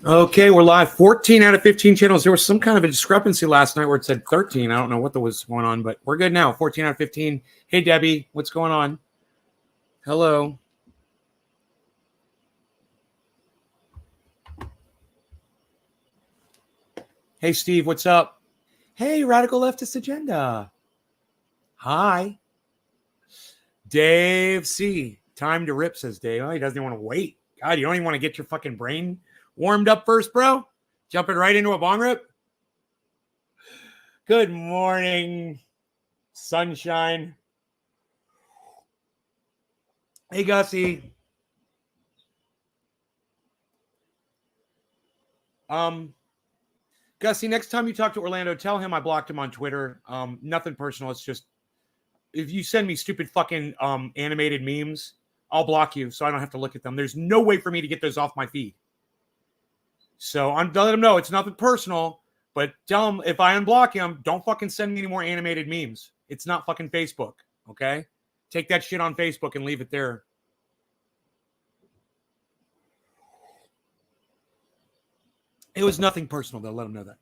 Okay, we're live. 14 out of 15 channels. There was some kind of a discrepancy last night where it said 13. I don't know what was going on, but we're good now. 14 out of 15. Hey, Debbie, what's going on? Hello. Hey, Steve, what's up? Hey, Radical Leftist Agenda. Hi. Dave C. Time to rip, says Dave. Oh, he doesn't even want to wait. God, you don't even want to get your fucking brain warmed up first, bro? Jumping right into a bong rip? Good morning, sunshine. Hey, Gussie. Gussie, next time you talk to Orlando, tell him I blocked him on Twitter. Nothing personal. It's just if you send me stupid fucking animated memes, I'll block you so I don't have to look at them. There's no way for me to get those off my feed. So I'm letting him know it's nothing personal, but tell him if I unblock him, don't fucking send me any more animated memes. It's not fucking Facebook, okay? Take that shit on Facebook and leave it there. It was nothing personal, though. Let him know that.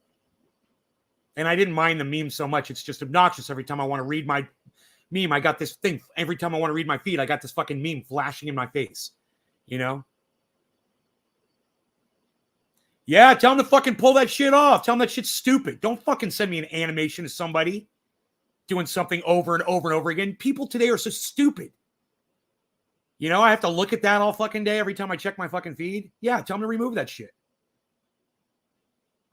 And I didn't mind the meme so much. It's just obnoxious every time I want to read my meme. I got this thing. Every time I want to read my feed, I got this fucking meme flashing in my face. You know? Yeah, tell him to fucking pull that shit off. Tell him that shit's stupid. Don't fucking send me an animation of somebody doing something over and over and over again. People today are so stupid. You know, I have to look at that all fucking day every time I check my fucking feed. Yeah, tell him to remove that shit.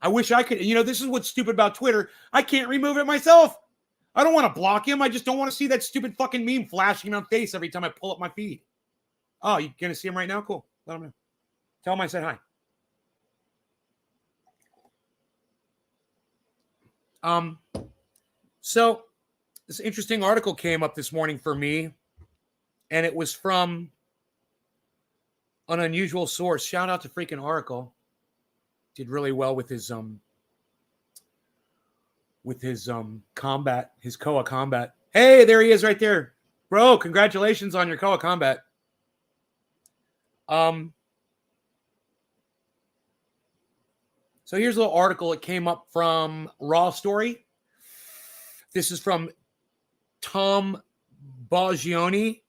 I wish I could. You know, this is what's stupid about Twitter. I can't remove it myself. I don't want to block him. I just don't want to see that stupid fucking meme flashing in my face every time I pull up my feed. Oh, you going to see him right now? Cool. Let him know. Tell him I said hi. So this interesting article came up this morning for me, and it was from an unusual source. Shout out to freaking Oracle. Did really well with his combat, his Koa combat. Hey, there he is right there. Bro, congratulations on your Koa combat. So here's a little article. It came up from Raw Story. This is from Tom Baggioni.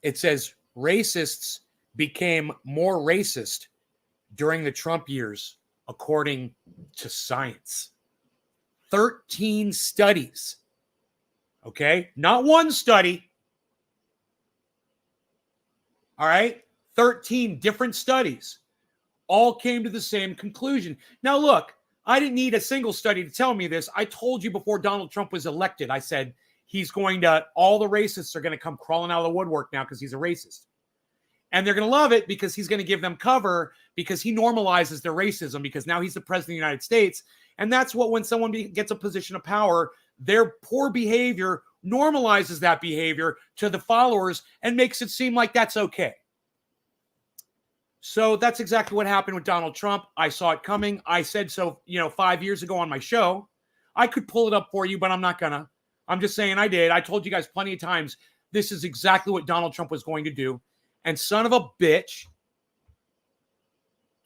It says racists became more racist during the Trump years, according to science. 13 studies. Okay? Not one study. All right? 13 different studies all came to the same conclusion. Now, look, I didn't need a single study to tell me this. I told you before Donald Trump was elected, I said, all the racists are going to come crawling out of the woodwork now because he's a racist. And they're going to love it because he's going to give them cover because he normalizes their racism because now he's the president of the United States. And that's what, when someone gets a position of power, their poor behavior normalizes that behavior to the followers and makes it seem like that's okay. So that's exactly what happened with Donald Trump. I saw it coming. I said so, 5 years ago on my show. I could pull it up for you, but I'm not going to. I'm just saying I did. I told you guys plenty of times this is exactly what Donald Trump was going to do. And son of a bitch,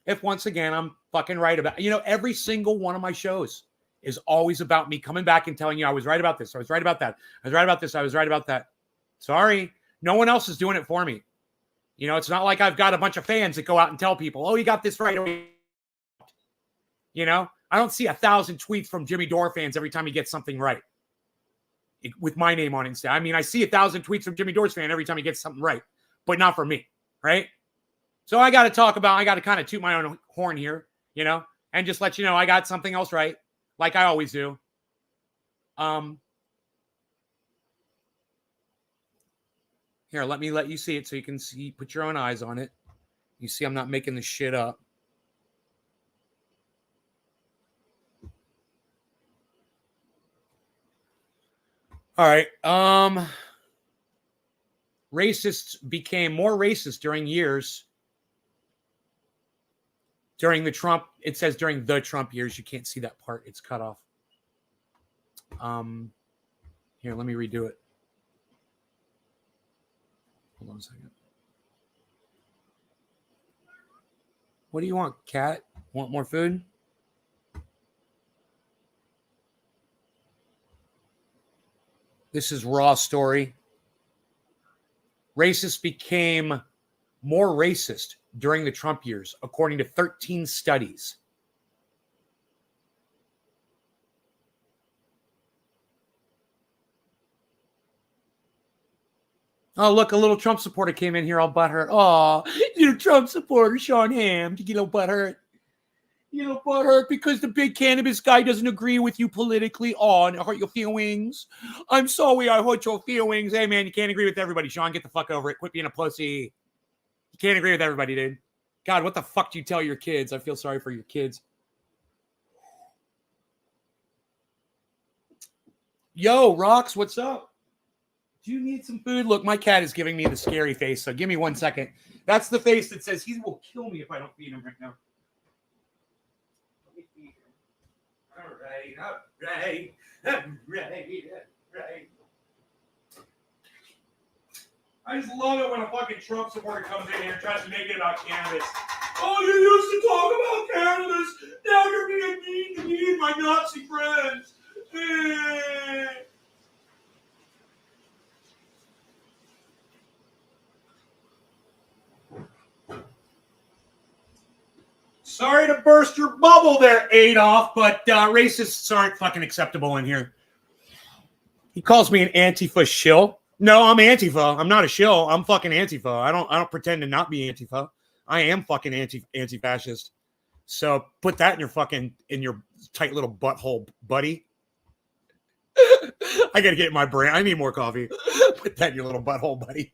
if once again I'm fucking right about, every single one of my shows is always about me coming back and telling you I was right about this. I was right about that. I was right about this. I was right about that. Sorry. No one else is doing it for me. It's not like I've got a bunch of fans that go out and tell people, oh, you got this right. I don't see 1,000 tweets from Jimmy Dore fans every time he gets something right. With my name on Insta. I mean, I see 1,000 tweets from Jimmy Dore's fan every time he gets something right, but not from me, right? So I got to kind of toot my own horn here, and just let you know I got something else right, like I always do. Here, let me let you see it so you can see, put your own eyes on it. You see I'm not making this shit up. All right. Racists became more racist during the Trump. It says during the Trump years. You can't see that part. It's cut off. Here, let me redo it. on a second. What do you want, cat? Want more food? This is raw story. Racists became more racist during the Trump years, according to 13 studies. Oh, look, a little Trump supporter came in here all butthurt. Oh, you're a Trump supporter, Sean Ham. You know, butthurt. You know, butthurt because the big cannabis guy doesn't agree with you politically. Oh, and it hurt your feelings. I'm sorry I hurt your feelings. Hey, man, you can't agree with everybody, Sean. Get the fuck over it. Quit being a pussy. You can't agree with everybody, dude. God, what the fuck do you tell your kids? I feel sorry for your kids. Yo, Rox, what's up? Do you need some food? Look, my cat is giving me the scary face, so give me 1 second. That's the face that says he will kill me if I don't feed him right now. Let me feed him. All right. I just love it when a fucking Trump supporter comes in here and tries to make it about cannabis. Oh, you used to talk about cannabis. Now you're being mean to me and my Nazi friends. Sorry to burst your bubble there, Adolf, but racists aren't fucking acceptable in here. He calls me an Antifa shill. No, I'm Antifa. I'm not a shill. I'm fucking Antifa. I don't pretend to not be Antifa. I am fucking anti-fascist. So put that in your tight little butthole, buddy. I gotta get in my brain. I need more coffee. Put that in your little butthole, buddy.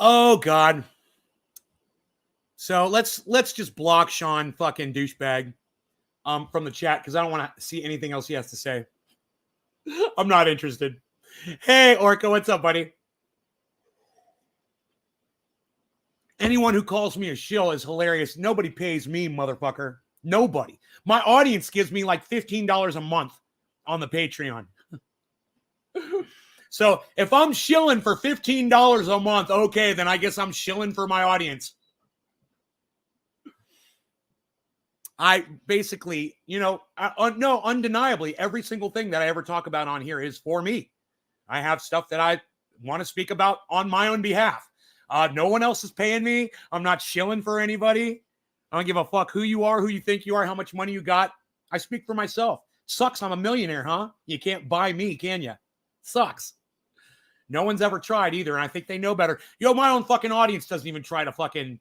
Oh God. So let's just block Sean fucking douchebag from the chat because I don't want to see anything else he has to say. I'm not interested. Hey, Orca, what's up, buddy? Anyone who calls me a shill is hilarious. Nobody pays me, motherfucker. Nobody. My audience gives me like $15 a month on the Patreon. So if I'm shilling for $15 a month, okay, then I guess I'm shilling for my audience. I basically, no, undeniably, every single thing that I ever talk about on here is for me. I have stuff that I want to speak about on my own behalf. No one else is paying me. I'm not shilling for anybody. I don't give a fuck who you are, who you think you are, how much money you got. I speak for myself. Sucks I'm a millionaire, huh? You can't buy me, can you? Sucks. No one's ever tried either, and I think they know better. My own fucking audience doesn't even try to fucking,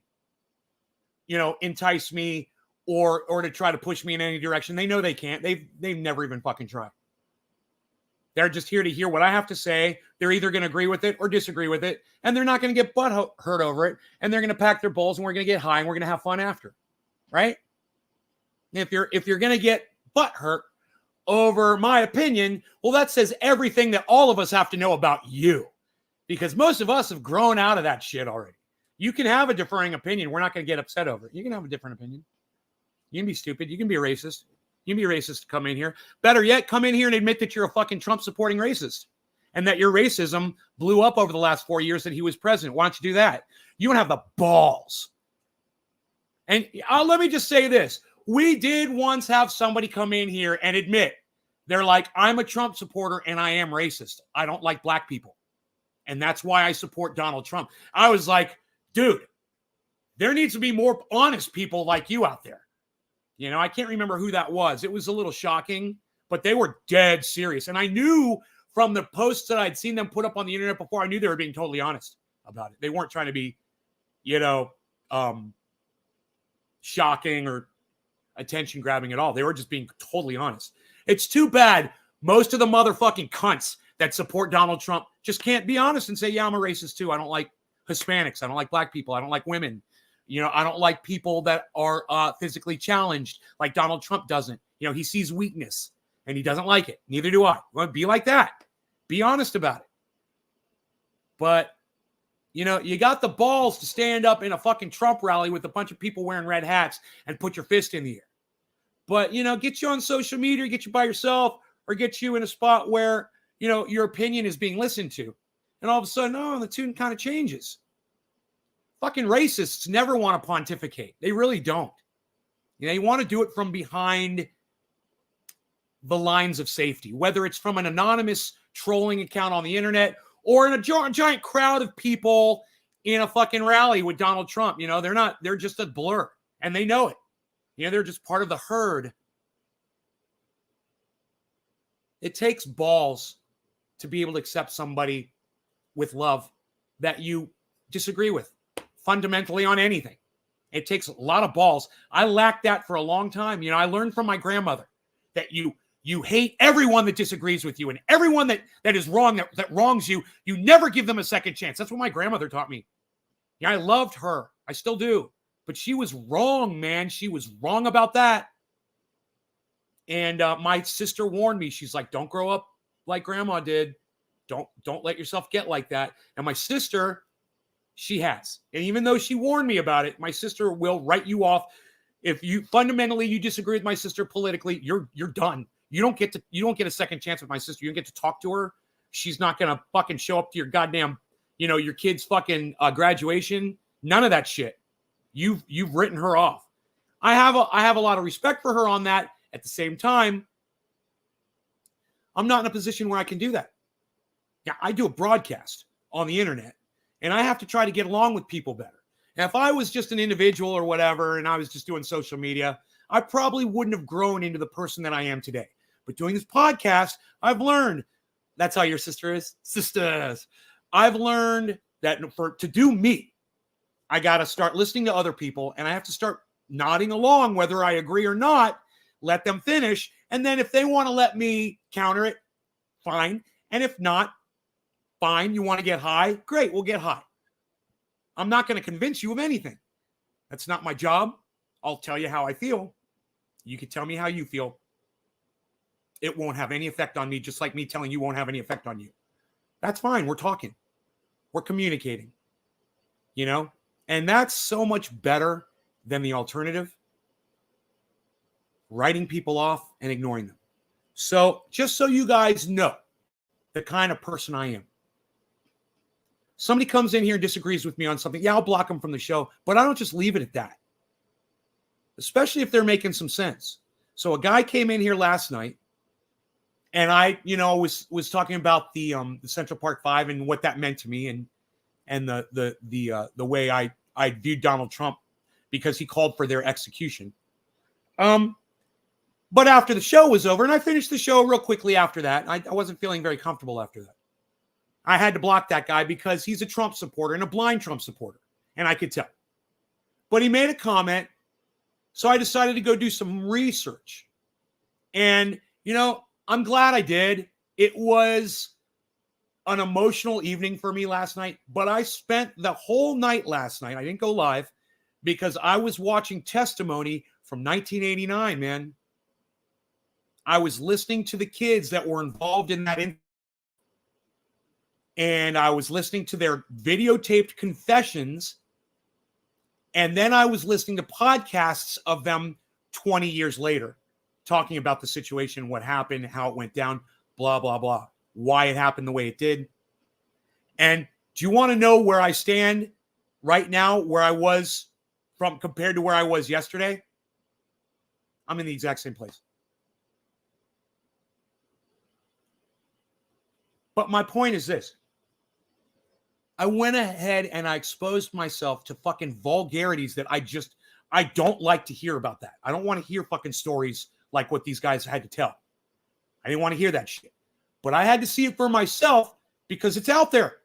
entice me or to try to push me in any direction. They know they can't. They've never even fucking tried. They're just here to hear what I have to say. They're either going to agree with it or disagree with it, and they're not going to get butt hurt over it, and they're going to pack their bowls, and we're going to get high, and we're going to have fun after, right? If you're going to get butt hurt over my opinion, well, that says everything that all of us have to know about you, because most of us have grown out of that shit already. You can have a differing opinion. We're not going to get upset over it. You can have a different opinion. You can be stupid. You can be a racist. You can be a racist to come in here. Better yet, come in here and admit that you're a fucking Trump-supporting racist and that your racism blew up over the last 4 years that he was president. Why don't you do that? You don't have the balls. And let me just say this. We did once have somebody come in here and admit, they're like, I'm a Trump supporter and I am racist. I don't like black people. And that's why I support Donald Trump. I was like, dude, there needs to be more honest people like you out there. I can't remember who that was. It was a little shocking, but they were dead serious. And I knew from the posts that I'd seen them put up on the internet before, I knew they were being totally honest about it. They weren't trying to be, shocking or attention grabbing at all. They were just being totally honest. It's too bad most of the motherfucking cunts that support Donald Trump just can't be honest and say, yeah, I'm a racist too. I don't like Hispanics. I don't like black people. I don't like women. I don't like people that are physically challenged like Donald Trump doesn't. He sees weakness and he doesn't like it. Neither do I. You want to be like that. Be honest about it. But, you got the balls to stand up in a fucking Trump rally with a bunch of people wearing red hats and put your fist in the air. But, get you on social media, get you by yourself, or get you in a spot where, your opinion is being listened to. And all of a sudden, the tune kind of changes. Fucking racists never want to pontificate. They really don't. They want to do it from behind the lines of safety, whether it's from an anonymous trolling account on the internet or in a giant crowd of people in a fucking rally with Donald Trump. They're just a blur, and they know it. They're just part of the herd. It takes balls to be able to accept somebody with love that you disagree with fundamentally on anything. It takes a lot of balls. I lacked that for a long time. I learned from my grandmother that you hate everyone that disagrees with you, and everyone that is wrong, that wrongs you, you never give them a second chance. That's what my grandmother taught me. I loved her. I still do. But she was wrong, man. She was wrong about that. And my sister warned me. She's like, don't grow up like grandma did. Don't let yourself get like that. And my sister, she has. And even though she warned me about it, my sister will write you off. If you fundamentally disagree with my sister politically, you're done. You don't get a second chance with my sister. You don't get to talk to her. She's not gonna fucking show up to your goddamn, your kid's fucking graduation. None of that shit. You've written her off. I have a lot of respect for her on that. At the same time, I'm not in a position where I can do that. Yeah, I do a broadcast on the internet, and I have to try to get along with people better. And if I was just an individual or whatever, and I was just doing social media, I probably wouldn't have grown into the person that I am today. But doing this podcast, I've learned that's how your sister is. Sisters. I've learned that to do me, I got to start listening to other people, and I have to start nodding along, whether I agree or not, let them finish. And then if they want to let me counter it, fine. And if not, fine. You want to get high? Great, we'll get high. I'm not going to convince you of anything. That's not my job. I'll tell you how I feel. You can tell me how you feel. It won't have any effect on me, just like me telling you won't have any effect on you. That's fine. We're talking. We're communicating. And that's so much better than the alternative. Writing people off and ignoring them. So just so you guys know the kind of person I am. Somebody comes in here and disagrees with me on something. Yeah, I'll block them from the show, but I don't just leave it at that. Especially if they're making some sense. So a guy came in here last night, and I, was talking about the Central Park Five and what that meant to me, and the way I viewed Donald Trump because he called for their execution. But after the show was over, and I finished the show real quickly after that, I wasn't feeling very comfortable after that. I had to block that guy because he's a Trump supporter and a blind Trump supporter, and I could tell. But he made a comment, so I decided to go do some research. And, I'm glad I did. It was an emotional evening for me last night, but I spent the whole night last night. I didn't go live because I was watching testimony from 1989, man. I was listening to the kids that were involved in that and I was listening to their videotaped confessions, and then I was listening to podcasts of them 20 years later talking about the situation, what happened, how it went down, blah, blah, blah, why it happened the way it did. And do you want to know where I stand right now, where I was from compared to where I was yesterday? I'm in the exact same place. But my point is this. I went ahead and I exposed myself to fucking vulgarities that I don't like to hear about that. I don't want to hear fucking stories like what these guys had to tell. I didn't want to hear that shit. But I had to see it for myself because it's out there.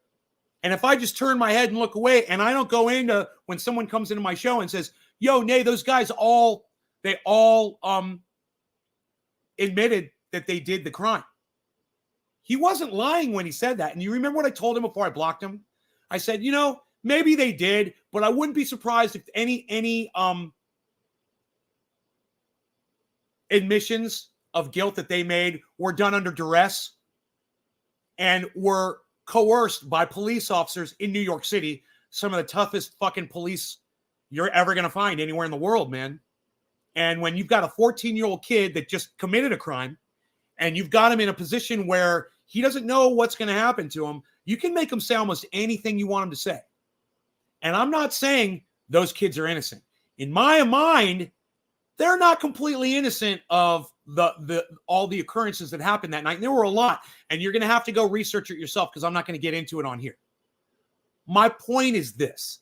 And if I just turn my head and look away and I don't go into when someone comes into my show and says, yo, Nay, those guys all admitted that they did the crime. He wasn't lying when he said that. And you remember what I told him before I blocked him? I said, maybe they did, but I wouldn't be surprised if any admissions of guilt that they made were done under duress and were coerced by police officers in New York City, some of the toughest fucking police you're ever going to find anywhere in the world, man. And when you've got a 14-year-old kid that just committed a crime and you've got him in a position where He doesn't know what's going to happen to him. You can make him say almost anything you want him to say. And I'm not saying those kids are innocent. In my mind, they're not completely innocent of all the occurrences that happened that night. And there were a lot. And you're going to have to go research it yourself because I'm not going to get into it on here. My point is this.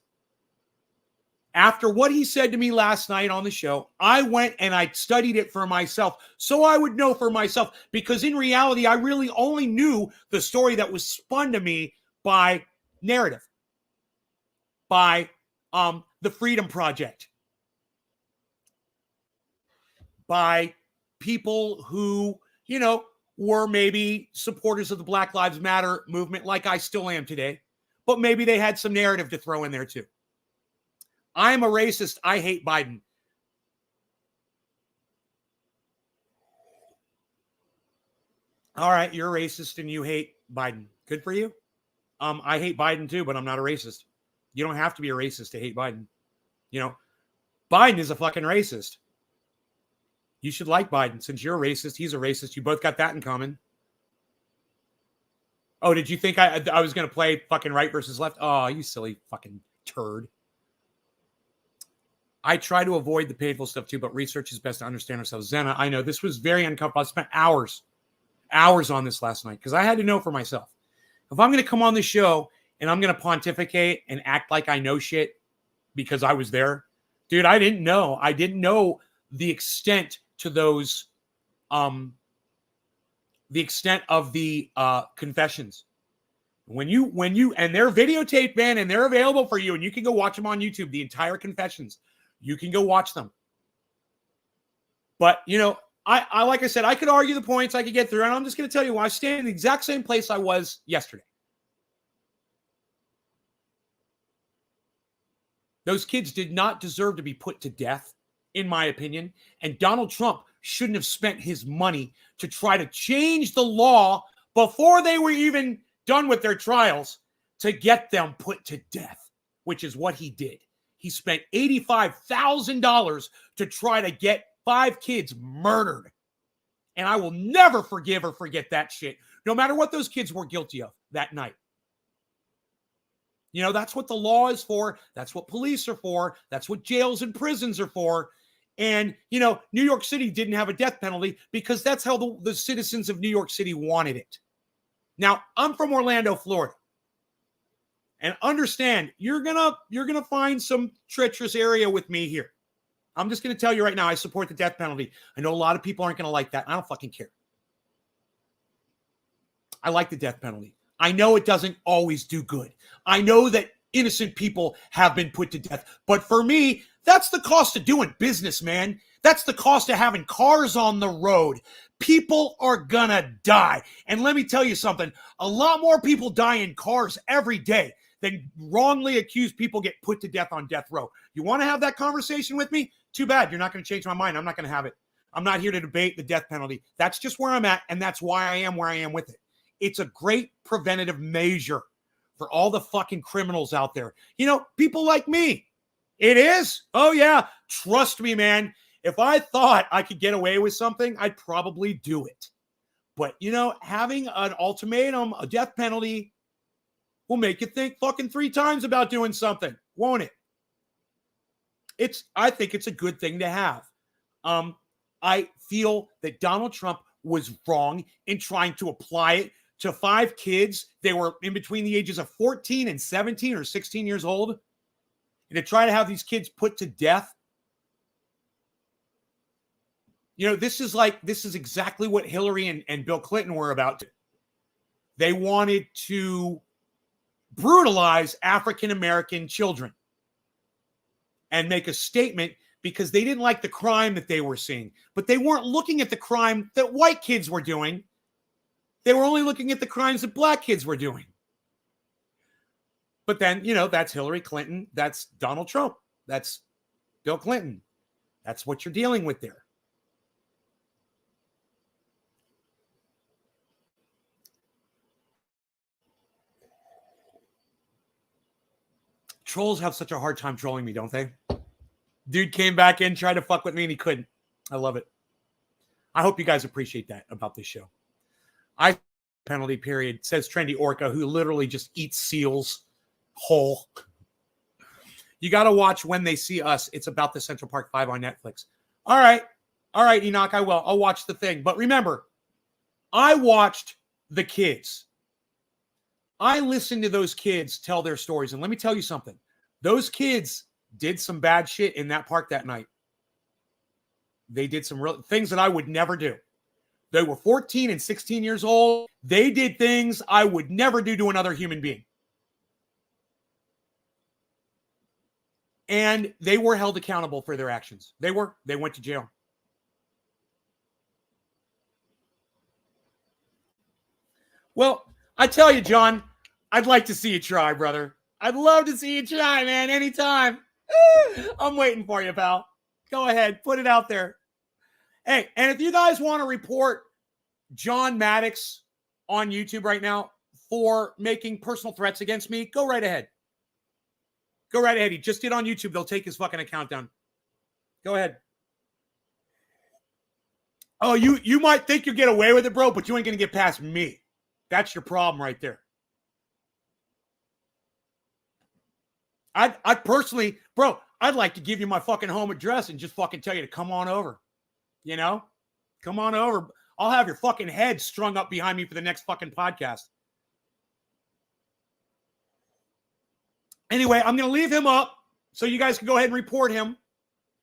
After what he said to me last night on the show, I went and I studied it for myself so I would know for myself, because in reality, I really only knew the story that was spun to me by narrative, by the Freedom Project, by people who, were maybe supporters of the Black Lives Matter movement like I still am today, but maybe they had some narrative to throw in there too. I'm a racist. I hate Biden. All right, you're a racist and you hate Biden. Good for you. I hate Biden too, but I'm not a racist. You don't have to be a racist to hate Biden. Biden is a fucking racist. You should like Biden. Since you're a racist, he's a racist. You both got that in common. Oh, did you think I was going to play fucking right versus left? Oh, you silly fucking turd. I try to avoid the painful stuff too, but research is best to understand ourselves. Zena, I know this was very uncomfortable. I spent hours on this last night because I had to know for myself. If I'm going to come on the show and I'm going to pontificate and act like I know shit because I was there, dude, I didn't know. I didn't know the extent to those, the extent of the confessions. When you, and they're videotaped, man, and they're available for you, and you can go watch them on YouTube, the entire confessions. You can go watch them. But, I like I said, I could argue the points, I could get through, and I'm just going to tell you, I stand in the exact same place I was yesterday. Those kids did not deserve to be put to death, in my opinion, and Donald Trump shouldn't have spent his money to try to change the law before they were even done with their trials to get them put to death, which is what he did. He spent $85,000 to try to get 5 kids murdered. And I will never forgive or forget that shit, no matter what those kids were guilty of that night. That's what the law is for. That's what police are for. That's what jails and prisons are for. And, New York City didn't have a death penalty because that's how the citizens of New York City wanted it. Now, I'm from Orlando, Florida. And understand, you're gonna find some treacherous area with me here. I'm just gonna tell you right now, I support the death penalty. I know a lot of people aren't gonna like that. I don't fucking care. I like the death penalty. I know it doesn't always do good. I know that innocent people have been put to death. But for me, that's the cost of doing business, man. That's the cost of having cars on the road. People are gonna die. And let me tell you something, a lot more people die in cars every day than wrongly accused people get put to death on death row. You want to have that conversation with me? Too bad. You're not going to change my mind. I'm not going to have it. I'm not here to debate the death penalty. That's just where I'm at, and that's why I am where I am with it. It's a great preventative measure for all the fucking criminals out there. People like me. It is. Oh, yeah. Trust me, man. If I thought I could get away with something, I'd probably do it. But, having an ultimatum, a death penalty, will make you think fucking 3 times about doing something, won't it? I think it's a good thing to have. I feel that Donald Trump was wrong in trying to apply it to 5 kids. They were in between the ages of 14 and 17 or 16 years old. And to try to have these kids put to death. This is exactly what Hillary and Bill Clinton were about. They wanted to brutalize African-American children and make a statement because they didn't like the crime that they were seeing. But they weren't looking at the crime that white kids were doing. They were only looking at the crimes that black kids were doing. But then, that's Hillary Clinton. That's Donald Trump. That's Bill Clinton. That's what you're dealing with there. Trolls have such a hard time trolling me, don't they? Dude came back in, tried to fuck with me, and he couldn't. I love it. I hope you guys appreciate that about this show. I penalty period, says Trendy Orca, who literally just eats seals whole. You got to watch When They See Us. It's about the Central Park Five on Netflix. All right, Enoch, I will. I'll watch the thing. But remember, I watched the kids. I listened to those kids tell their stories. And let me tell you something. Those kids did some bad shit in that park that night. They did some real things that I would never do. They were 14 and 16 years old. They did things I would never do to another human being. And they were held accountable for their actions. They went to jail. Well, I tell you, John, I'd like to see you try, brother. I'd love to see you try, man, anytime. I'm waiting for you, pal. Go ahead, put it out there. Hey, and if you guys want to report John Maddox on YouTube right now for making personal threats against me, go right ahead. Go right ahead. He just did on YouTube. They'll take his fucking account down. Go ahead. Oh, you might think you get away with it, bro, but you ain't going to get past me. That's your problem right there. I personally, bro, I'd like to give you my fucking home address and just fucking tell you to come on over. You know? Come on over. I'll have your fucking head strung up behind me for the next fucking podcast. Anyway, I'm going to leave him up so you guys can go ahead and report him,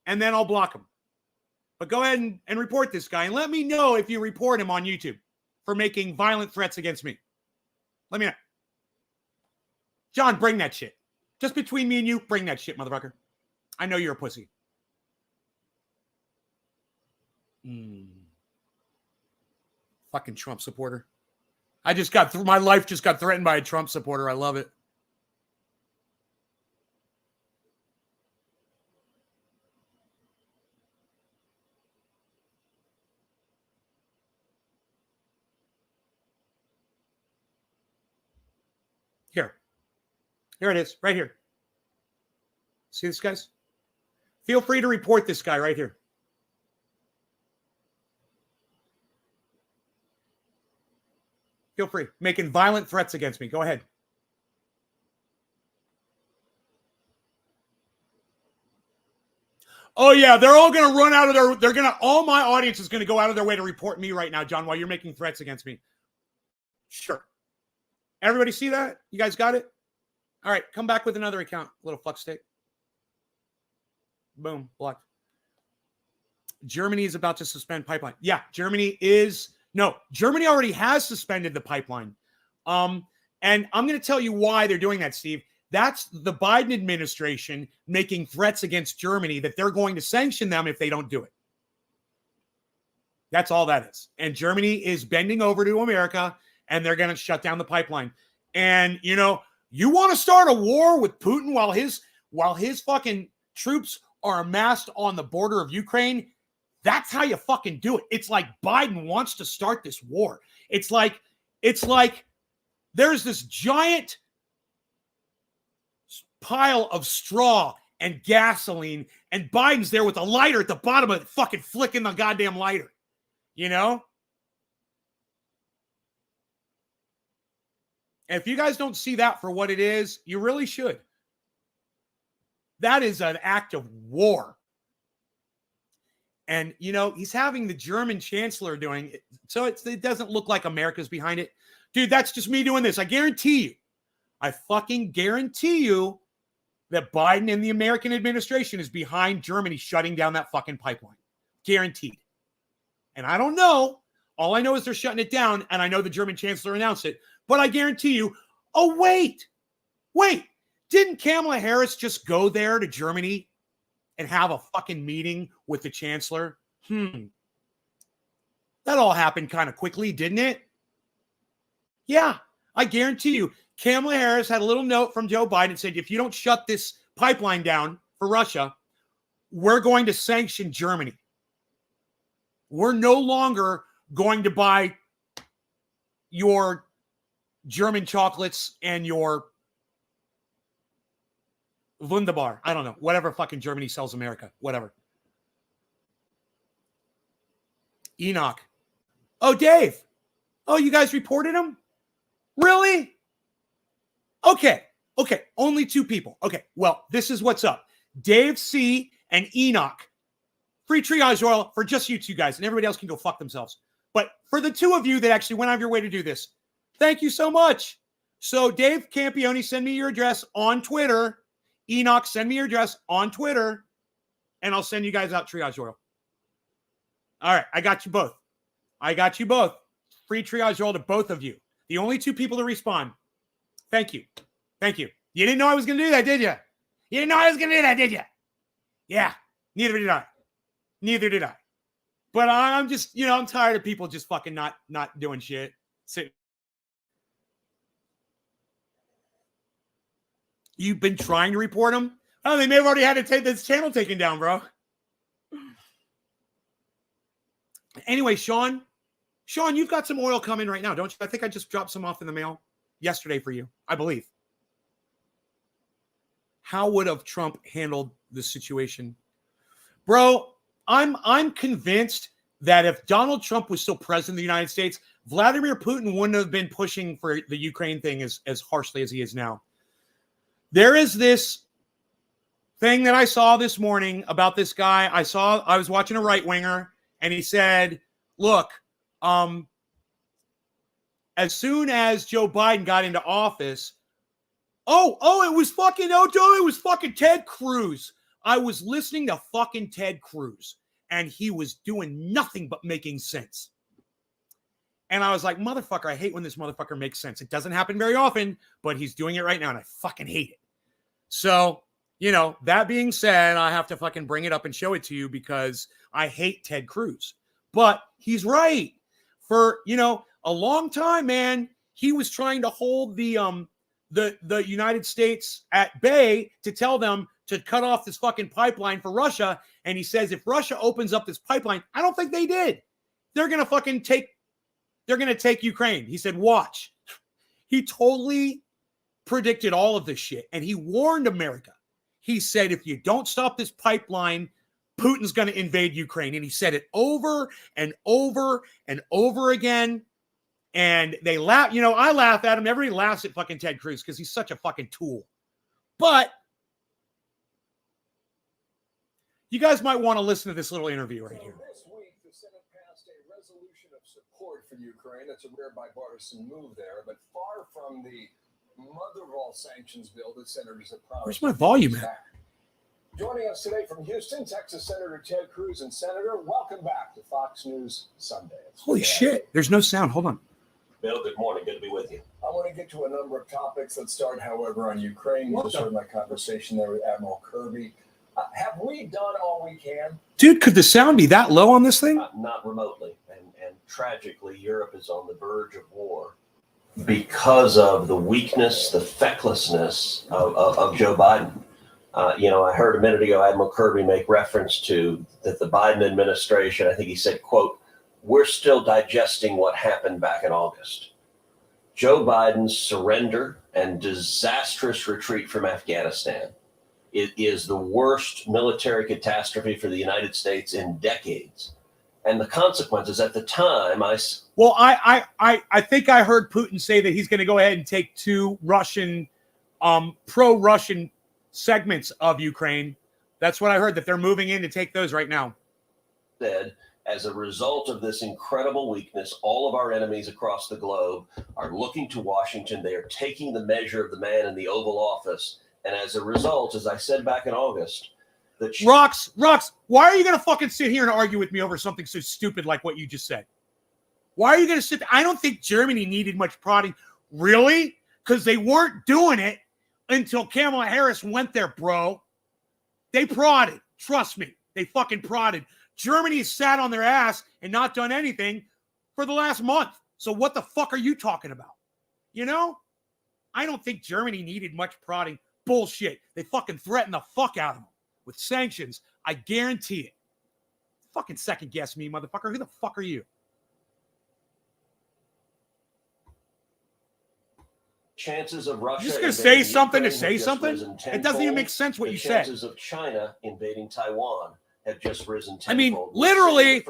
and then I'll block him. But go ahead and report this guy, and let me know if you report him on YouTube for making violent threats against me. Let me know. John, bring that shit. Just between me and you, bring that shit, motherfucker. I know you're a pussy. Fucking Trump supporter. My life just got threatened by a Trump supporter. I love it. Here it is, right here. See this, guys? Feel free to report this guy right here. Feel free. Making violent threats against me. Go ahead. Oh, yeah, they're all going to run out of all my audience is going to go out of their way to report me right now, John, while you're making threats against me. Sure. Everybody see that? You guys got it? All right, come back with another account, little fuck stick. Boom, blocked. Germany is about to suspend pipeline. Yeah, Germany already has suspended the pipeline. And I'm going to tell you why they're doing that, Steve. That's the Biden administration making threats against Germany that they're going to sanction them if they don't do it. That's all that is. And Germany is bending over to America, and they're going to shut down the pipeline. And, you want to start a war with Putin while his fucking troops are amassed on the border of Ukraine? That's how you fucking do it. It's like Biden wants to start this war. It's like there's this giant pile of straw and gasoline, and Biden's there with a lighter at the bottom of it, fucking flicking the goddamn lighter. And if you guys don't see that for what it is, you really should. That is an act of war. And, he's having the German chancellor doing it. So it doesn't look like America's behind it. Dude, that's just me doing this. I fucking guarantee you that Biden and the American administration is behind Germany shutting down that fucking pipeline. Guaranteed. And I don't know. All I know is they're shutting it down, and I know the German chancellor announced it. But I guarantee you, wait. Didn't Kamala Harris just go there to Germany and have a fucking meeting with the chancellor? That all happened kind of quickly, didn't it? Yeah, I guarantee you, Kamala Harris had a little note from Joe Biden and said, if you don't shut this pipeline down for Russia, we're going to sanction Germany. We're no longer going to buy your German chocolates and your Wunderbar. I don't know. Whatever fucking Germany sells America. Whatever. Enoch. Oh, Dave. Oh, you guys reported him? Really? Okay. Only 2 people. Okay. Well, this is what's up. Dave C. and Enoch. Free triage oil for just you 2 guys, and everybody else can go fuck themselves. But for the 2 of you that actually went out of your way to do this, thank you so much. So Dave Campione, send me your address on Twitter. Enoch, send me your address on Twitter, and I'll send you guys out triage oil. All right, I got you both. Free triage oil to both of you. The only 2 people to respond. Thank you. You didn't know I was going to do that, did you? Yeah, neither did I. But I'm just, I'm tired of people just fucking not doing shit. You've been trying to report them? Oh, they may have already had to take this channel taken down, bro. Anyway, Sean, you've got some oil coming right now, don't you? I think I just dropped some off in the mail yesterday for you, I believe. How would have Trump handled this situation? Bro, I'm convinced that if Donald Trump was still president of the United States, Vladimir Putin wouldn't have been pushing for the Ukraine thing as harshly as he is now. There is this thing that I saw this morning about this guy. I was watching a right-winger, and he said, look, as soon as Joe Biden got into office, it was fucking Ted Cruz. I was listening to fucking Ted Cruz, and he was doing nothing but making sense. And I was like, motherfucker, I hate when this motherfucker makes sense. It doesn't happen very often, but he's doing it right now, and I fucking hate it. So, that being said, I have to fucking bring it up and show it to you because I hate Ted Cruz. But he's right. For, a long time, man, he was trying to hold the United States at bay to tell them to cut off this fucking pipeline for Russia. And he says, if Russia opens up this pipeline, I don't think they did. They're going to take Ukraine. He said, watch. He totally predicted all of this shit. And he warned America. He said, if you don't stop this pipeline, Putin's going to invade Ukraine. And he said it over and over and over again. And they laugh. I laugh at him. Everybody laughs at fucking Ted Cruz because he's such a fucking tool. But you guys might want to listen to this little interview right here. This week, the Senate passed a resolution of support for Ukraine. That's a rare bipartisan move there, but far from the mother of all sanctions bill that senators have promised. Where's my volume at? Joining us today from Houston, Texas Senator Ted Cruz. And Senator, welcome back to Fox News Sunday. Holy shit. There's no sound. Hold on. Bill, good morning. Good to be with you. I want to get to a number of topics. Let's start, however, on Ukraine. You just heard my conversation there with Admiral Kirby. Have we done all we can? Dude, could the sound be that low on this thing? Not remotely. And tragically, Europe is on the verge of war because of the weakness, the fecklessness of Joe Biden. I heard a minute ago Admiral Kirby make reference to that the Biden administration, I think he said, quote, we're still digesting what happened back in August. Joe Biden's surrender and disastrous retreat from Afghanistan. It is the worst military catastrophe for the United States in decades. And the consequences at the time, I think I heard Putin say that he's going to go ahead and take 2 Russian, pro-Russian segments of Ukraine. That's what I heard, that they're moving in to take those right now. Said, as a result of this incredible weakness, all of our enemies across the globe are looking to Washington. They are taking the measure of the man in the Oval Office. And as a result, as I said back in August, Rox, why are you going to fucking sit here and argue with me over something so stupid like what you just said? Why are you going to sit there? I don't think Germany needed much prodding. Really? Because they weren't doing it until Kamala Harris went there, bro. They prodded. Trust me. They fucking prodded. Germany has sat on their ass and not done anything for the last month. So what the fuck are you talking about? I don't think Germany needed much prodding. Bullshit. They fucking threatened the fuck out of them with sanctions. I guarantee it. Fucking second guess me, motherfucker. Who the fuck are you? Chances of Russia. You're just going to say something to say something? It doesn't even make sense what you said. The chances of China invading Taiwan have just risen tenfold. I mean, literally,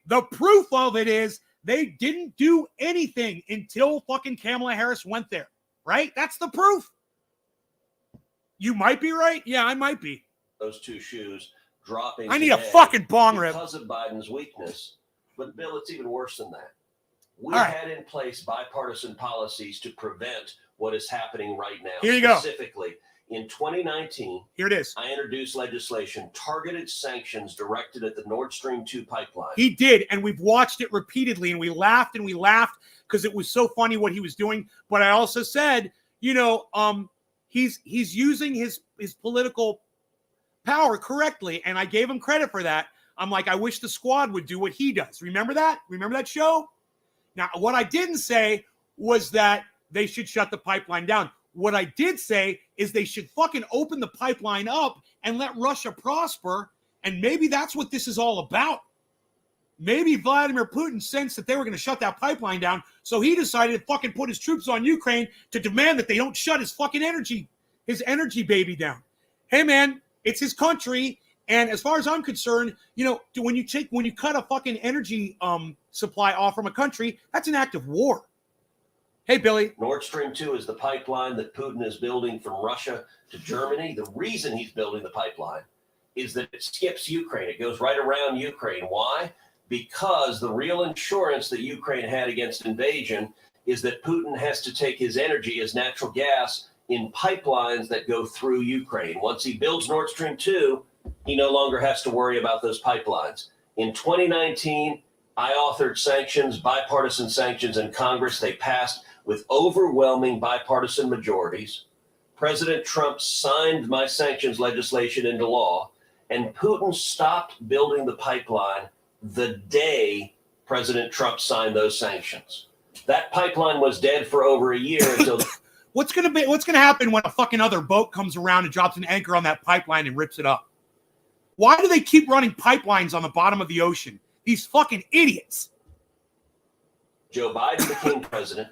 the proof of it is They didn't do anything until fucking Kamala Harris went there, right? That's the proof. You might be right. Yeah, I might be. Those two shoes dropping. I need a fucking bong rip. Because of Biden's weakness. But Bill, it's even worse than that. We All right. had in place bipartisan policies to prevent what is happening right now. Here you go. Specifically, in 2019, Here it is. I introduced legislation, targeted sanctions directed at the Nord Stream 2 pipeline. He did, and we've watched it repeatedly, and we laughed because it was so funny what he was doing. But I also said, he's using his political power correctly, and I gave him credit for that. I'm like, I wish the squad would do what he does. Remember that? Remember that show? Now, what I didn't say was that they should shut the pipeline down. What I did say is they should fucking open the pipeline up and let Russia prosper. And maybe that's what this is all about. Maybe Vladimir Putin sensed that they were going to shut that pipeline down. So he decided to fucking put his troops on Ukraine to demand that they don't shut his fucking his energy baby down. Hey, man, it's his country. And as far as I'm concerned, when you cut a fucking energy supply off from a country, that's an act of war. Hey, Billy. Nord Stream 2 is the pipeline that Putin is building from Russia to Germany. The reason he's building the pipeline is that it skips Ukraine. It goes right around Ukraine. Why? Because the real insurance that Ukraine had against invasion is that Putin has to take his energy as natural gas in pipelines that go through Ukraine. Once he builds Nord Stream 2, he no longer has to worry about those pipelines. In 2019, I authored sanctions, bipartisan sanctions in Congress. They passed with overwhelming bipartisan majorities. President Trump signed my sanctions legislation into law, and Putin stopped building the pipeline the day President Trump signed those sanctions. That pipeline was dead for over a year until... What's gonna happen when a fucking other boat comes around and drops an anchor on that pipeline and rips it up? Why do they keep running pipelines on the bottom of the ocean? These fucking idiots. Joe Biden became president,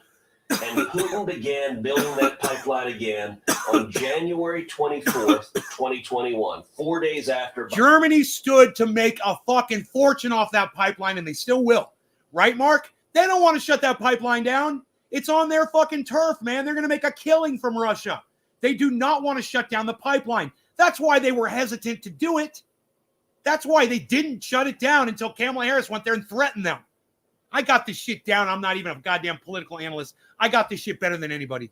and Putin began building that pipeline again on January 24th, 2021, 4 days after Biden. Germany stood to make a fucking fortune off that pipeline, and they still will. Right, Mark? They don't want to shut that pipeline down. It's on their fucking turf, man. They're going to make a killing from Russia. They do not want to shut down the pipeline. That's why they were hesitant to do it. That's why they didn't shut it down until Kamala Harris went there and threatened them. I got this shit down. I'm not even a goddamn political analyst. I got this shit better than anybody.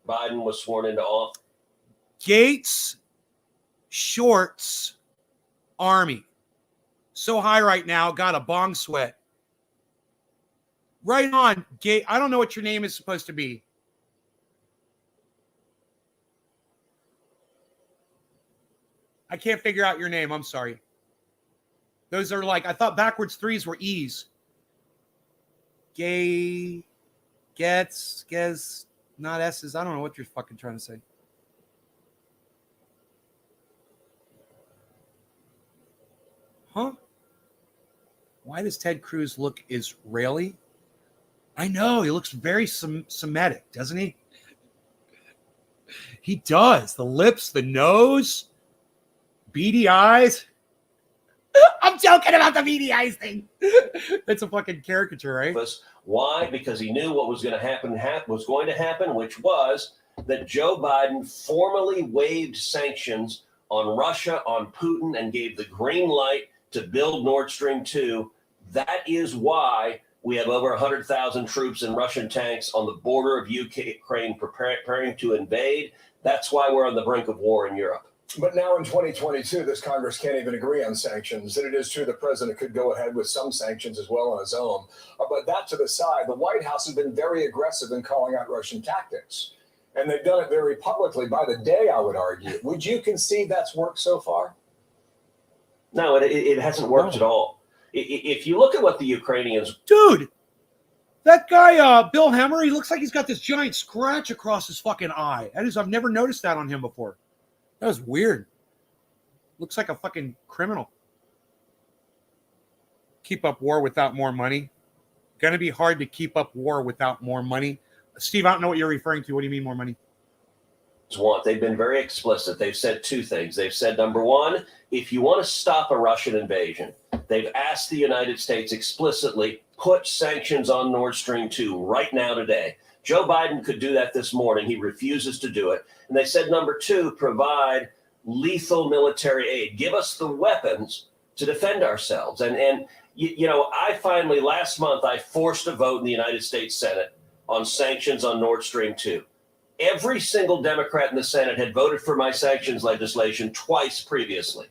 Biden was sworn into office. Gates, shorts, Army. So high right now, got a bong sweat. Right on, Gate. I don't know what your name is supposed to be. I can't figure out your name. I'm sorry. Those are I thought backwards threes were E's. Gay, gets, not S's. I don't know what you're fucking trying to say. Huh? Why does Ted Cruz look Israeli? I know. He looks very Semitic, doesn't he? He does. The lips, the nose, beady eyes. I'm joking about the beady eyes thing. That's a fucking caricature, right? Why? Because he knew what was going to happen, which was that Joe Biden formally waived sanctions on Russia, on Putin, and gave the green light to build Nord Stream 2. That is why we have over 100,000 troops and Russian tanks on the border of Ukraine preparing to invade. That's why we're on the brink of war in Europe. But now in 2022, this Congress can't even agree on sanctions. And it is true the president could go ahead with some sanctions as well on his own. But that to the side, the White House has been very aggressive in calling out Russian tactics. And they've done it very publicly by the day, I would argue. Would you concede that's worked so far? No, it hasn't worked at all. If you look at what the Ukrainians... Dude, that guy, Bill Hemmer, he looks like he's got this giant scratch across his fucking eye. I've never noticed that on him before. That was weird. Looks like a fucking criminal. Keep up war without more money. Gonna be hard to keep up war without more money. Steve, I don't know what you're referring to. What do you mean more money? They've been very explicit. They've said two things. They've said, number one, if you want to stop a Russian invasion, they've asked the United States explicitly put sanctions on Nord Stream 2 right now today. Joe Biden could do that this morning. He refuses to do it. And they said, number two, provide lethal military aid. Give us the weapons to defend ourselves. And you know, last month, I forced a vote in the United States Senate on sanctions on Nord Stream 2. Every single Democrat in the Senate had voted for my sanctions legislation twice previously.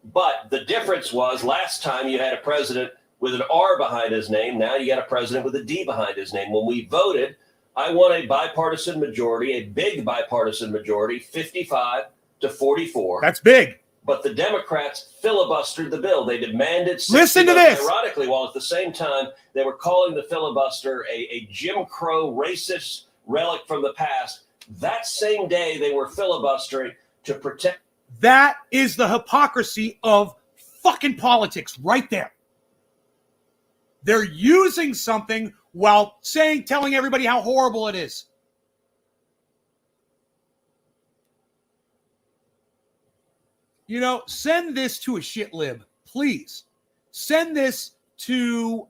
But the difference was last time you had a president with an R behind his name. Now you got a president with a D behind his name. When we voted, I won a bipartisan majority, a big bipartisan majority, 55 to 44. That's big. But the Democrats filibustered the bill. They demanded 60 Listen to votes, this. ironically, while at the same time they were calling the filibuster a Jim Crow racist relic from the past. That same day they were filibustering to protect. That is the hypocrisy of fucking politics right there. They're using something while telling everybody how horrible it is. You know, send this to a shit lib, please. Send this to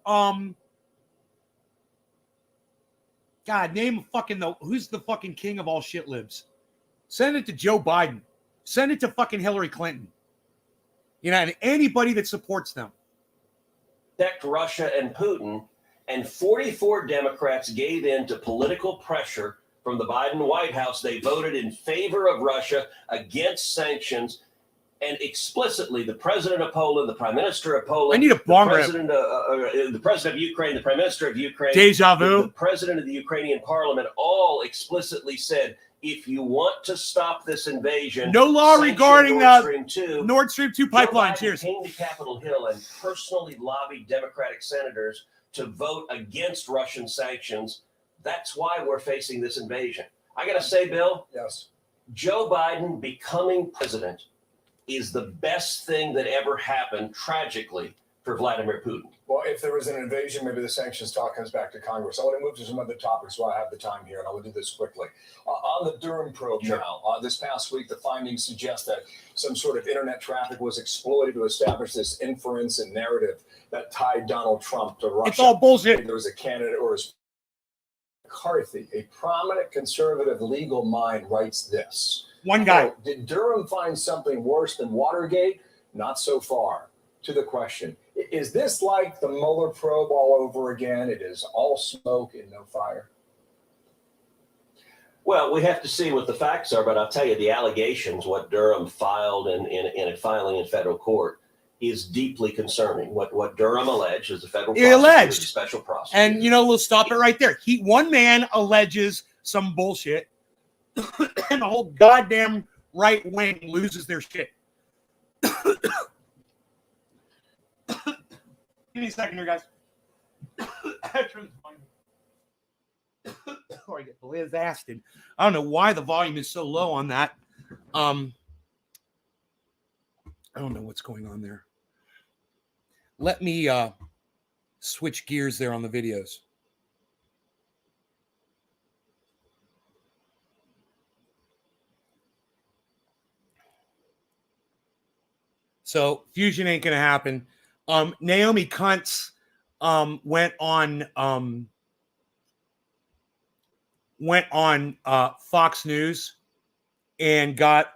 God, name fucking who's the fucking king of all shit libs? Send it to Joe Biden. Send it to fucking Hillary Clinton. You know, and anybody that supports them. Protect Russia and Putin, and 44 Democrats gave in to political pressure from the Biden White House. They voted in favor of Russia, against sanctions, and explicitly the president of Poland, the prime minister of Poland, I need a bong rip. The president of Ukraine, the prime minister of Ukraine, Deja vu. the president of the Ukrainian parliament, all explicitly said, if you want to stop this invasion, no law regarding Nord Stream 2 pipeline. Joe Biden Cheers. came to Capitol Hill and personally lobbied Democratic senators to vote against Russian sanctions. That's why we're facing this invasion. I got to say, Bill, Yes. Joe Biden becoming president is the best thing that ever happened, tragically, for Vladimir Putin. Well, if there was an invasion, maybe the sanctions talk comes back to Congress. I want to move to some other topics while I have the time here, and I will do this quickly. On the Durham probe now, this past week, the findings suggest that some sort of internet traffic was exploited to establish this inference and narrative that tied Donald Trump to Russia. It's all bullshit. There was a candidate, or his McCarthy, a prominent conservative legal mind, writes this. One guy. Quote, did Durham find something worse than Watergate? Not so far. To the question, is this like the Mueller probe all over again? It is all smoke and no fire. Well, we have to see what the facts are, but I'll tell you the allegations, what Durham filed in a filing in federal court, is deeply concerning. What Durham alleged is a federal prosecutor, a special prosecutor. And, you know, we'll stop it right there. One man alleges some bullshit, and the whole goddamn right wing loses their shit. Give me a second here, guys. Before I get blasted. I don't know why the volume is so low on that. I don't know what's going on there. Let me switch gears there on the videos. So fusion ain't gonna happen. Naomi Kuntz went on Fox News and got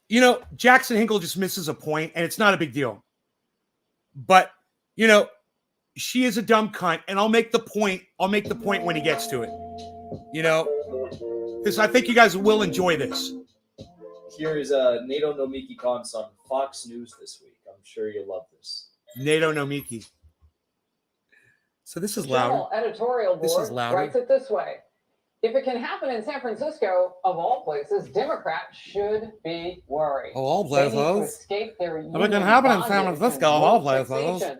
you know, Jackson Hinkle just misses a point, and it's not a big deal. But you know, she is a dumb cunt, and I'll make the point when he gets to it. You know, because I think you guys will enjoy this. Here is NATO Nomiki Kantz on Fox News this week. I'm sure you'll love this. NATO Nomiki. So this is loud. Editorial board writes it this way. If it can happen in San Francisco, of all places, Democrats should be worried. Of all They need to places. escape their If it can happen in San Francisco, of all places.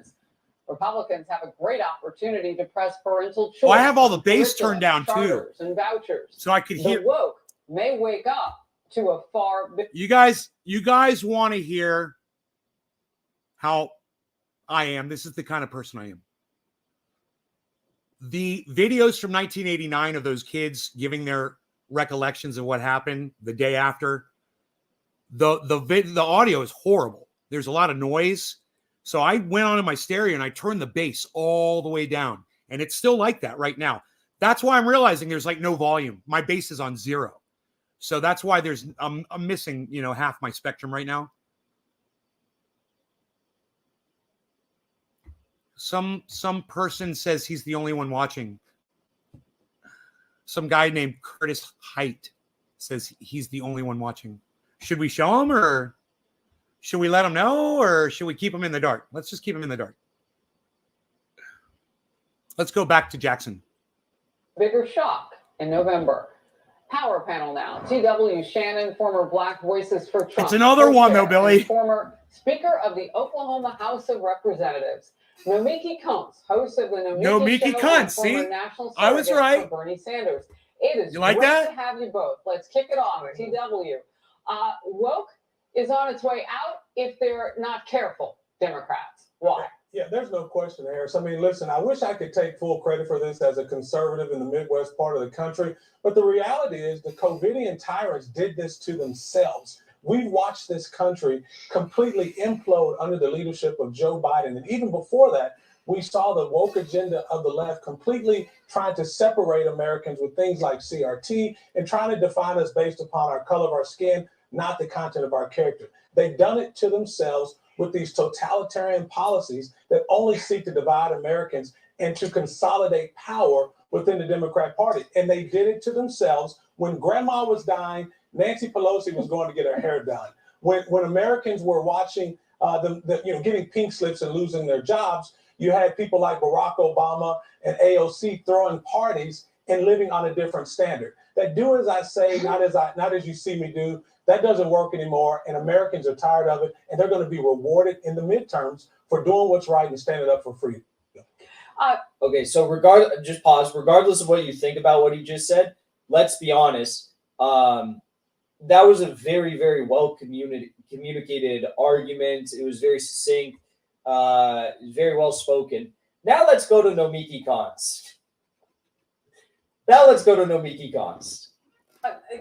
Republicans have a great opportunity to press parental choice. Oh, I have all the bass turned down too, charters and vouchers. so I could hear. The woke may wake up to a far. You guys want to hear how I am. This is the kind of person I am. The videos from 1989 of those kids giving their recollections of what happened the day after, the audio is horrible. There's a lot of noise. So I went on in my stereo and I turned the bass all the way down. And it's still like that right now. That's why I'm realizing there's like no volume. My bass is on 0. So that's why I'm missing, half my spectrum right now. Some person says he's the only one watching. Some guy named Curtis Height says he's the only one watching. Should we show him, or should we let him know, or should we keep him in the dark? Let's just keep him in the dark. Let's go back to Jackson. Bigger shock in November. Power panel now. TW Shannon, former Black Voices for Trump. It's another one, though, Billy. Former Speaker of the Oklahoma House of Representatives. Nomiki Kuntz, host of the Nomiki Show, Kuntz, and former see? national I was right. for Bernie Sanders. It is you like great that? to have you both. Let's kick it off. TW. Woke is on its way out if they're not careful, Democrats. Why? Yeah, there's no question, Harris. I mean, listen, I wish I could take full credit for this as a conservative in the Midwest part of the country. But the reality is the COVIDian tyrants did this to themselves. We've watched this country completely implode under the leadership of Joe Biden. And even before that, we saw the woke agenda of the left completely trying to separate Americans with things like CRT and trying to define us based upon our color of our skin, not the content of our character. They've done it to themselves with these totalitarian policies that only seek to divide Americans and to consolidate power within the Democrat Party. And they did it to themselves when grandma was dying. Nancy Pelosi was going to get her hair done. When Americans were watching getting pink slips and losing their jobs, you had people like Barack Obama and AOC throwing parties and living on a different standard. That do as I say, not as you see me do. That doesn't work anymore, and Americans are tired of it, and they're going to be rewarded in the midterms for doing what's right and standing up for freedom. Okay, so just pause. Regardless of what you think about what he just said, let's be honest. That was a very, very well communicated argument. It was very succinct, very well spoken. Now let's go to Nomiki Kuntz.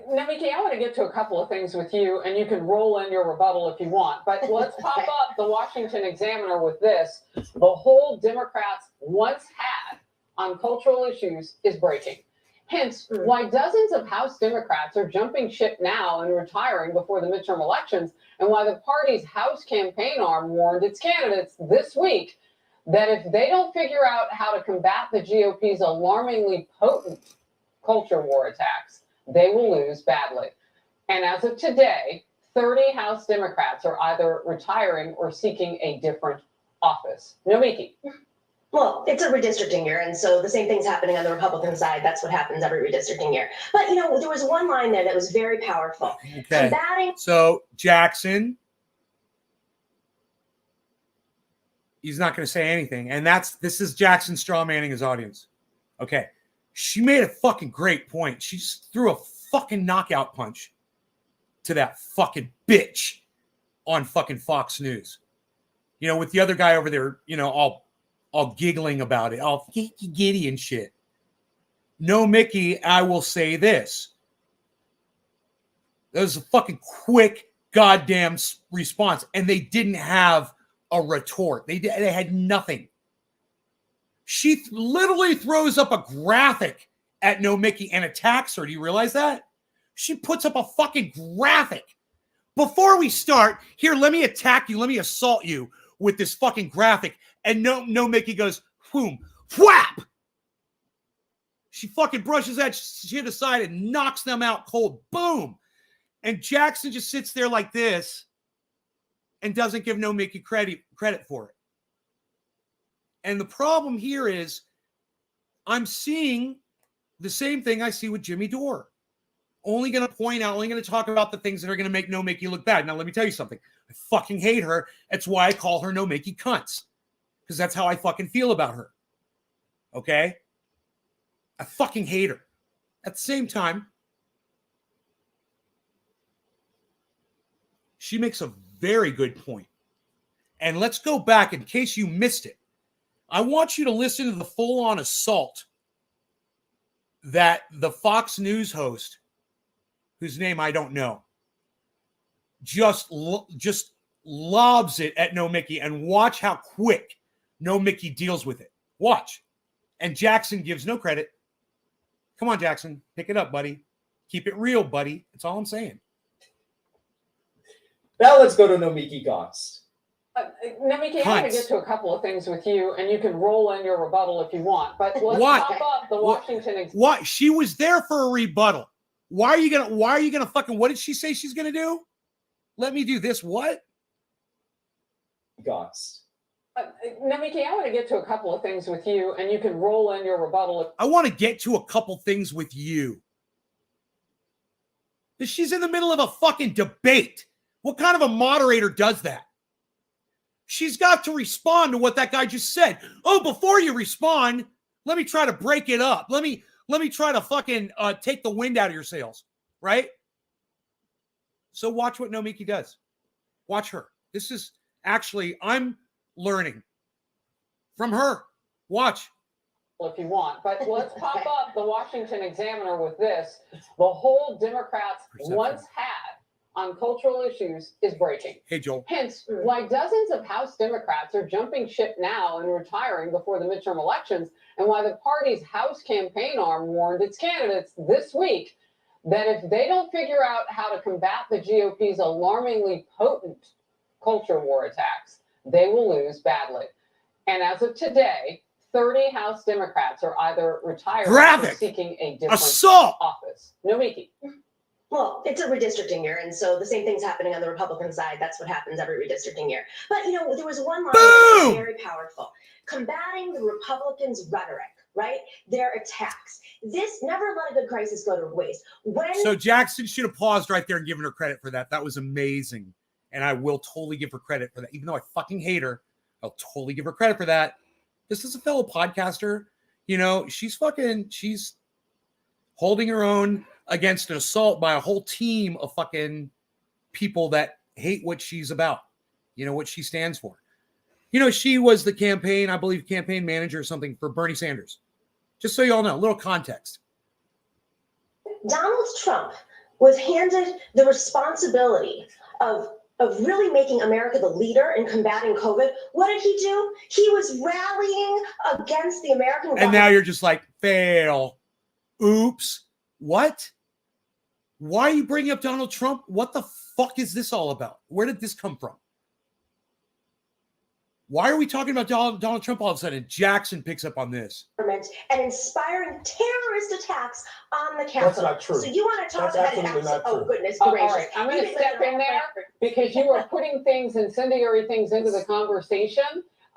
Nomiki, I want to get to a couple of things with you, and you can roll in your rebuttal if you want. But let's pop up the Washington Examiner with this. The whole Democrats once had on cultural issues is breaking. Hence, why dozens of House Democrats are jumping ship now and retiring before the midterm elections, and why the party's House campaign arm warned its candidates this week that if they don't figure out how to combat the GOP's alarmingly potent culture war attacks, they will lose badly. And as of today, 30 House Democrats are either retiring or seeking a different office. Nomiki. Well, it's a redistricting year, and so the same thing's happening on the Republican side. That's what happens every redistricting year. But, there was one line there that was very powerful. Okay. So, Jackson, he's not going to say anything. And this is Jackson strawmanning his audience. Okay. She made a fucking great point. She just threw a fucking knockout punch to that fucking bitch on fucking Fox News. With the other guy over there, all giggling about it, all giddy and shit. No, Mickey, I will say this. That was a fucking quick goddamn response, and they didn't have a retort. They had nothing. She literally throws up a graphic at No Mickey and attacks her. Do you realize that? She puts up a fucking graphic. Before we start, here, let me attack you. Let me assault you with this fucking graphic. And no Mickey goes, boom, whap. She fucking brushes that shit aside and knocks them out cold. Boom. And Jackson just sits there like this and doesn't give No Mickey credit for it. And the problem here is I'm seeing the same thing I see with Jimmy Dore. Only going to talk about the things that are going to make No Mickey look bad. Now, let me tell you something. I fucking hate her. That's why I call her No Mickey Kuntz. Because that's how I fucking feel about her. Okay? I fucking hate her. At the same time, she makes a very good point. And let's go back in case you missed it. I want you to listen to the full-on assault that the Fox News host, whose name I don't know, just lobs it at No Mickey, and watch how quick No Mickey deals with it. Watch. And Jackson gives no credit. Come on, Jackson. Pick it up, buddy. Keep it real, buddy. That's all I'm saying. Now let's go to Nomiki Cox. Namiki, I want to get to a couple of things with you, and you can roll in your rebuttal if you want. But let's pop up the Washington. Why? She was there for a rebuttal. Why are you gonna fucking? What did she say she's gonna do? Let me do this. What? Cox. Namiki, I want to get to a couple of things with you, and you can roll in your rebuttal. I want to get to a couple things with you. She's in the middle of a fucking debate. What kind of a moderator does that? She's got to respond to what that guy just said. Oh, before you respond, let me try to break it up. Let me try to fucking take the wind out of your sails, right? So watch what Nomiki does. Watch her. This is actually, I'm learning from her. Watch. If you want, but let's pop up the Washington Examiner with this. The whole Democrats once had on cultural issues is breaking. Hey, Joel. Hence, why dozens of House Democrats are jumping ship now and retiring before the midterm elections, and why the party's House campaign arm warned its candidates this week that if they don't figure out how to combat the GOP's alarmingly potent culture war attacks, they will lose badly. And as of today, 30 House Democrats are either retiring or seeking a different office. Nomiki. Well, it's a redistricting year, and so the same thing's happening on the Republican side. That's what happens every redistricting year. But, there was one line that was very powerful. Combating the Republicans' rhetoric, right? Their attacks. This never let a good crisis go to waste. So Jackson should have paused right there and given her credit for that. That was amazing. And I will totally give her credit for that. Even though I fucking hate her, I'll totally give her credit for that. This is a fellow podcaster. She's holding her own against an assault by a whole team of fucking people that hate what she's about, what she stands for. She was the campaign manager or something for Bernie Sanders. Just so you all know, a little context. Donald Trump was handed the responsibility of really making America the leader in combating COVID. What did he do? He was rallying against the American government. And now you're just like, fail. Oops. What? Why are you bringing up Donald Trump? What the fuck is this all about? Where did this come from? Why are we talking about Donald Trump all of a sudden? Jackson picks up on this. And inspiring terrorist attacks on the Capitol. That's not true. So you want to talk about it? Oh, goodness gracious. All right, I'm going to step in there because you are putting incendiary things into the conversation.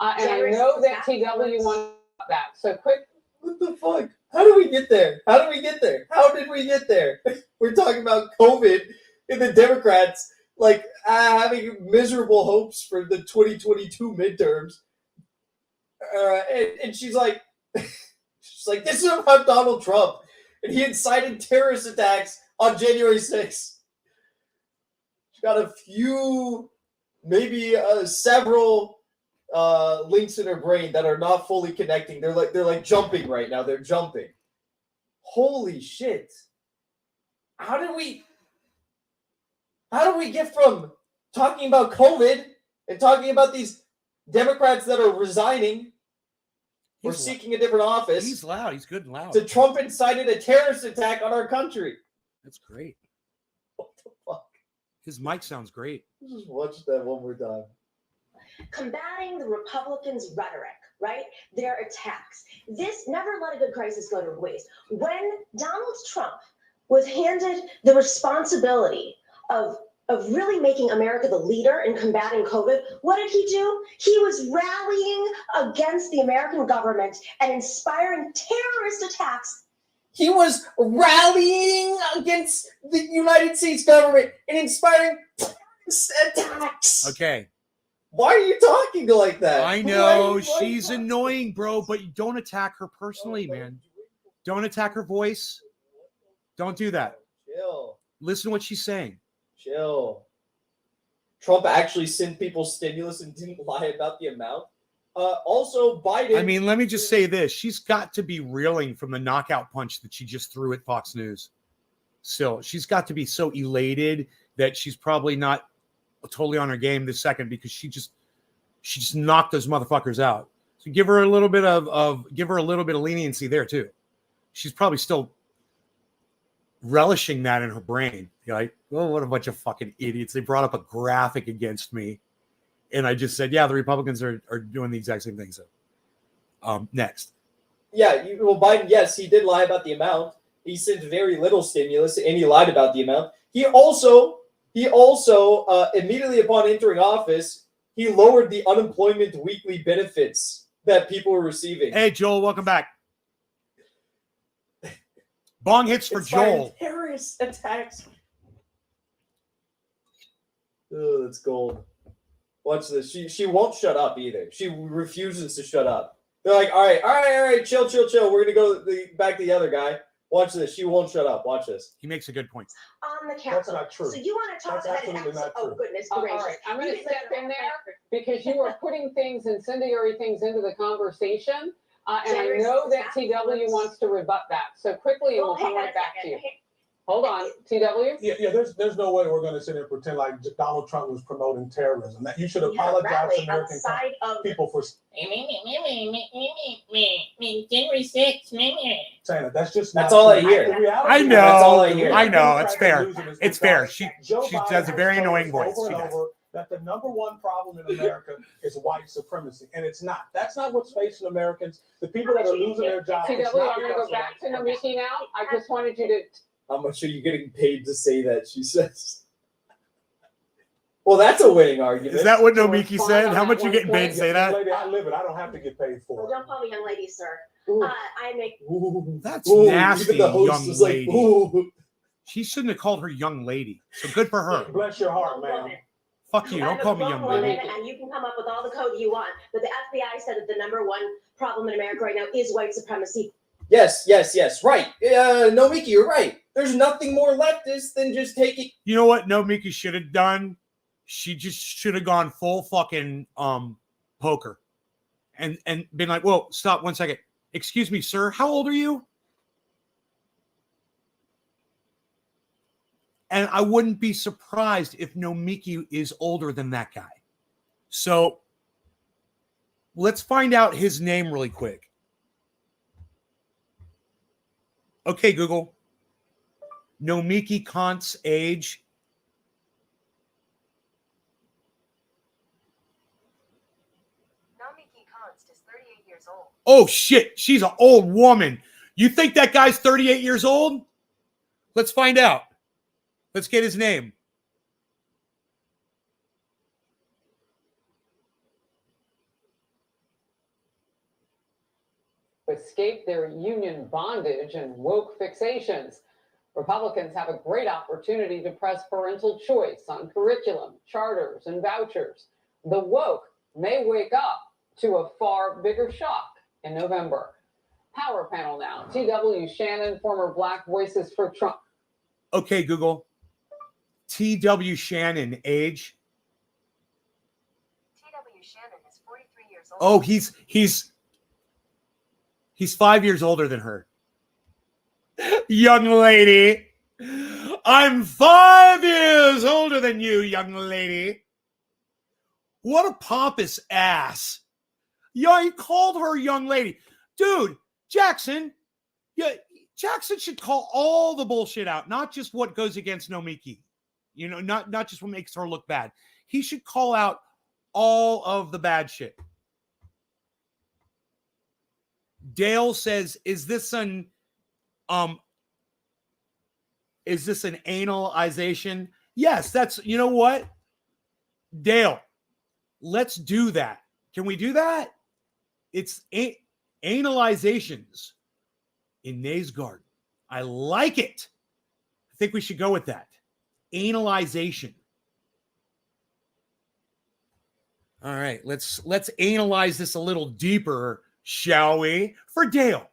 And I know that TW wants that. So quick. What the fuck? How do we get there? How did we get there? We're talking about COVID and the Democrats having miserable hopes for the 2022 midterms. And she's like, this is about Donald Trump. And he incited terrorist attacks on January 6th. She's got a few, maybe several links in her brain that are not fully connecting. They're like jumping right now. They're jumping. Holy shit. How do we get from talking about COVID and talking about these Democrats that are resigning or seeking a different office? He's loud. He's good and loud. To Trump incited a terrorist attack on our country. That's great. What the fuck? His mic sounds great. Just watch that one more time. Combating the Republicans' rhetoric, right? Their attacks. This never let a good crisis go to waste. When Donald Trump was handed the responsibility of really making America the leader in combating COVID, what did he do? He was rallying against the American government and inspiring terrorist attacks. He was rallying against the United States government and inspiring terrorist attacks. Okay. Why are you talking like that? I know she's annoying, bro, but you don't attack her personally, man. Don't attack her voice. Don't do that. Chill. Listen to what she's saying. Chill. Trump actually sent people stimulus and didn't lie about the amount. Also, Biden. I mean, let me just say this. She's got to be reeling from the knockout punch that she just threw at Fox News. So she's got to be so elated that she's probably not totally on her game this second because she just knocked those motherfuckers out. So give her a little bit of leniency there too. She's probably still relishing that in her brain. You're like, oh, what a bunch of fucking idiots. They brought up a graphic against me. And I just said, yeah, the Republicans are doing the exact same thing. So next. Yeah, well, Biden, yes, he did lie about the amount. He sent very little stimulus, and he lied about the amount. He also immediately upon entering office, he lowered the unemployment weekly benefits that people were receiving. Hey, Joel, welcome back. Bong hits for Joel. Terrorist attacks. Oh, that's gold. Watch this. She won't shut up either. She refuses to shut up. They're like, all right, chill. We're gonna go back to the other guy. Watch this. She won't shut up. Watch this. He makes a good point. On the council. That's not true. So you want to talk That's about absolutely not oh true. goodness All gracious. right, I'm going You to didn't step let in the there because you are putting things, incendiary things into the conversation. And I Generous know that tax TW force. wants to rebut that. So quickly, and Well, we'll come hang on right a back to second. you. Hold on, TW. Yeah. There's no way we're going to sit here and pretend like Donald Trump was promoting terrorism. That you should We had a apologize rally to American outside of people for January 6th. saying that. That's just That's not all I true. hear. The reality I is- know. That's all I hear. I know. It's Democrats are fair. losing is It's fair. because She Joe Biden does a very has annoying told us voice. over She and does. over that the number one problem in America is white supremacy, and it's not. That's not what's facing Americans. The people that are losing their jobs. TW, it's I'm not going to because go of back to white Namiki now. I just wanted you to. How much are you getting paid to say that? She says. Well, that's a winning argument. Is that what So Nomiki respond said? on How that much you one getting paid point. to say Young that? lady, I live it. I don't have to get paid for well, it. don't call me young lady, sir. Ooh. I make Ooh. That's Ooh, nasty, even the host young is like, lady. ooh. She shouldn't have called her young lady. So good for her. Bless your heart, grown man. woman. Fuck you. Don't I'm a call me grown young woman, lady. and you can come up with all the code you want, but the FBI said that the number one problem in America right now is white supremacy. Yes. Right. No, Mickey, you're right. There's nothing more leftist than just taking. You know what Nomiki should have done? She just should have gone full fucking poker and been like, whoa, stop 1 second. Excuse me, sir. How old are you? And I wouldn't be surprised if Nomiki is older than that guy. So let's find out his name really quick. Okay, Google. Nomiki Kant's age. Namiki Konst is 38 years old. Oh, shit. She's an old woman. You think that guy's 38 years old? Let's find out. Let's get his name. Escape their union bondage and woke fixations. Republicans have a great opportunity to press parental choice on curriculum, charters, and vouchers. The woke may wake up to a far bigger shock in November. Power panel now. T.W. Shannon, former Black Voices for Trump. Okay, Google. T.W. Shannon, age. T.W. Shannon is 43 years old. Oh, he's 5 years older than her. Young lady. I'm 5 years older than you, young lady. What a pompous ass. Yeah, he called her young lady. Dude, Jackson, yeah, Jackson should call all the bullshit out, not just what goes against Nomiki. You know, not just what makes her look bad. He should call out all of the bad shit. Dale says, is this an analyzation? Yes, that's, you know what? Dale, let's do that. Can we do that? It's analyzations in Nay's garden. I like it. I think we should go with that. Analyzation. All right, let's analyze this a little deeper, shall we? For Dale.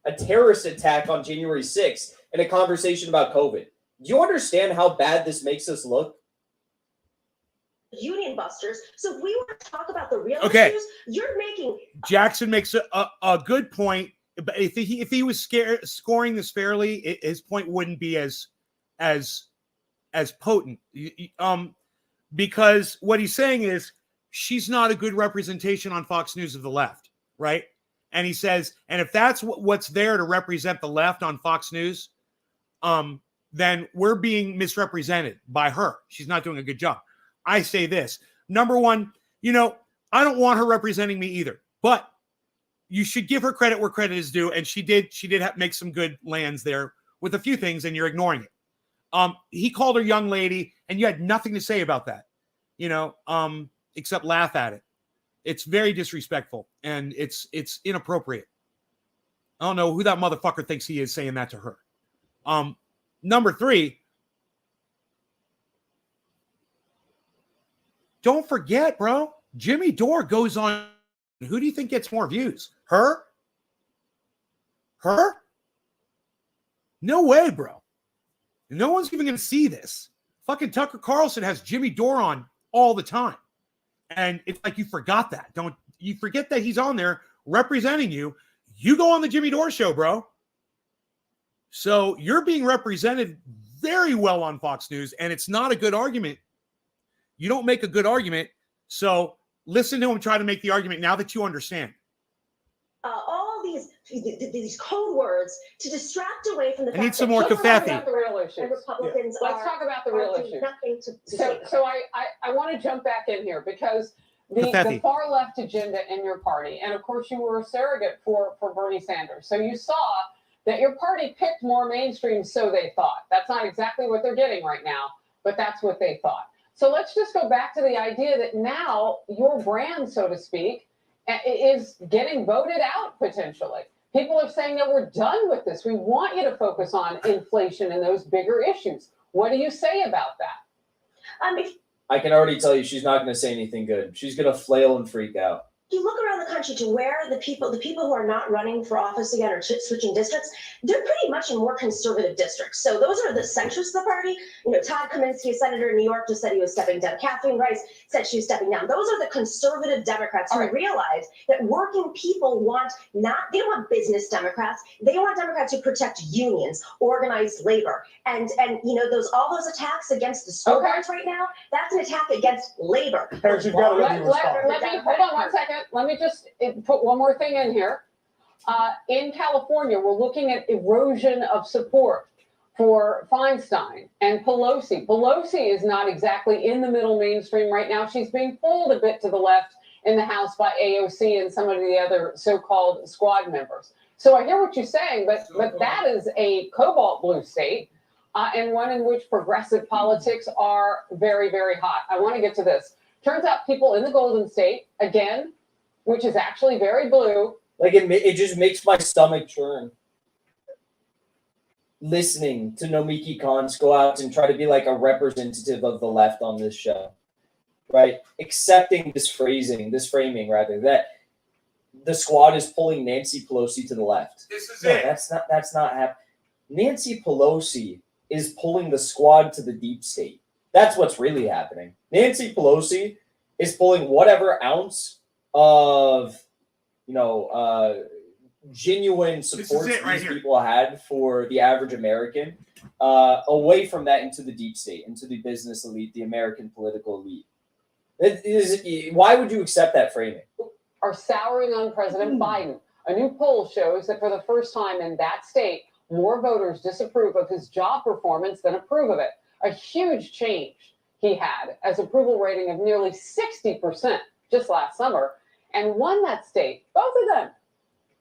A terrorist attack on January 6th and a conversation about COVID. Do you understand how bad this makes us look? Union busters. So if we want to talk about the real Okay. issues, you're making Jackson makes a good point, but if he was scoring this fairly, his point wouldn't be as as potent. Because what he's saying is she's not a good representation on Fox News of the left, right? And he says, and if that's what's there to represent the left on Fox News, then we're being misrepresented by her. She's not doing a good job. I say this. Number one, I don't want her representing me either, but you should give her credit where credit is due. And she did make some good lands there with a few things, and you're ignoring it. He called her young lady, and you had nothing to say about that, except laugh at it. It's very disrespectful, and it's inappropriate. I don't know who that motherfucker thinks he is saying that to her. Number three, don't forget, bro, Jimmy Dore goes on. Who do you think gets more views? Her? No way, bro. No one's even going to see this. Fucking Tucker Carlson has Jimmy Dore on all the time. And it's like you forgot that. Don't you forget that he's on there representing you. You go on the Jimmy Dore show, bro. So you're being represented very well on Fox News, and it's not a good argument. You don't make a good argument. So listen to him try to make the argument now that you understand. All these code words to distract away from the fact I need some that more people Covfefe. About the real issues. and Republicans Let's talk about the real doing issues. nothing to So, save them. so I want to jump back in here because the Covfefe. far left agenda in your party, and of course you were a surrogate for Bernie Sanders. So you saw that your party picked more mainstream, so they thought. That's not exactly what they're getting right now, but that's what they thought. So let's just go back to the idea that now your brand, so to speak, is getting voted out potentially. People are saying that we're done with this. We want you to focus on inflation and those bigger issues. What do you say about that? I can already tell you she's not going to say anything good. She's going to flail and freak out. You look around the country to where the people who are not running for office again or switching districts, they're pretty much in more conservative districts. So those are the centrists of the party. Todd Kaminsky, a senator in New York, just said he was stepping down. Kathleen Rice said she was stepping down. Those are the conservative Democrats who realize that working people they don't want business Democrats. They want Democrats who protect unions, organized labor, and all those attacks against the school boards right now. That's an attack against labor. Harris, you've got to let me respond. Let me hold on 1 second. Let me just put one more thing in here. In California, we're looking at erosion of support for Feinstein and Pelosi. Pelosi is not exactly in the middle mainstream right now. She's being pulled a bit to the left in the House by AOC and some of the other so-called squad members. So I hear what you're saying, but that is a cobalt blue state and one in which progressive politics are very, very hot. I want to get to this. Turns out people in the Golden State, again, which is actually very blue. Like it just makes my stomach churn. Listening to Nomiki Konst go out and try to be like a representative of the left on this show, right? Accepting this framing rather, that the squad is pulling Nancy Pelosi to the left. This is No, it. That's not happening. Nancy Pelosi is pulling the squad to the deep state. That's what's really happening. Nancy Pelosi is pulling whatever ounce of genuine support these people had for the average American away from that into the deep state, into the business elite, the American political elite. Why would you accept that framing? Are souring on President Biden. A new poll shows that for the first time in that state, more voters disapprove of his job performance than approve of it. A huge change he had as approval rating of nearly 60% just last summer, and won that state, both of them.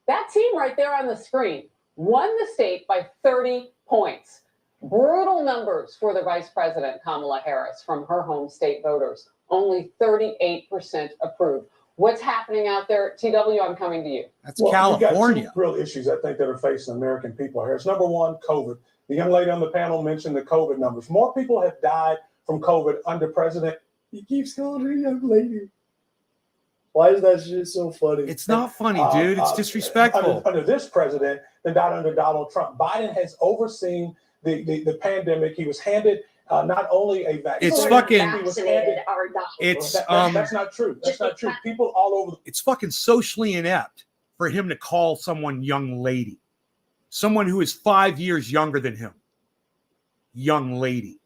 That team right there on the screen won the state by 30 points. Brutal numbers for the Vice President, Kamala Harris, from her home state voters. Only 38% approve. What's happening out there? TW, I'm coming to you. That's California. We've got two real issues, I think, that are facing American people here. It's number one, COVID. The young lady on the panel mentioned the COVID numbers. More people have died from COVID under President. He keeps calling her young lady. Why is that shit so funny? It's not funny, dude. It's disrespectful. Under this president than died under Donald Trump. Biden has overseen the pandemic. He was handed not only a vaccine. It's fucking. He was handed, It's that's not true. That's not true. People all over. It's fucking socially inept for him to call someone young lady, someone who is 5 years younger than him. young lady.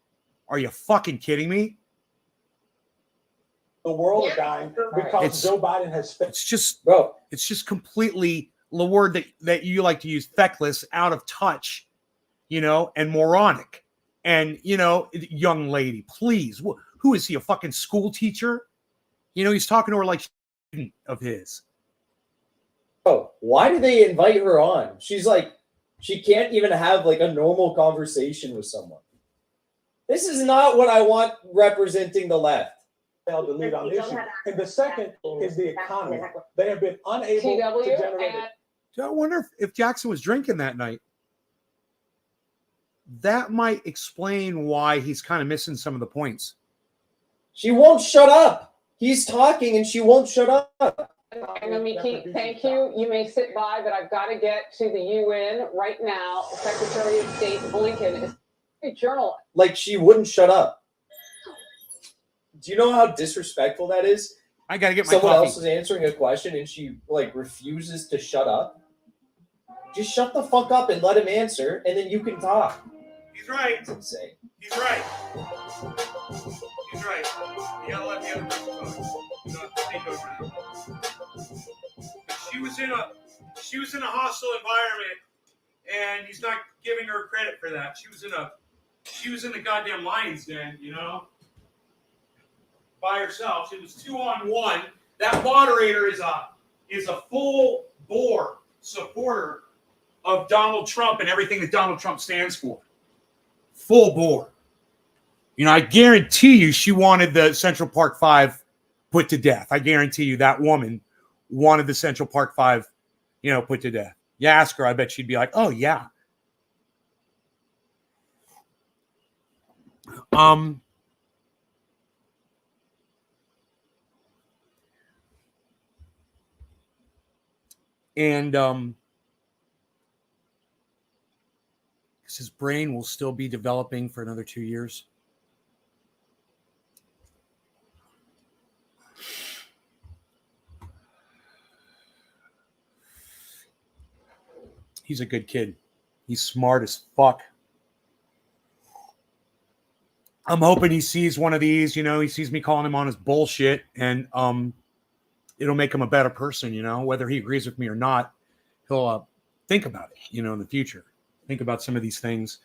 Are you fucking kidding me? The world are dying because It's- Joe Biden has failed. It's just, Bro, it's just completely the word that you like to use, feckless, out of touch, and moronic. And, young lady, please. Who is he, a fucking school teacher? He's talking to her like of his. bro, why do they invite her on? She's like, she can't even have like a normal conversation with someone. This is not what I want representing the left. Failed to lead on the issue. And the second is the economy. They have been unable TW to generate. and I wonder if Jackson was drinking that night. That might explain why he's kind of missing some of the points. She won't shut up. He's talking and she won't shut up. Thank you. You may sit by, but I've got to get to the UN right now. Secretary of State Blinken is a journalist. Like she wouldn't shut up. Do you know how disrespectful that is? I got to get my Someone coffee. else is answering a question and she like refuses to shut up. Just shut the fuck up and let him answer, and then you can talk. He's right. It's insane. He's right. He's right. You gotta let the other person talk. You don't have to take over now. But she was in a hostile environment, and he's not giving her credit for that. She was in the goddamn lion's den, by herself. It was 2-on-1. That moderator is a full bore supporter of Donald Trump and everything that Donald Trump stands for. Full bore. I guarantee you she wanted the Central Park 5 put to death. I guarantee you that woman wanted the Central Park 5, put to death. You ask her, I bet she'd be like, oh, yeah. And because his brain will still be developing for another 2 years. He's a good kid. He's smart as fuck. I'm hoping he sees one of these, he sees me calling him on his bullshit, and it'll make him a better person, whether he agrees with me or not. He'll think about it, in the future. Think about some of these things.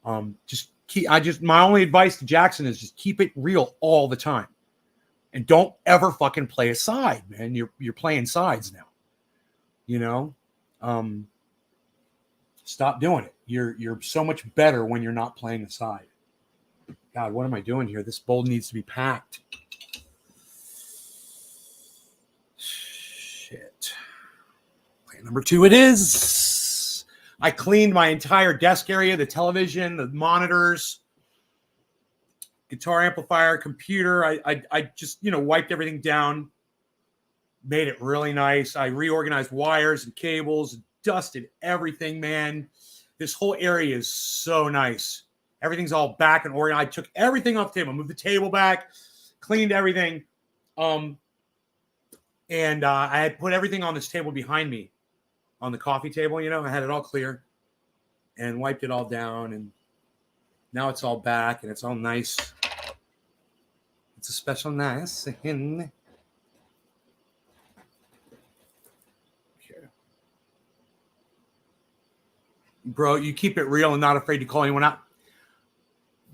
My only advice to Jackson is just keep it real all the time. And don't ever fucking play a side, man. You're playing sides now. Stop doing it. You're so much better when you're not playing a side. God, what am I doing here? This bowl needs to be packed. Shit. Plan number 2 it is. I cleaned my entire desk area, the television, the monitors, guitar amplifier, computer. I just, wiped everything down, made it really nice. I reorganized wires and cables, dusted everything, man. This whole area is so nice. Everything's all back and organized. I took everything off the table, moved the table back, cleaned everything. And I had put everything on this table behind me on the coffee table, I had it all clear and wiped it all down. And now it's all back and it's all nice. It's a special nice. Bro, you keep it real and not afraid to call anyone out.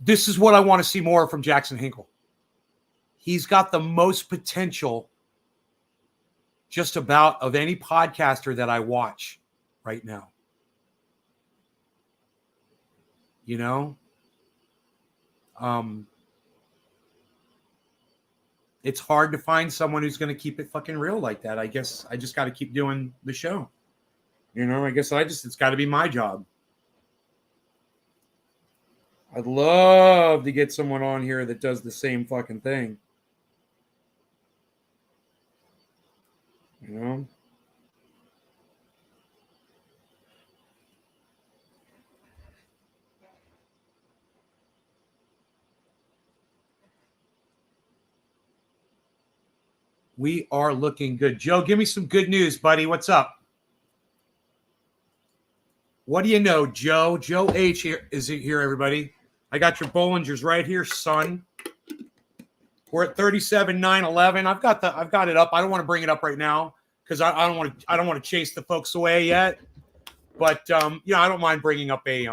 This is what I want to see more from Jackson Hinkle. He's got the most potential just about of any podcaster that I watch right now. It's hard to find someone who's going to keep it fucking real like that. I guess I just got to keep doing the show. I guess it's got to be my job. I'd love to get someone on here that does the same fucking thing. We are looking good. Joe, give me some good news, buddy. What's up? What do you know, Joe? Joe H here is here, everybody. I got your Bollingers right here, son. We're at 37,911. I've got it up. I don't want to bring it up right now because I don't want to chase the folks away yet. But yeah, I don't mind bringing up a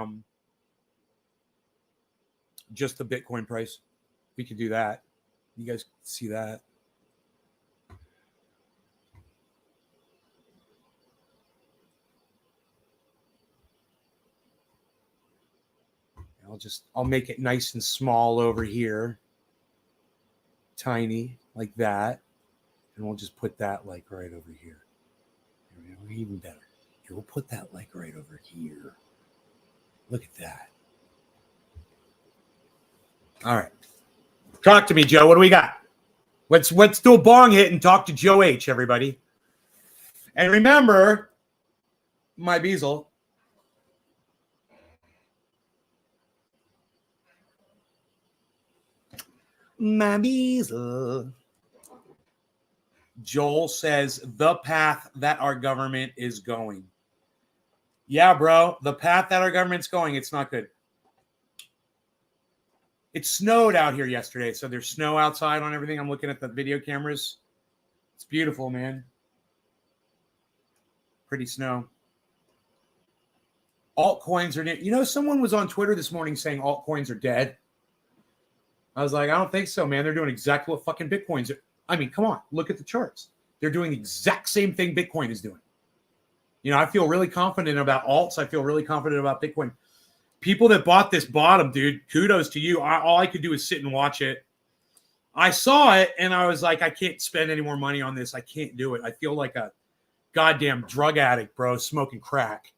just the Bitcoin price. We could do that. You guys see that? I'll make it nice and small over here. Tiny, like that. And we'll just put that like right over here. Even better. Here, we'll put that like right over here. Look at that. All right. Talk to me, Joe. What do we got? Let's do a bong hit and talk to Joe H, everybody. And remember, my Beazle. My Beazle. Joel says the path that our government is going. Yeah, bro. The path that our government's going, it's not good. It snowed out here yesterday, so there's snow outside on everything. I'm looking at the video cameras. It's beautiful, man. Pretty snow. Altcoins are, you know, someone was on Twitter this morning saying altcoins are dead. I was like, I don't think so, man. They're doing exactly what fucking Bitcoin's are. I mean, come on, look at the charts. They're doing the exact same thing Bitcoin is doing. You know, I feel really confident about alts. I feel really confident about Bitcoin. People that bought this bottom, dude, kudos to you. All I could do is sit and watch it. I saw it, and I was like, I can't spend any more money on this. I can't do it. I feel like a goddamn drug addict, bro, smoking crack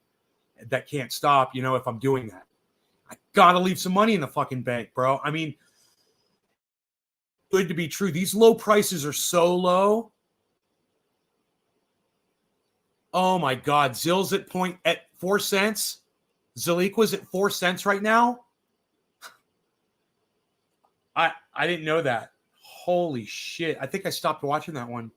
that can't stop, you know, if I'm doing that. I got to leave some money in the fucking bank, bro. I mean, good to be true. These low prices are so low. Oh, my God. Zill's at 4 cents. Zaliqua's at 4 cents right now. I didn't know that. Holy shit. I think I stopped watching that one.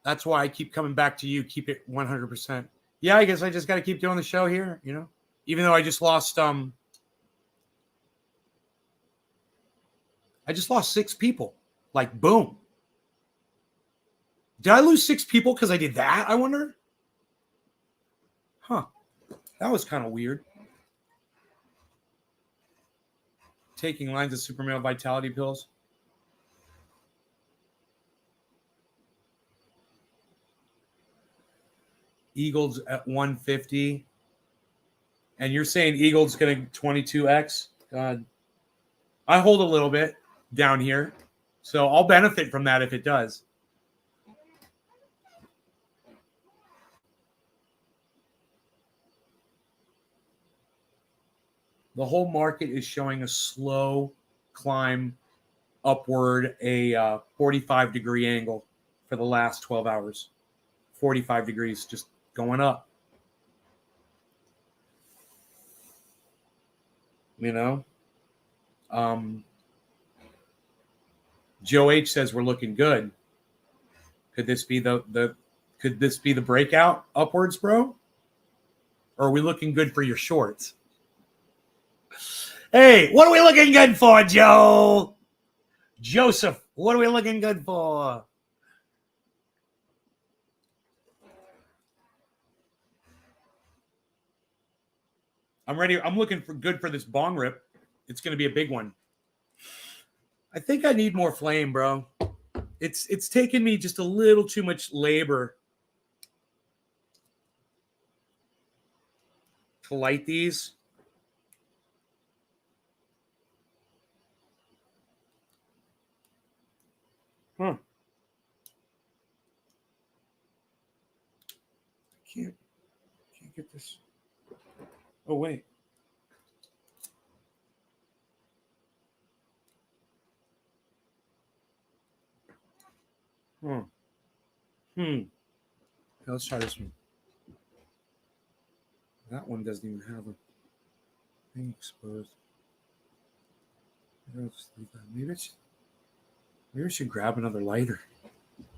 That's why I keep coming back to you. Keep it 100%. Yeah, I guess I just got to keep doing the show here, you know, even though I just lost 6 people. Like, boom. Did I lose 6 people because I did that? I wonder. Huh. That was kind of weird. Taking lines of Supermale Vitality pills. Eagles at 150. And you're saying Eagles getting 22x? God. I hold a little bit down here. So I'll benefit from that if it does. The whole market is showing a slow climb upward, a 45-degree angle for the last 12 hours. 45 degrees, just going up. You know? Joe H says we're looking good. Could this be the breakout upwards, bro? Or are we looking good for your shorts? Hey, what are we looking good for, Joe? Joseph, what are we looking good for? I'm ready. I'm looking for good for this bong rip. It's going to be a big one. I think I need more flame, bro. It's taken me just a little too much labor to light these. Huh. Can't get this. Oh, wait. Okay, let's try this one. That one doesn't even have a thing exposed. Maybe I should grab another lighter.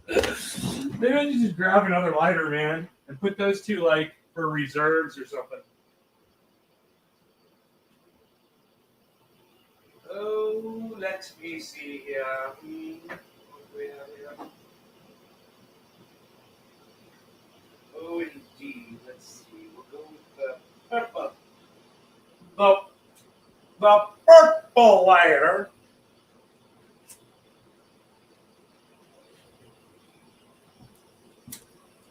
Maybe I should just grab another lighter, man, and put those two like for reserves or something. Oh, let me see here. Oh, indeed. Let's see. We'll go with the purple. The purple lighter.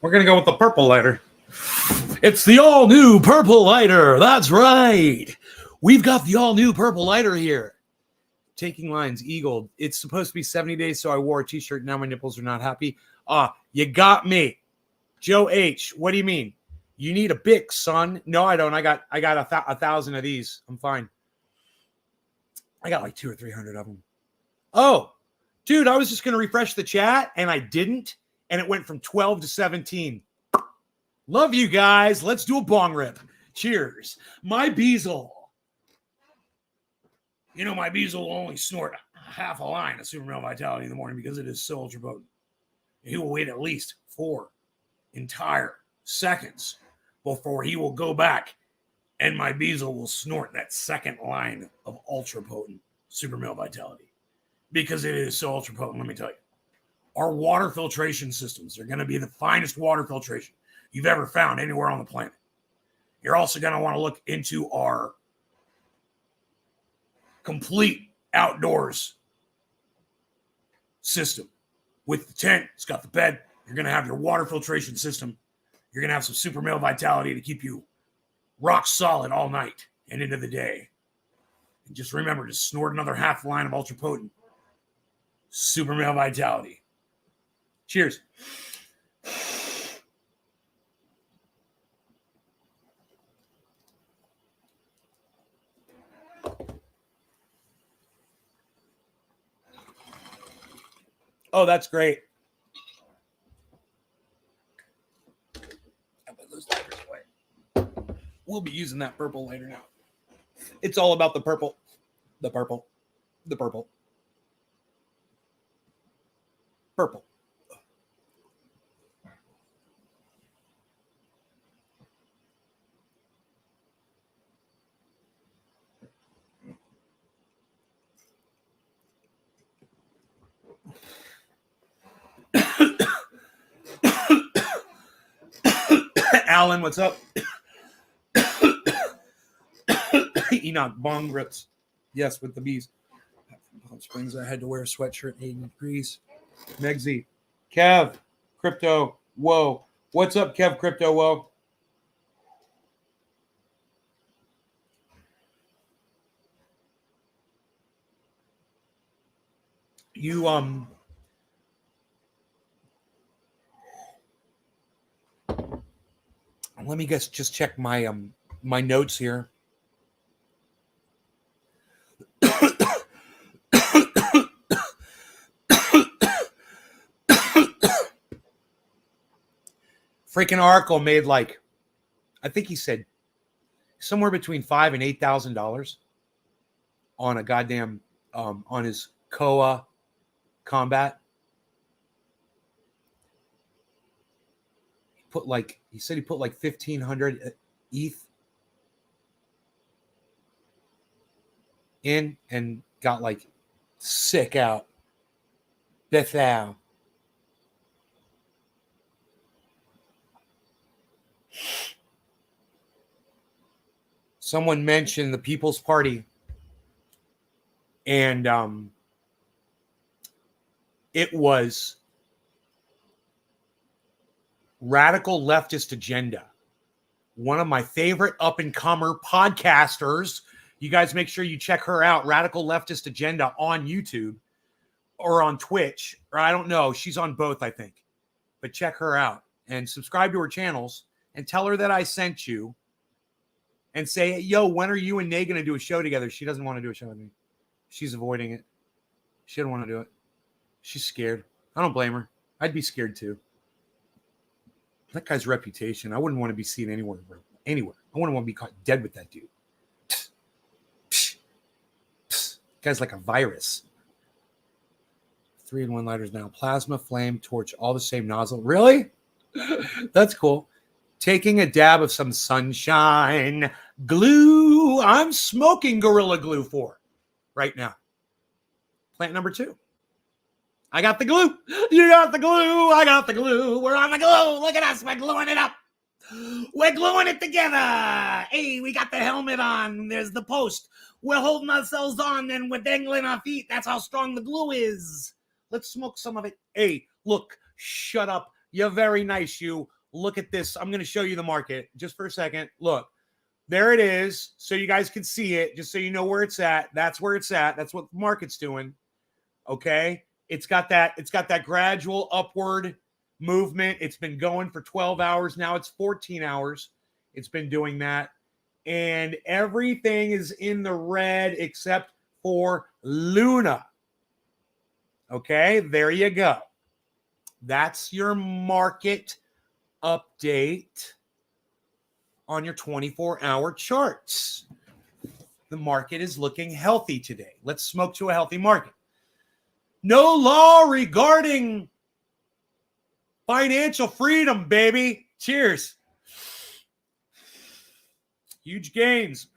We're going to go with the purple lighter. It's the all-new purple lighter. That's right. We've got the all-new purple lighter here. Taking Lines, Eagle. It's supposed to be 70 days, so I wore a t-shirt. Now my nipples are not happy. You got me. Joe H., what do you mean? You need a Bic, son. No, I don't. I got 1,000 of these. I'm fine. I got like 200 or 300 of them. Oh, dude, I was just going to refresh the chat, and I didn't, and it went from 12 to 17. Love you guys. Let's do a bong rip. Cheers. My Beazle. You know, my Beazle will only snort half a line of Super Male Vitality in the morning because it is so ultra potent. He will wait at least 4 entire seconds before he will go back, and my Beazle will snort that second line of ultra potent Super Male Vitality because it is so ultra potent. Let me tell you, our water filtration systems are going to be the finest water filtration you've ever found anywhere on the planet. You're also going to want to look into our complete outdoors system with the tent. It's got the bed. You're going to have your water filtration system. You're going to have some Super Male Vitality to keep you rock solid all night and into the day. And just remember to snort another half line of ultra potent Super Male Vitality. Cheers. Oh, that's great. I'll put those lighters away. We'll be using that purple later now. It's all about the purple. The purple. The purple. Purple. Alan, what's up? Enoch, bong rips. Yes, with the bees. Palm Springs, I had to wear a sweatshirt, 80 degrees. Megsy, Kev, Crypto, whoa. What's up, Kev, Crypto, whoa? You, let me just check my, my notes here. Freaking Oracle made like, I think he said somewhere between $5,000 and $8,000 on a goddamn on his Koa combat. He said he put like 1,500 ETH in and got like sick out. Bethal. Someone mentioned the People's Party, and it was Radical Leftist Agenda. One of my favorite up-and-comer podcasters. You guys make sure you check her out, Radical Leftist Agenda, on YouTube or on Twitch. Or I don't know. She's on both, I think. But check her out and subscribe to her channels and tell her that I sent you. And say, yo, when are you and Nay going to do a show together? She doesn't want to do a show with me. She's avoiding it. She didn't want to do it. She's scared. I don't blame her. I'd be scared too. That guy's reputation, I wouldn't want to be seen anywhere. Anywhere. I wouldn't want to be caught dead with that dude. Psst. Psst. Psst. Guy's like a virus. 3-in-1 lighters now. Plasma, flame, torch, all the same nozzle. Really? That's cool. taking a dab of some sunshine glue. I'm smoking Gorilla Glue 4 right now. Plant number 2. I got the glue. You got the glue. I got the glue. We're on the glue. Look at us. We're gluing it up. We're gluing it together. Hey, we got the helmet on. There's the post. We're holding ourselves on and we're dangling our feet. That's how strong the glue is. Let's smoke some of it. Hey, look, shut up. You're very nice, you. Look at this. I'm going to show you the market just for a second. Look, there it is. So you guys can see it, just so you know where it's at. That's where it's at. That's what the market's doing. Okay. It's got that gradual upward movement. It's been going for 12 hours. Now it's 14 hours. It's been doing that. And everything is in the red except for Luna. Okay, there you go. That's your market update on your 24-hour charts. The market is looking healthy today. Let's smoke to a healthy market. No law regarding financial freedom, baby. Cheers. Huge gains.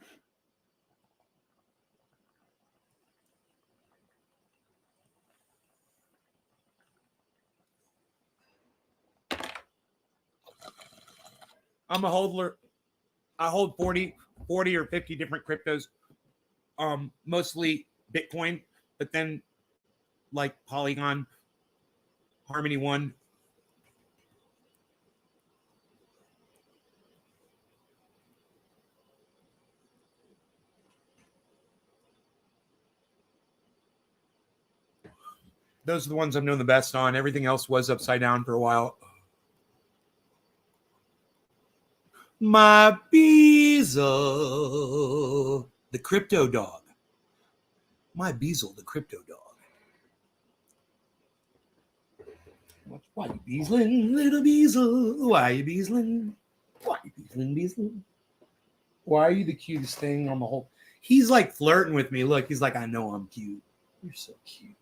I'm a holder. I hold 40 or 50 different cryptos. Mostly Bitcoin, but then like Polygon, Harmony One. Those are the ones I've known the best on. Everything else was upside down for a while. My Beezle, the crypto dog. My Beezle, the crypto dog. Why you beezling, little Beezle? Why you beezling? Why you beezling, Beezle? Why are you the cutest thing on the whole? He's like flirting with me. Look, he's like, I know I'm cute. You're so cute.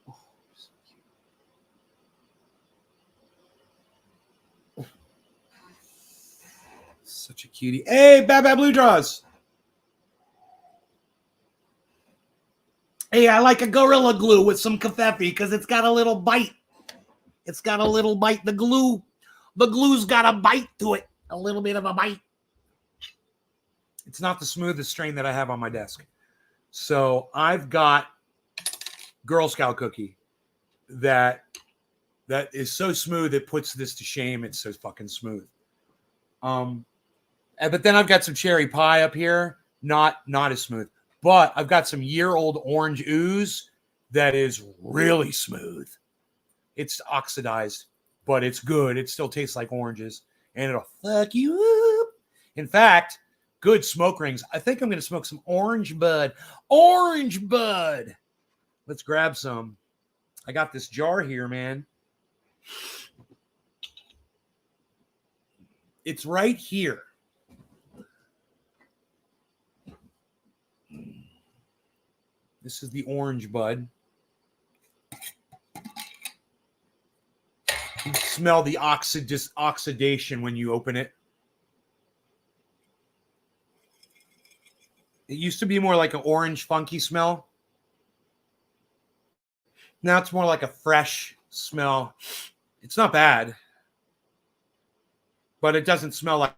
Oh, you're so cute. Such a cutie. Hey, Bad Blue Draws. Hey, I like a Gorilla Glue with some kefefe because it's got a little bite. It's got a little bite. The glue's got a bite to it. A little bit of a bite. It's not the smoothest strain that I have on my desk. So I've got Girl Scout cookie that is so smooth it puts this to shame. It's so fucking smooth. But then I've got some cherry pie up here. Not as smooth. But I've got some year-old orange ooze that is really smooth. It's oxidized, but it's good. It still tastes like oranges, and it'll fuck you up. In fact, good smoke rings. I think I'm going to smoke some orange bud. Orange bud. Let's grab some. I got this jar here, man. It's right here. This is the orange bud. You smell the oxidation when you open it. It used to be more like an orange funky smell. Now it's more like a fresh smell. It's not bad, but it doesn't smell like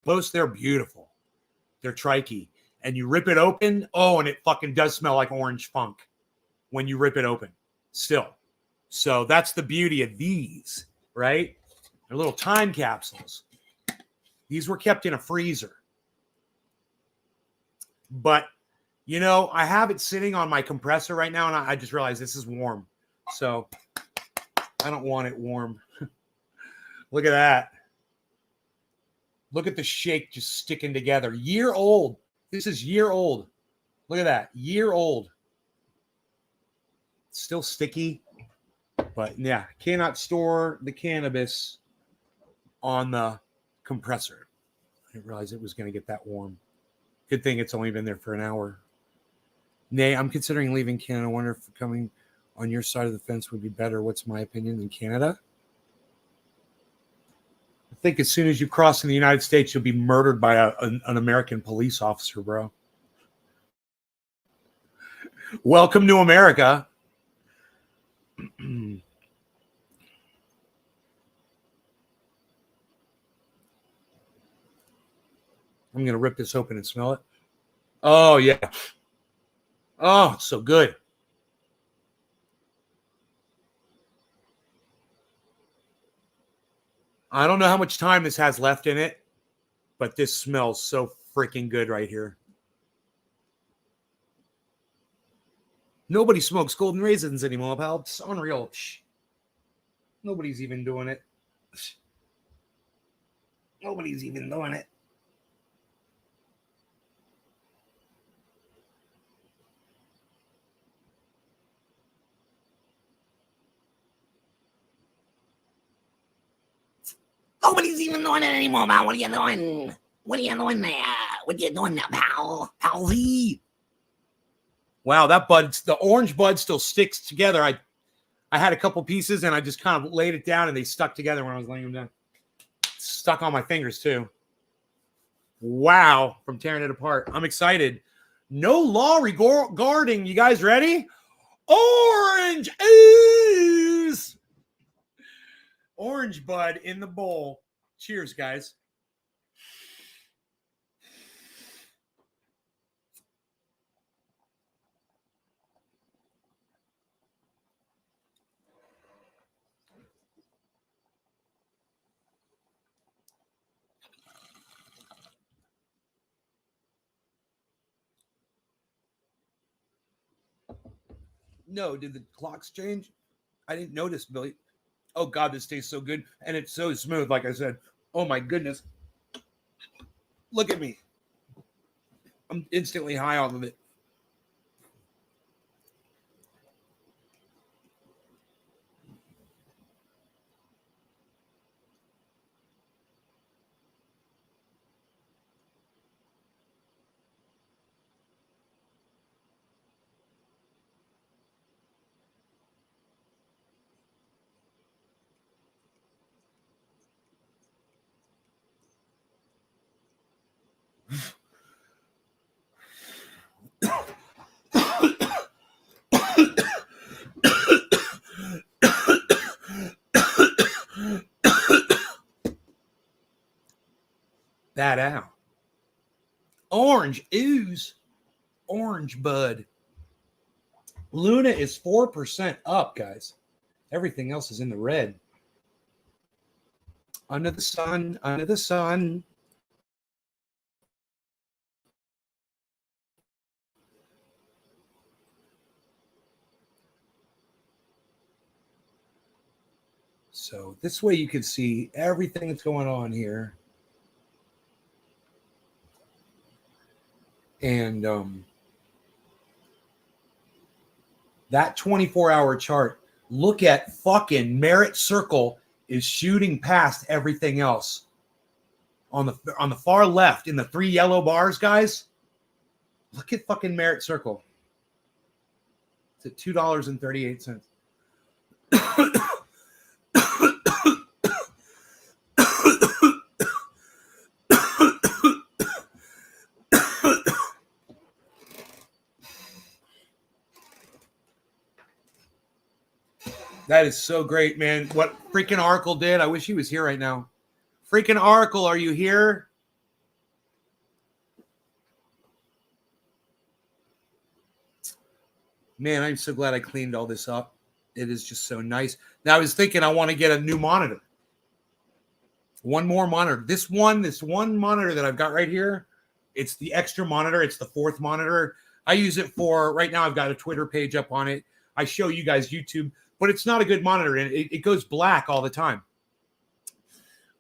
most. They're beautiful. They're tricky. And you rip it open. Oh, and it fucking does smell like orange funk when you rip it open still. So that's the beauty of these, right? They're little time capsules. These were kept in a freezer. But, you know, I have it sitting on my compressor right now, and I just realized this is warm. So I don't want it warm. Look at that. Look at the shake just sticking together. Year old. This is year old. Look at that. Year old. Still sticky. But yeah, cannot store the cannabis on the compressor. I didn't realize it was going to get that warm. Good thing it's only been there for an hour. Nay, I'm considering leaving Canada. I wonder if coming on your side of the fence would be better. What's my opinion in Canada? I think as soon as you cross in the United States, you'll be murdered by an American police officer, bro. Welcome to America. I'm going to rip this open and smell it. Oh, yeah. Oh, it's so good. I don't know how much time this has left in it, but this smells so freaking good right here. Nobody smokes golden raisins anymore, pal. It's unreal. Nobody's even doing it. Nobody's even doing it. Nobody's even doing it anymore, man. What are you doing? What are you doing there? What are you doing there, pal? Palsy. Wow, that bud, the orange bud still sticks together. I had a couple pieces and I just kind of laid it down and they stuck together when I was laying them down. Stuck on my fingers too. Wow, from tearing it apart. I'm excited. No law regarding. You guys ready? Orange ooze. Orange bud in the bowl. Cheers, guys. No, did the clocks change? I didn't notice, Billy. Oh, God, this tastes so good. And it's so smooth, like I said. Oh, my goodness. Look at me. I'm instantly high off of it. That out. Orange ooze. Orange bud. Luna is 4% up, guys. Everything else is in the red. Under the sun, under the sun. So this way you can see everything that's going on here. And that 24-hour chart, look at fucking Merit Circle is shooting past everything else. On the far left in the 3 yellow bars, guys, look at fucking Merit Circle. It's at $2.38. That is so great, man. What freaking Arkle did. I wish he was here right now. Freaking Arkle, are you here? Man, I'm so glad I cleaned all this up. It is just so nice. Now I was thinking I want to get a new monitor. One more monitor. This one monitor that I've got right here, it's the extra monitor. It's the 4th monitor. I use it for, right now I've got a Twitter page up on it. I show you guys YouTube, but it's not a good monitor, and it goes black all the time.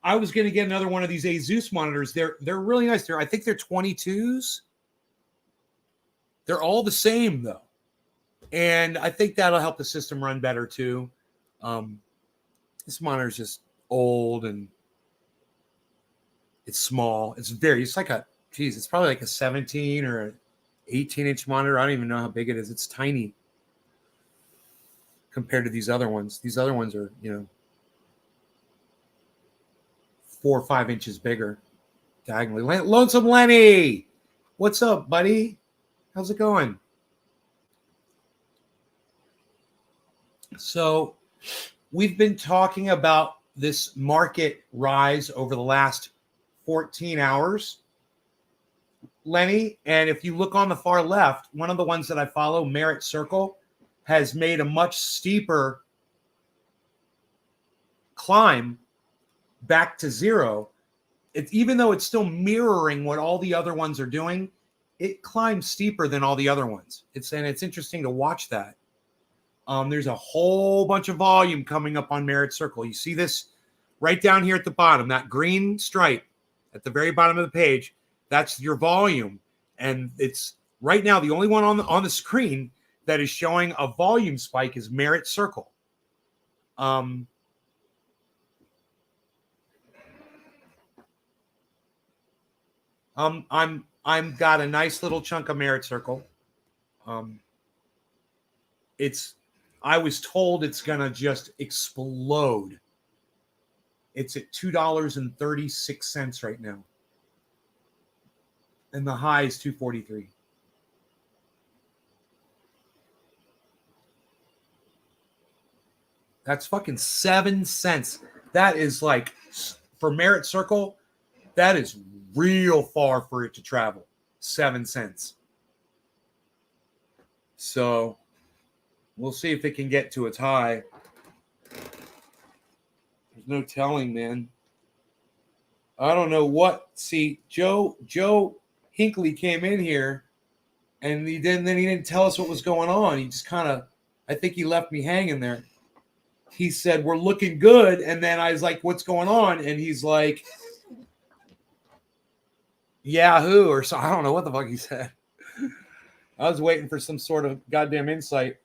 I was going to get another one of these Asus monitors. They're really nice. I think they're 22s. They're all the same, though. And I think that'll help the system run better, too. This monitor is just old, and it's small. It's probably like a 17 or an 18-inch monitor. I don't even know how big it is. It's tiny. compared to these other ones. These other ones are, 4 or 5 inches bigger diagonally. Lonesome Lenny, what's up, buddy? How's it going? So we've been talking about this market rise over the last 14 hours, Lenny. And if you look on the far left, one of the ones that I follow, Merit Circle, has made a much steeper climb back to zero. Even though it's still mirroring what all the other ones are doing, it climbs steeper than all the other ones. It's interesting to watch that. There's a whole bunch of volume coming up on Merit Circle. You see this right down here at the bottom, that green stripe at the very bottom of the page. That's your volume, and it's right now the only one on the screen that is showing a volume spike is Merit Circle. I'm got a nice little chunk of Merit Circle. I was told it's gonna just explode. It's at $2.36 right now, and the high is $2.43. That's fucking 7 cents. That is like, for Merit Circle, that is real far for it to travel. 7 cents. So we'll see if it can get to its high. There's no telling, man. I don't know what. See, Joe Hinckley came in here, and he didn't tell us what was going on. He just kind of, I think he left me hanging there. He said, we're looking good. And then I was like, what's going on? And he's like, Yahoo, or so. I don't know what the fuck he said. I was waiting for some sort of goddamn insight.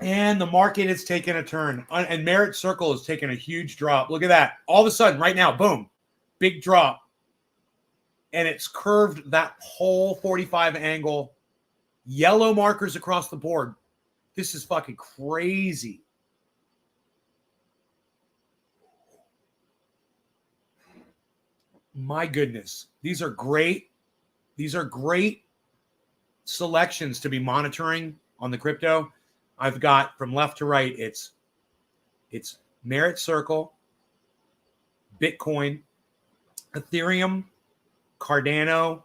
And the market is taking a turn. And Merit Circle is taking a huge drop. Look at that. All of a sudden, right now, boom, big drop. And it's curved that whole 45 angle. Yellow markers across the board. This is fucking crazy. My goodness. These are great. These are great selections to be monitoring on the crypto. I've got from left to right, it's Merit Circle, Bitcoin, Ethereum, Cardano,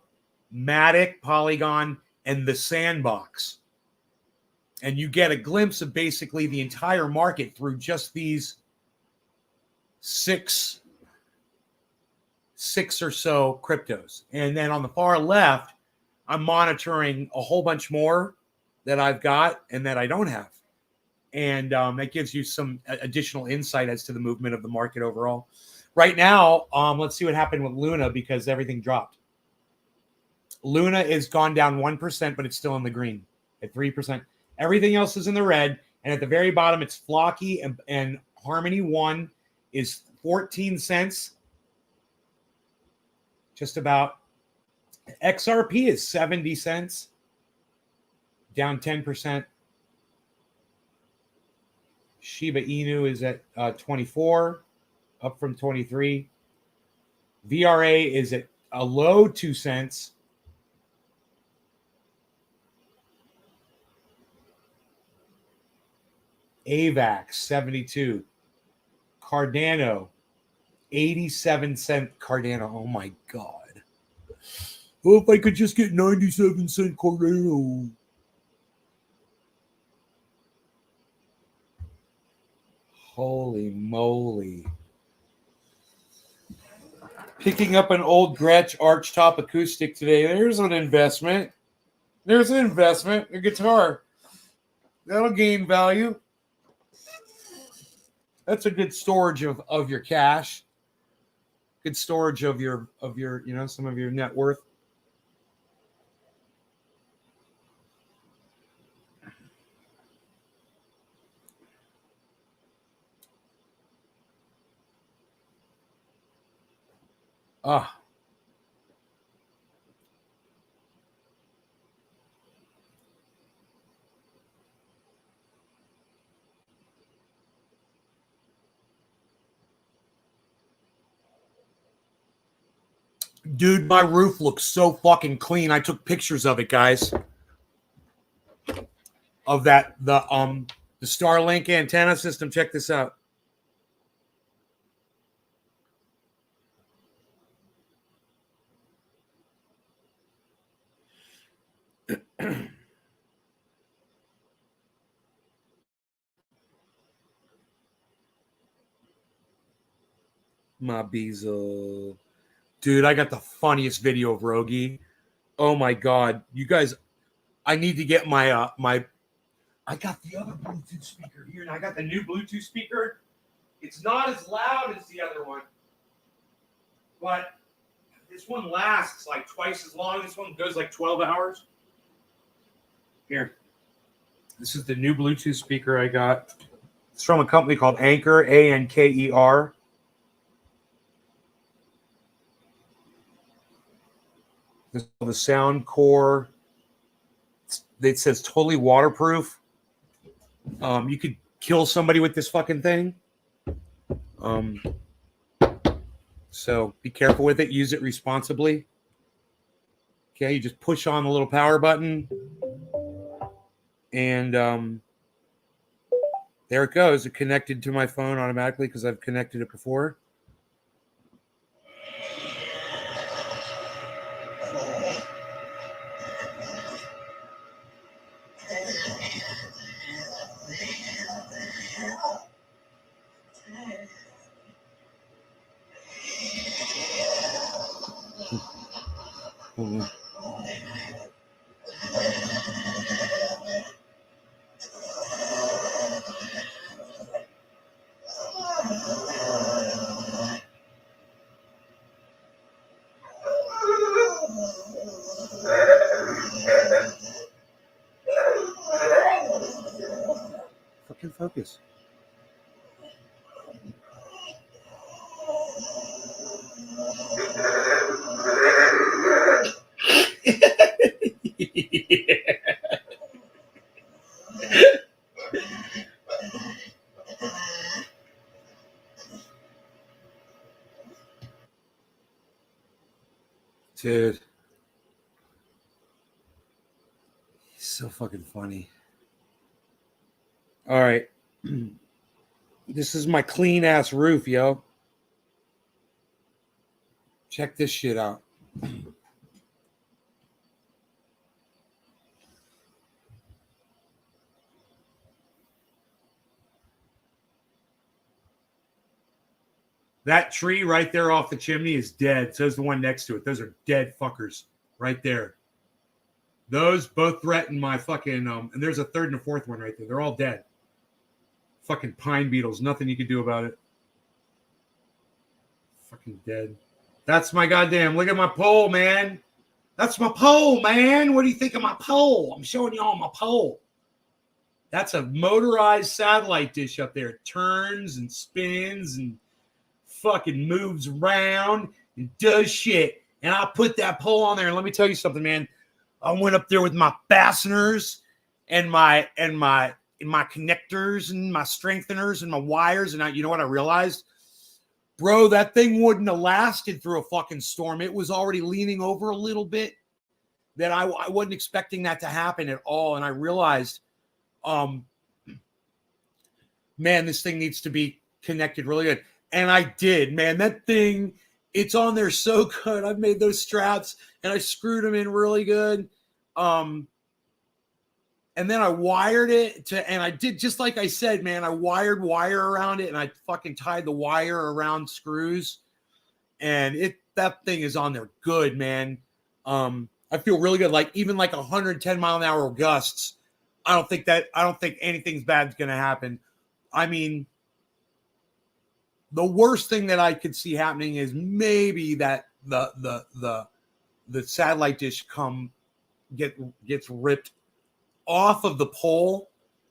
Matic, Polygon, and the Sandbox. And you get a glimpse of basically the entire market through just these six or so cryptos. And then on the far left, I'm monitoring a whole bunch more that I've got and that I don't have. And that gives you some additional insight as to the movement of the market overall. Right now, let's see what happened with Luna, because everything dropped. Luna is gone down 1%, but it's still in the green at 3%. Everything else is in the red. And at the very bottom, it's Flocky and Harmony 1 is 14 cents. Just about. XRP is 70 cents. Down 10%. Shiba Inu is at 24, up from 23. VRA is at a low 2 cents. AVAX 72. Cardano 87 cent Cardano. Oh my God. Oh, if I could just get 97 cent Cardano. Holy moly. Picking up an old Gretsch Archtop acoustic today. There's an investment. There's an investment. A guitar. That'll gain value. That's a good storage of your cash. Good storage of your some of your net worth. Dude, my roof looks so fucking clean. I took pictures of it, guys. Of that, the Starlink antenna system. Check this out. My Beezel. Dude, I got the funniest video of Rogie. Oh my god. You guys, I need to get my I got the other Bluetooth speaker here, and I got the new Bluetooth speaker. It's not as loud as the other one, but this one lasts like twice as long. This one goes like 12 hours. Here. This is the new Bluetooth speaker I got. It's from a company called Anker, Anker. This is the Soundcore. It says totally waterproof. You could kill somebody with this fucking thing. So be careful with it. Use it responsibly. Okay, you just push on the little power button. And there it goes. It connected to my phone automatically because I've connected it before. Mm-hmm. Fucking focus. Dude. He's so fucking funny. All right. This is my clean ass roof, yo. Check this shit out. That tree right there off the chimney is dead. So is the one next to it. Those are dead fuckers right there. Those both threaten my fucking and there's a third and a fourth one right there. They're all dead. Fucking pine beetles. Nothing you can do about it. Fucking dead. That's my goddamn. Look at my pole, man. That's my pole, man. What do you think of my pole? I'm showing you all my pole. That's a motorized satellite dish up there. It turns and spins and fucking moves around and does shit. And I put that pole on there. And let me tell you something, man. I went up there with my fasteners and my connectors and my strengtheners and my wires. And you know what I realized? Bro, that thing wouldn't have lasted through a fucking storm. It was already leaning over a little bit. That I wasn't expecting that to happen at all. And I realized, man, this thing needs to be connected really good. And I did, man. That thing, it's on there so good. I've made those straps and I screwed them in really good. And then I wired it to, and I did just like I said, man, I wired wire around it and I fucking tied the wire around screws. And that thing is on there good, man. I feel really good. Like even like 110 mile an hour gusts. I don't think anything's bad is going to happen. I mean, the worst thing that I could see happening is maybe that the satellite dish gets ripped off of the pole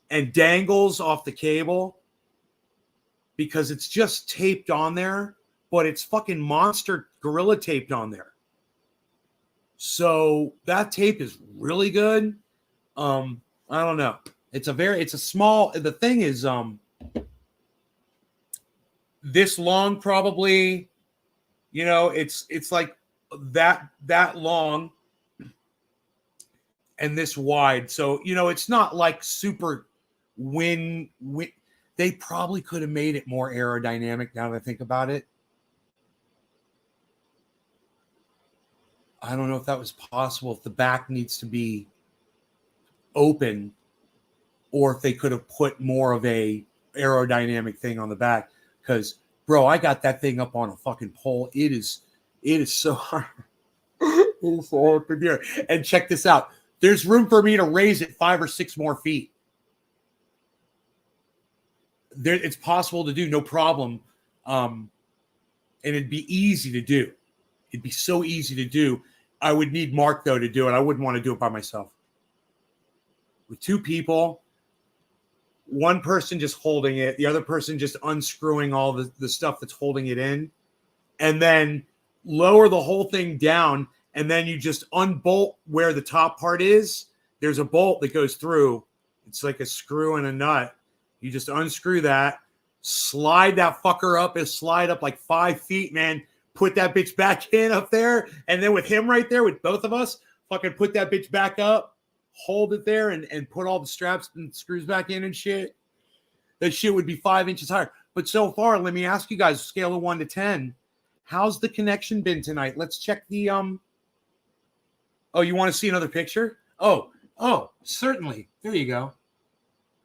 and dangles off the cable because it's just taped on there, but it's fucking monster gorilla taped on there. So that tape is really good. I don't know. It's a small, the thing is, this long probably, you know, it's like that long and this wide. So, it's not like super wind. They probably could have made it more aerodynamic now that I think about it. I don't know if that was possible, if the back needs to be open, or if they could have put more of a aerodynamic thing on the back. Because, bro, I got that thing up on a fucking pole. It is so hard. It is so hard to do. And check this out. There's room for me to raise it 5 or 6 more feet. It's possible to do, no problem. And it'd be easy to do. It'd be so easy to do. I would need Mark, though, to do it. I wouldn't want to do it by myself. With 2 people, one person just holding it, the other person just unscrewing all the stuff that's holding it in, and then lower the whole thing down, and then you just unbolt where the top part is. There's a bolt that goes through. It's like a screw and a nut. You just unscrew that, slide that fucker up, and slide up like 5 feet, man. Put that bitch back in up there, and then with him right there, with both of us, fucking put that bitch back up, hold it there, and put all the straps and screws back in and shit. That shit would be 5 inches higher. But so far, let me ask you guys, scale of 1 to 10, how's the connection been tonight? Let's check the Oh, you want to see another picture? Oh, certainly. There you go.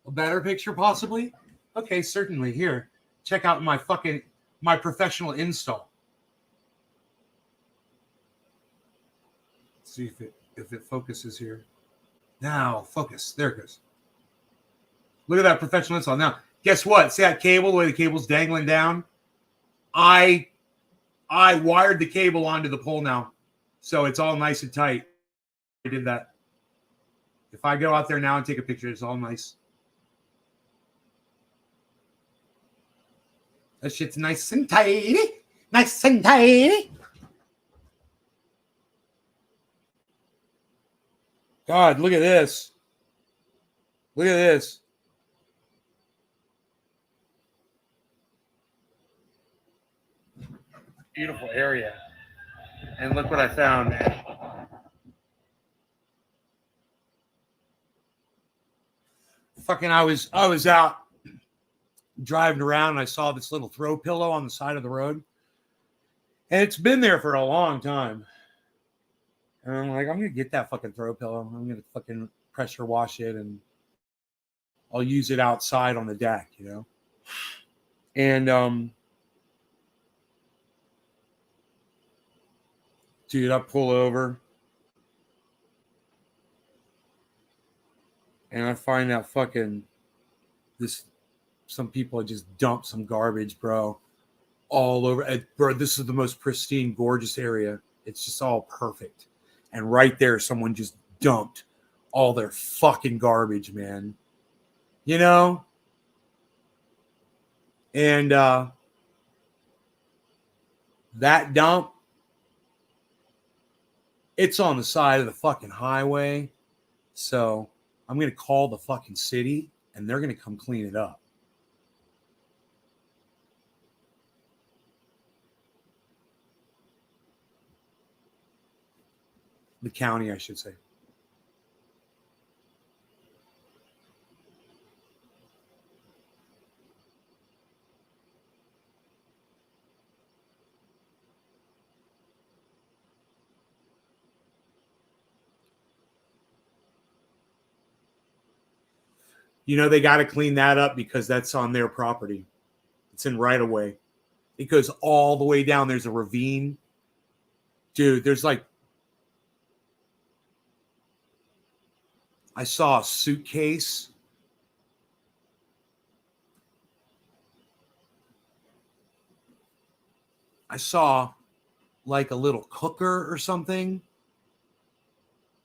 A better picture, possibly? Okay, certainly. Here, check out my professional install. Let's see if it focuses here. Now, focus. There it goes. Look at that professional install. Now, guess what? See that cable, the way the cable's dangling down? I wired the cable onto the pole now, so it's all nice and tight. I did that. If I go out there now and take a picture, it's all nice. That shit's nice and tidy. Nice and tidy. God, look at this. Look at this. Beautiful area. And look what I found, man. Fucking I was out driving around and I saw this little throw pillow on the side of the road. And it's been there for a long time. And I'm like, I'm going to get that fucking throw pillow. I'm going to fucking pressure wash it and I'll use it outside on the deck, And, dude, I pull over and I find out some people just dump some garbage, bro, all over. Bro, this is the most pristine, gorgeous area. It's just all perfect. And right there, someone just dumped all their fucking garbage, man. And that dump, it's on the side of the fucking highway. So I'm going to call the fucking city and they're going to come clean it up. The county, I should say. They got to clean that up because that's on their property. It's in right of way. It goes all the way down. There's a ravine. Dude, there's like, I saw a suitcase. I saw like a little cooker or something.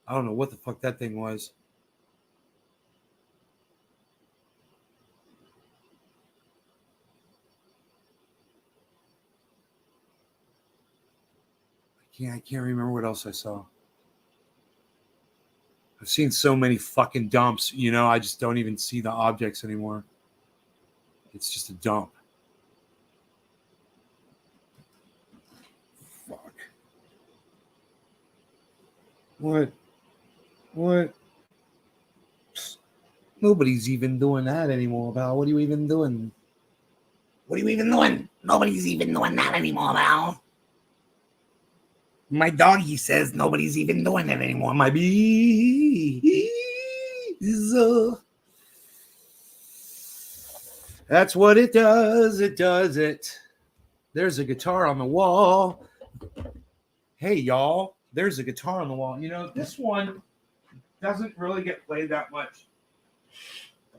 I don't know what the fuck that thing was. I can't remember what else I saw. I've seen so many fucking dumps, I just don't even see the objects anymore. It's just a dump. Fuck. What? Psst, nobody's even doing that anymore, pal. What are you even doing? What are you even doing? Nobody's even doing that anymore, pal. My doggy says nobody's even doing it anymore. My bees. That's what it does. It does it. There's a guitar on the wall. Hey, y'all. There's a guitar on the wall. You know, this one doesn't really get played that much.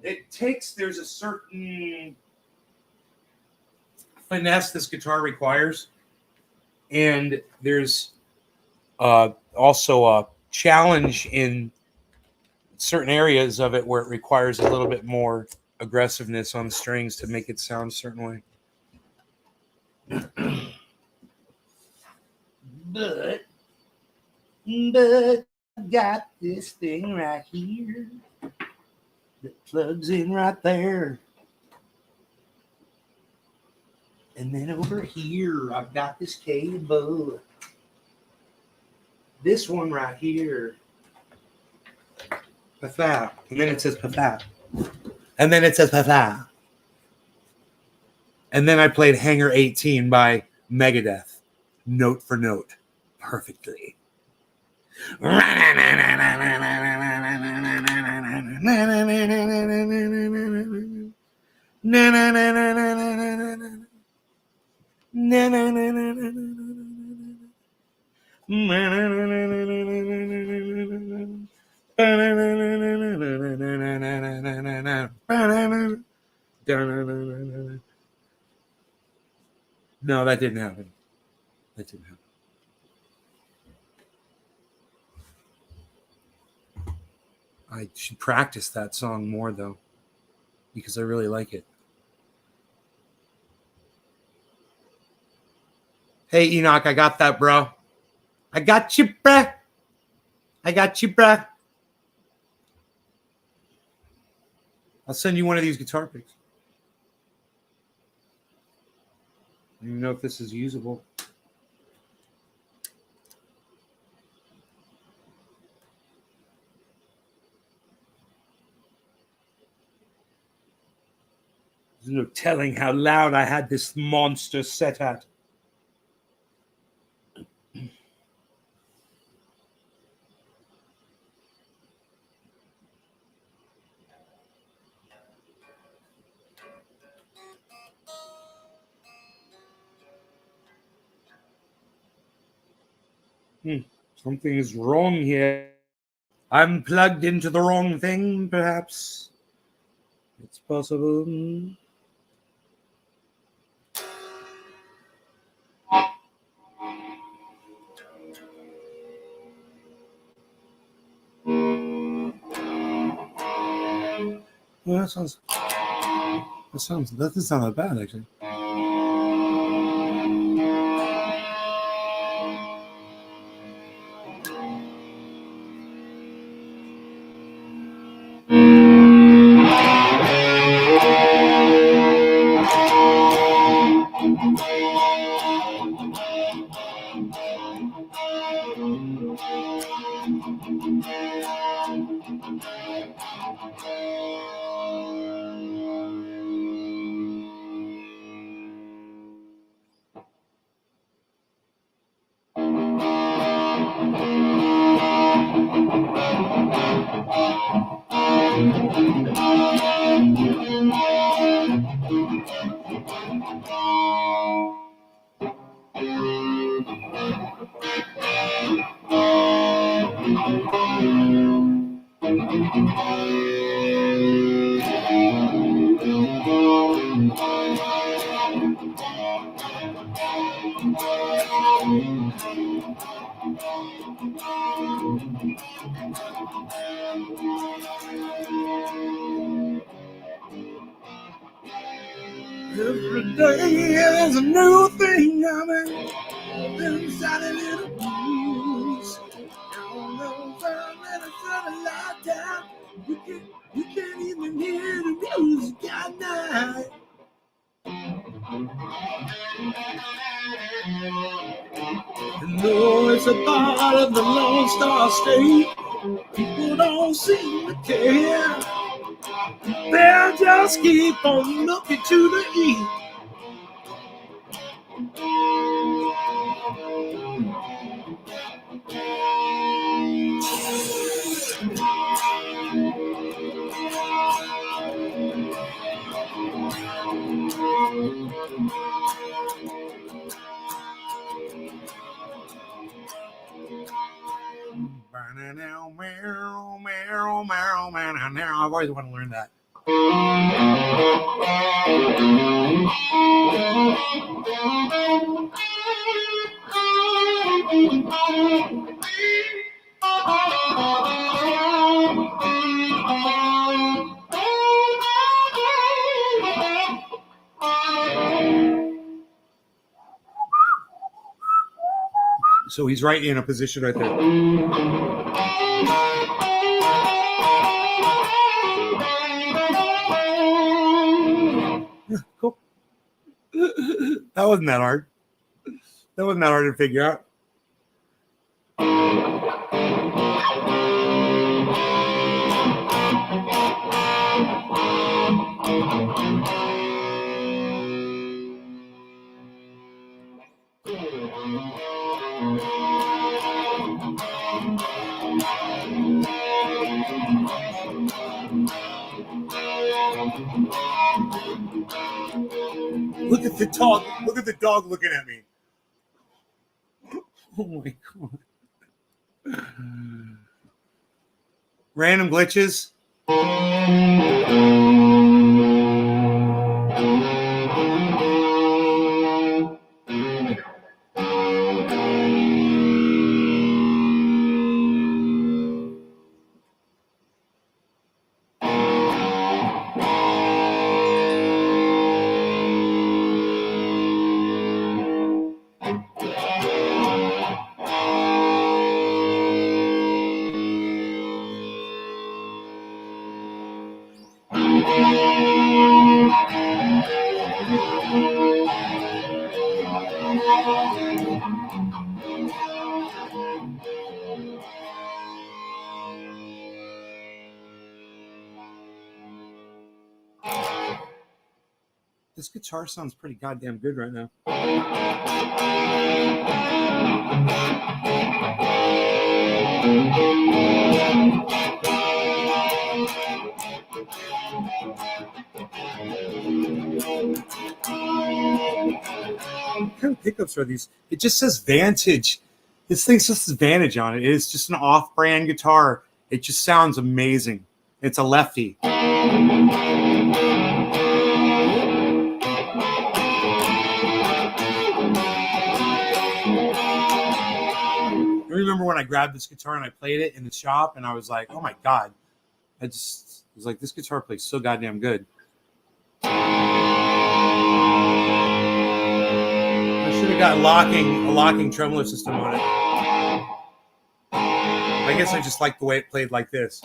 There's a certain finesse this guitar requires. And there's also a challenge in certain areas of it where it requires a little bit more aggressiveness on the strings to make it sound a certain way. But I've got this thing right here that plugs in right there. And then over here, I've got this cable. This one right here. Paffa. And then it says Paffa. And then it says Paffa. And then I played Hangar 18 by Megadeth, note for note, perfectly. No, that didn't happen. I should practice that song more, though, because I really like it. Hey, Enoch, I got that, bro. I got you, bruh. I'll send you one of these guitar picks. I don't even know if this is usable. There's no telling how loud I had this monster set at. Something is wrong here. I'm plugged into the wrong thing, perhaps. It's possible. Well, that doesn't sound that bad, actually. Every day there's a new thing coming inside a little blues. Don't know when it's gonna lie down. You can't even hear the music at night. know it's about the Lone Star State. People don't seem to care. They'll just keep on looking to the east. I've always wanted to learn that. So he's right in a position right there. Cool. That wasn't that hard. That wasn't that hard to figure out. Look at the dog. Look at the dog looking at me. Oh my God. Random glitches. This guitar sounds pretty goddamn good right now. What kind of pickups are these? It just says Vantage. This thing just says Vantage on it. It is just an off-brand guitar. It just sounds amazing. It's a lefty. I remember when I grabbed this guitar and I played it in the shop, and I was like, "Oh my God!" I just was like, "This guitar plays so goddamn good." I should have got a locking tremolo system on it. I guess I just like the way it played like this.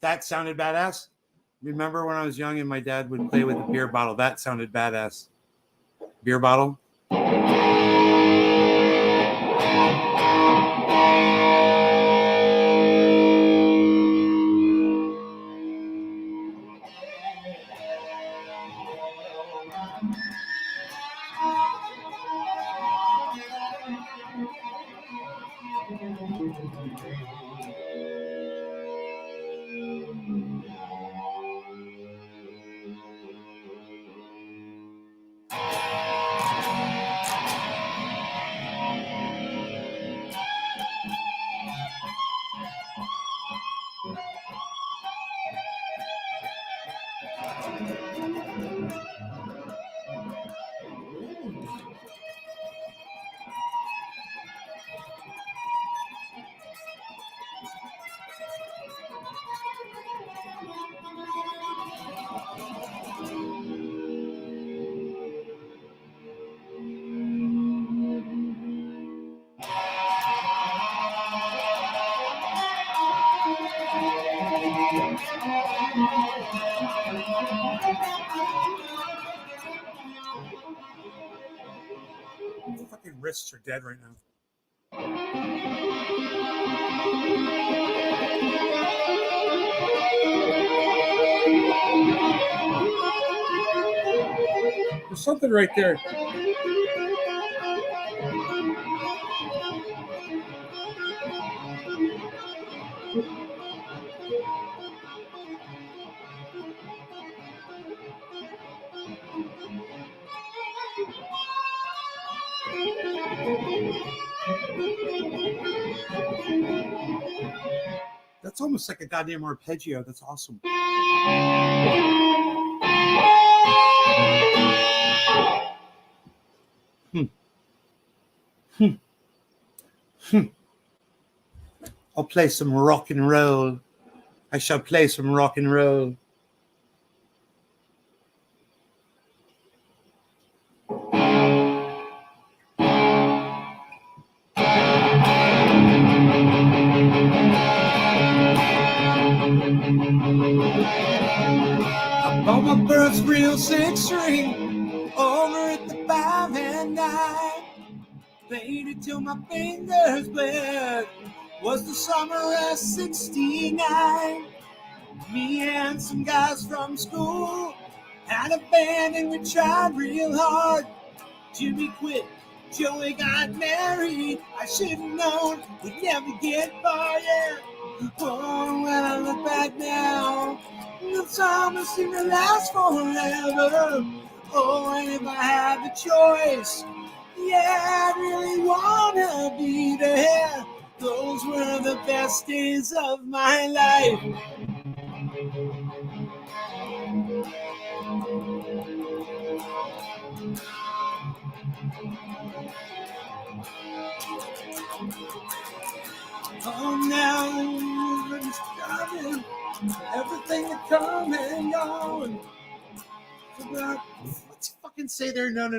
That sounded badass. Remember when I was young and my dad would play with a beer bottle? That sounded badass. Beer bottle. Fucking wrists are dead right now. There's something right there. That's almost like a goddamn arpeggio. That's awesome. I'll play some rock and roll. I shall play some rock and roll. I bought my first real 6-string over at the 5 and 9. Played it till my fingers bled. Was the summer of '69. Me and some guys from school had a band and we tried real hard. Jimmy quit, Joey got married. I should have known we'd never get far, yeah. Oh, when I look back now, the summer seemed to last forever. Oh, and if I had the choice, yeah, I'd really wanna be there. Those were the best days of my life. Oh, now it's coming. Everything is coming and gone. What's he fucking say there? No.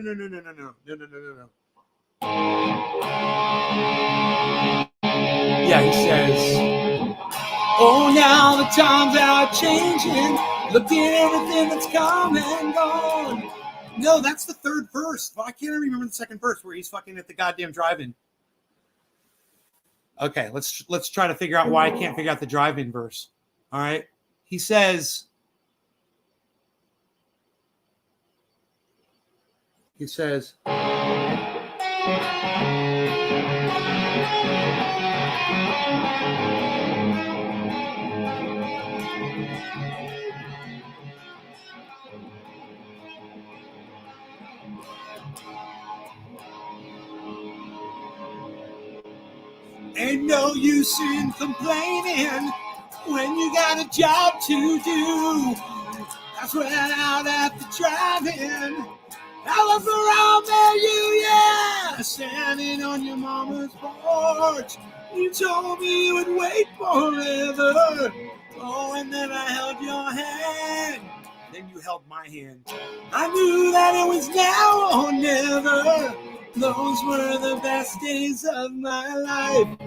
Yeah, he says, oh, now the times are changing. Look at everything that's come and gone. No, that's the third verse. Well, I can't remember the second verse where he's fucking at the goddamn drive-in. Okay, let's try to figure out why I can't figure out the drive-in verse. All right. He says, ain't no use in complaining. when you got a job to do. I sweat out at the drive-in. I look around there, yeah, standing on your mama's porch. You told me you would wait forever. Oh, and then I held your hand. Then you held my hand. I knew that it was now or never. Those were the best days of my life.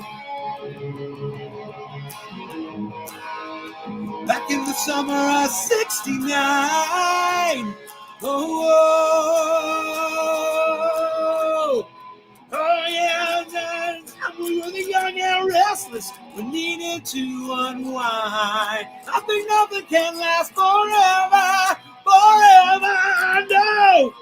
Back in the summer of '69. Oh, yeah, we were the young and restless. We needed to unwind. I think nothing can last forever, no.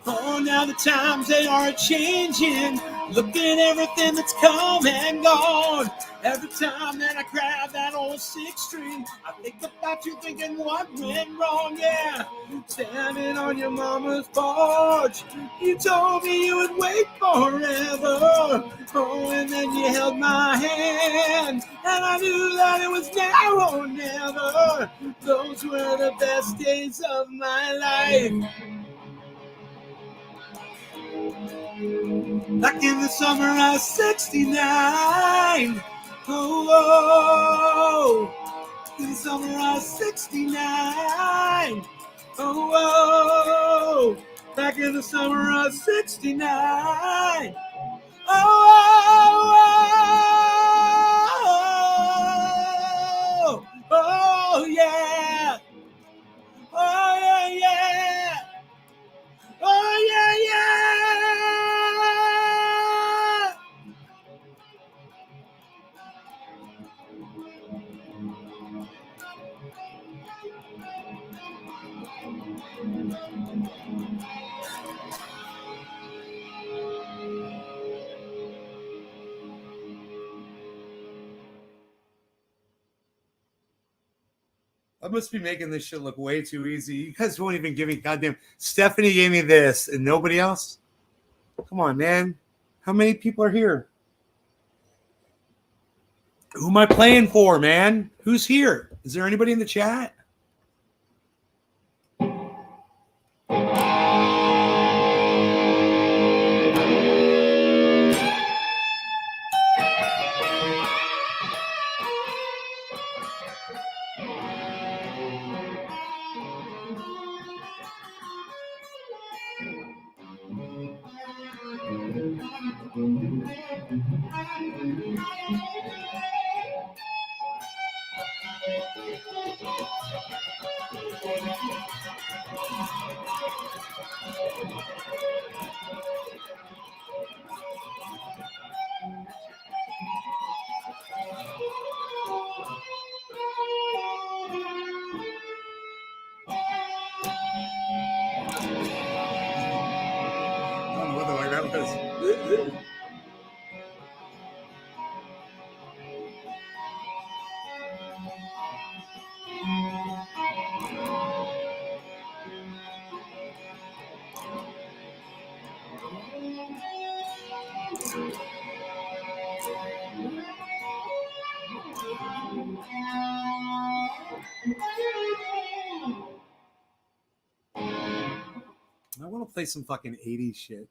Oh, now the times they are changing. Look at everything that's come and gone. Every time that I grab that old 6 string, I think about you thinking what went wrong, yeah. Standing on your mama's porch, you told me you would wait forever. Oh, and then you held my hand, and I knew that it was now or never. Those were the best days of my life. Back in the summer of '69. Oh, in the summer of '69. Oh, back in the summer of '69. Oh, yeah. Oh, yeah, yeah. Oh, yeah, yeah. I must be making this shit look way too easy. You guys won't even give me goddamn. Stephanie gave me this and nobody else. Come on, man. How many people are here? Who am I playing for, man? Who's here? Is there anybody in the chat? I don't know what the fuck that was. I want to play some fucking 80s shit.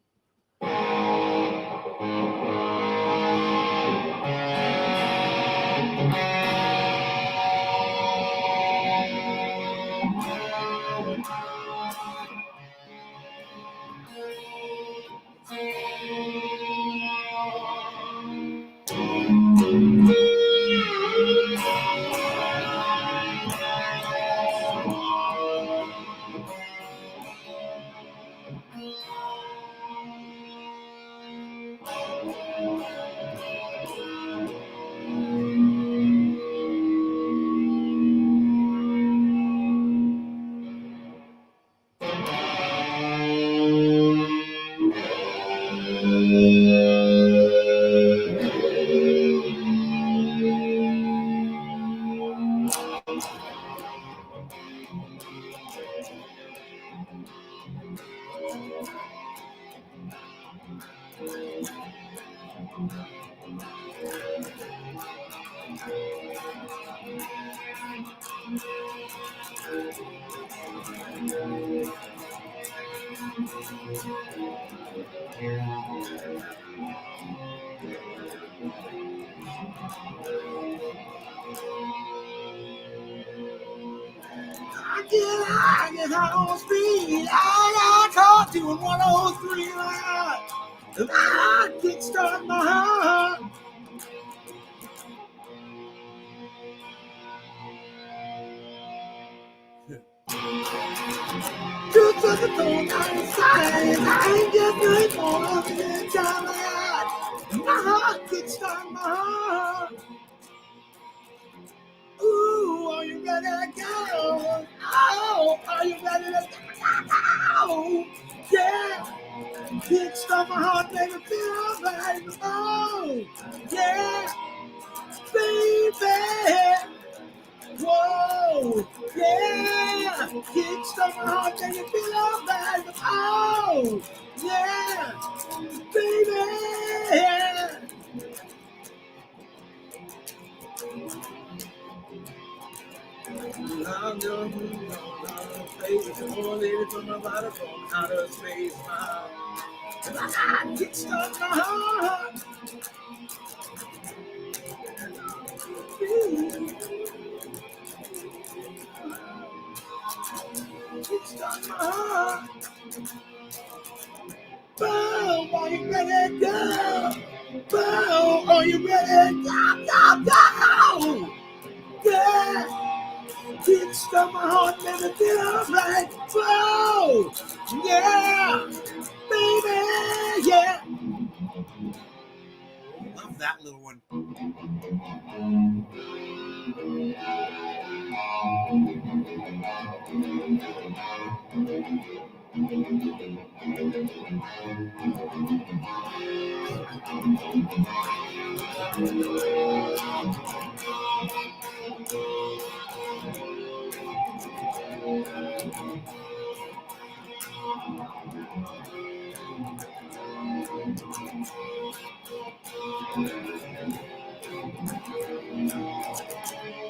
I get high on speed. I talk to 103. I kickstart my heart. Just at the phone outside. I ain't just grateful of the time I had. My heart kickstart my heart. Ooh, are you ready to go? Oh, are you ready to go? Yeah. Kickstart my heart, make it feel like oh, yeah, baby. Whoa, yeah. Kickstart my heart, make it feel like oh, yeah, baby. I'm your face, the more lady from my body from outer space. I kickstart my heart. Kickstart my heart. Boom, are you ready to go? Boom, are you ready to go? Yeah, kickstart my heart, baby, feel alright. Boom, yeah, baby, yeah. Love that little one.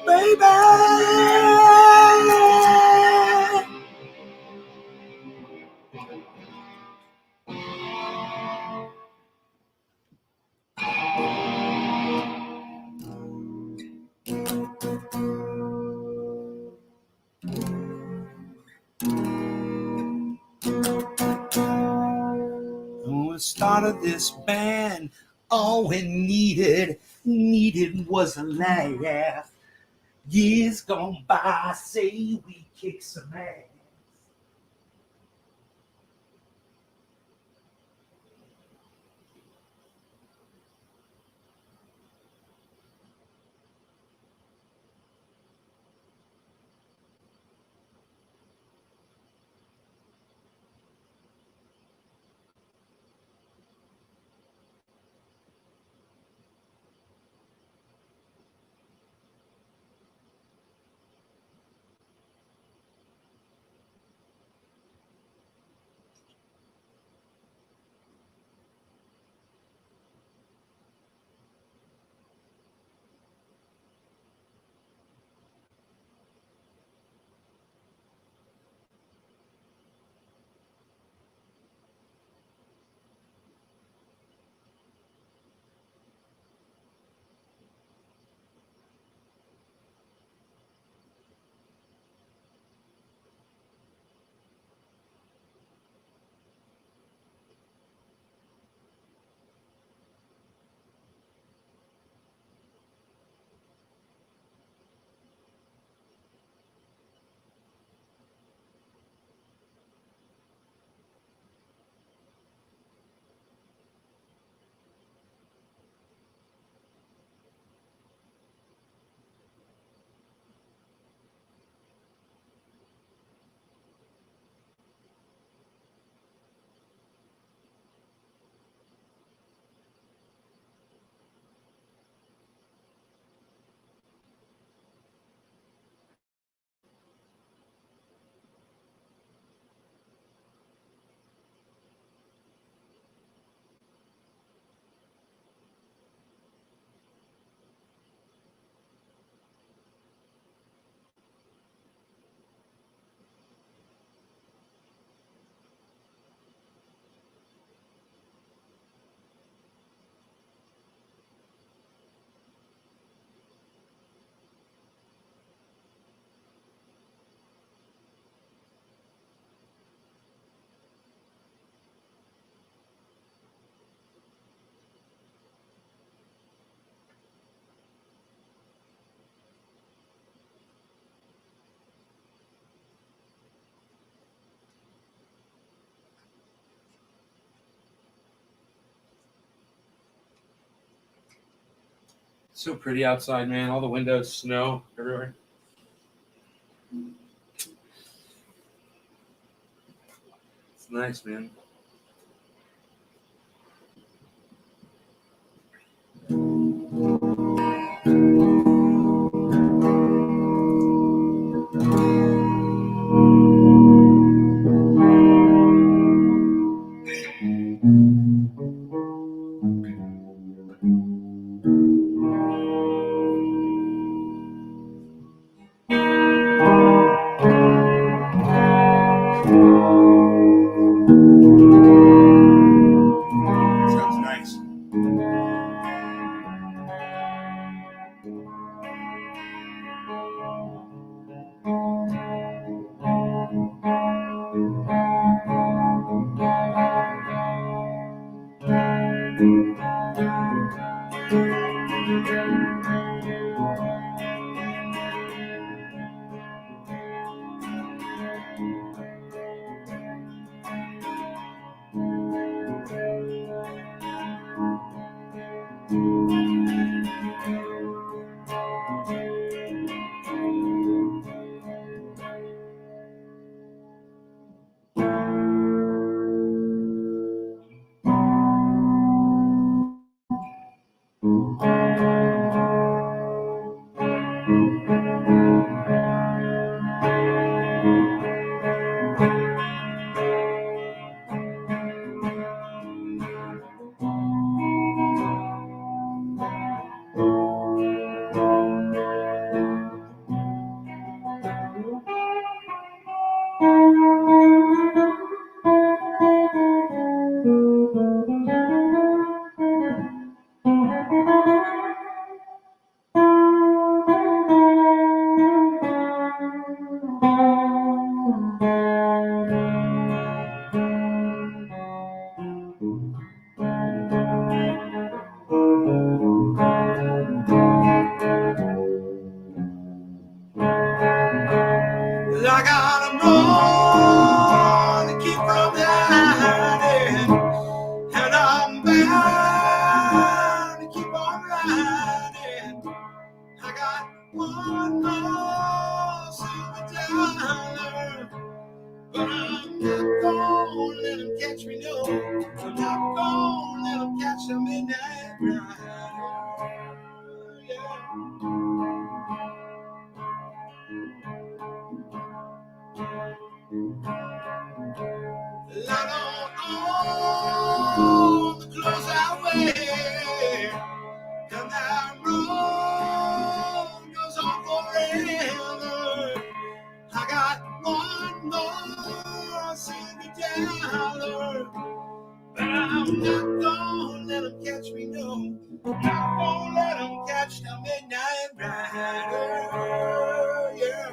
Baby! When we started this band, all we needed was a laugh. Years gone by, say we kick some ass. So pretty outside, man. All the windows, snow everywhere. It's nice, man. Sounds nice. I gotta run to keep from hiding, and I'm bound to keep on riding. I got one more silver dollar, but I'm not gonna let him catch me, no. I'm not gonna let him catch the midnight rider. Yeah. Light on the clothes I wear, and that road goes on forever. I got one more silver dollar, but I'm not gonna let him catch me, no. I'm not gonna let him catch the midnight rider. Yeah.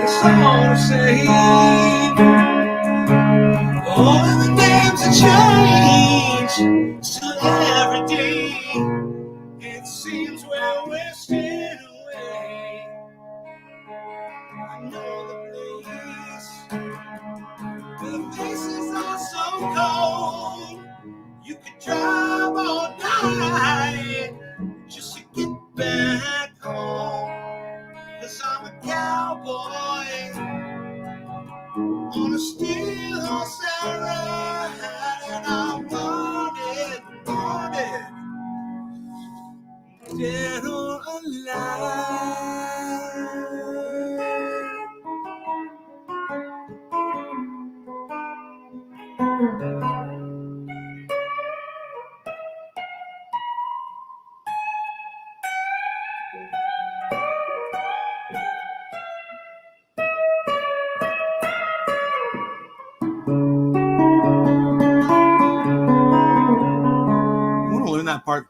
It's all the same. All of the names have changed. Still every day, it seems we're wasting away. I know the place where the faces are so cold. You could drive all night just to get back home. 'Cause I'm a cowboy on a steel horse that ride, and I want it, dead or alive. I want to learn that part.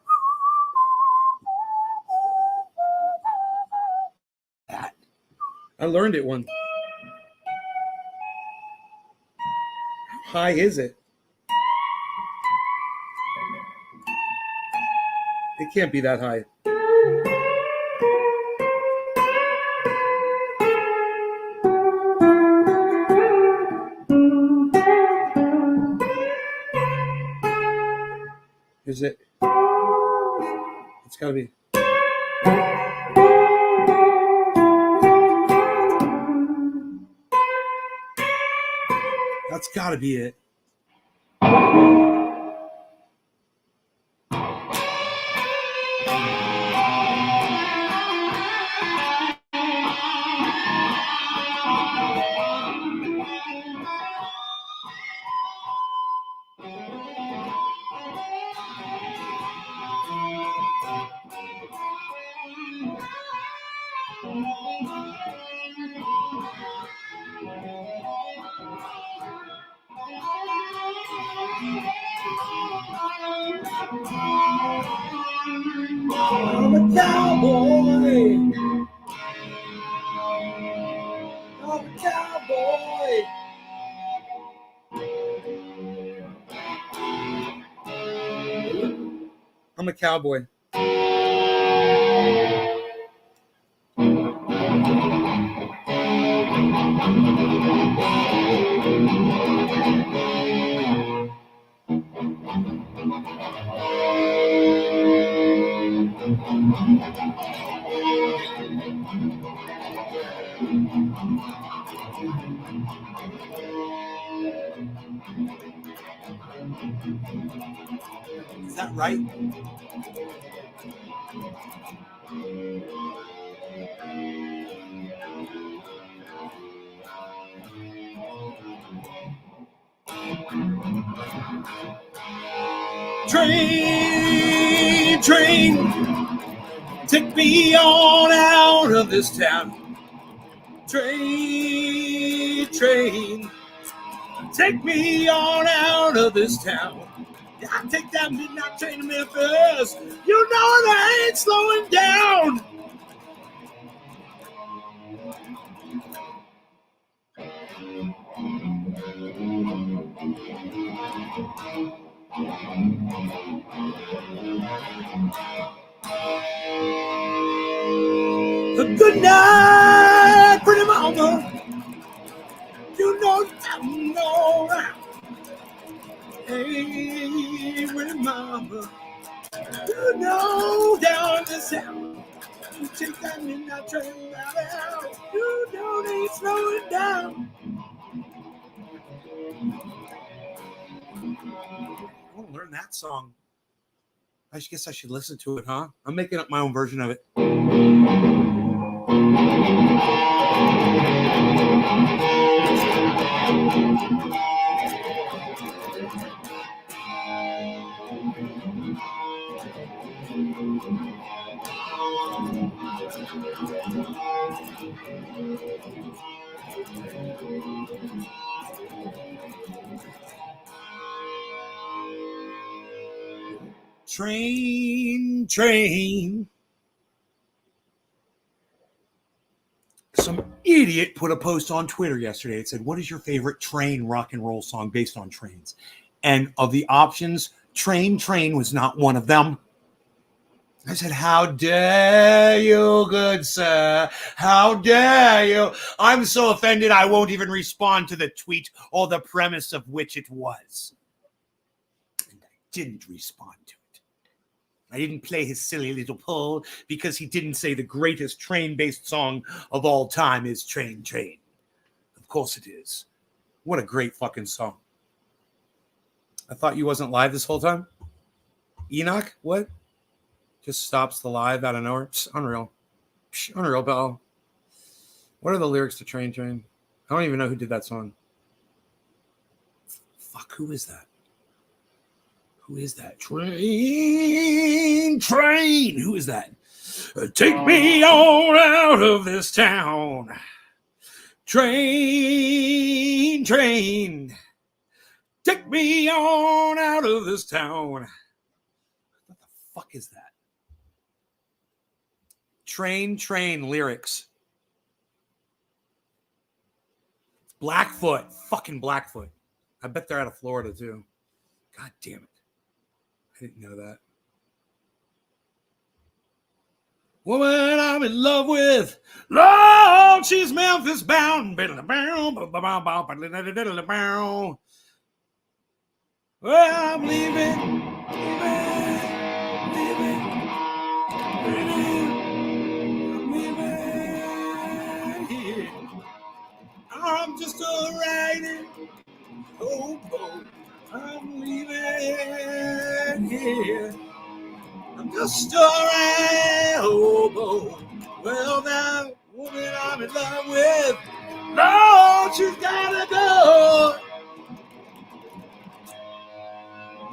I learned it one. How high is it? It can't be that high. Is it? It's gotta be. That's gotta be it. I'm a cowboy. I'm a cowboy. I'm a cowboy. Is that right? Train, train, take me on out of this town. Train, train, take me on out of this town. I take that midnight train to Memphis. You know I ain't slowing down. Good night, pretty mama. You know I'm alright. Hey, pretty mama. You know down the south. You take that midnight train right out. You know they ain't slowing down. I want to learn that song. I guess I should listen to it, huh? I'm making up my own version of it. Train, train. Some idiot put a post on Twitter yesterday. It said, what is your favorite train rock and roll song based on trains? And of the options, Train was not one of them. I said, how dare you, good sir? How dare you? I'm so offended I won't even respond to the tweet or the premise of which it was. And I didn't respond to it. I didn't play his silly little poll because he didn't say the greatest train-based song of all time is Train. Of course it is. What a great fucking song. I thought you wasn't live this whole time? Enoch? What? Just stops the live out of nowhere. Psh, unreal. Psh, unreal, pal. What are the lyrics to Train? I don't even know who did that song. Fuck, who is that? Who is that? Train. Who is that? Take me on out of this town. Train. Take me on out of this town. What the fuck is that? Train lyrics. Blackfoot. Fucking Blackfoot. I bet they're out of Florida too. God damn it. I didn't know that. Woman I'm in love with. Lord, she's Memphis bound. Well, I'm leaving. I'm just a riding hobo. I'm leaving here. I'm just a riding hobo. Well, now, woman I'm in love with, Lord, she's gotta go.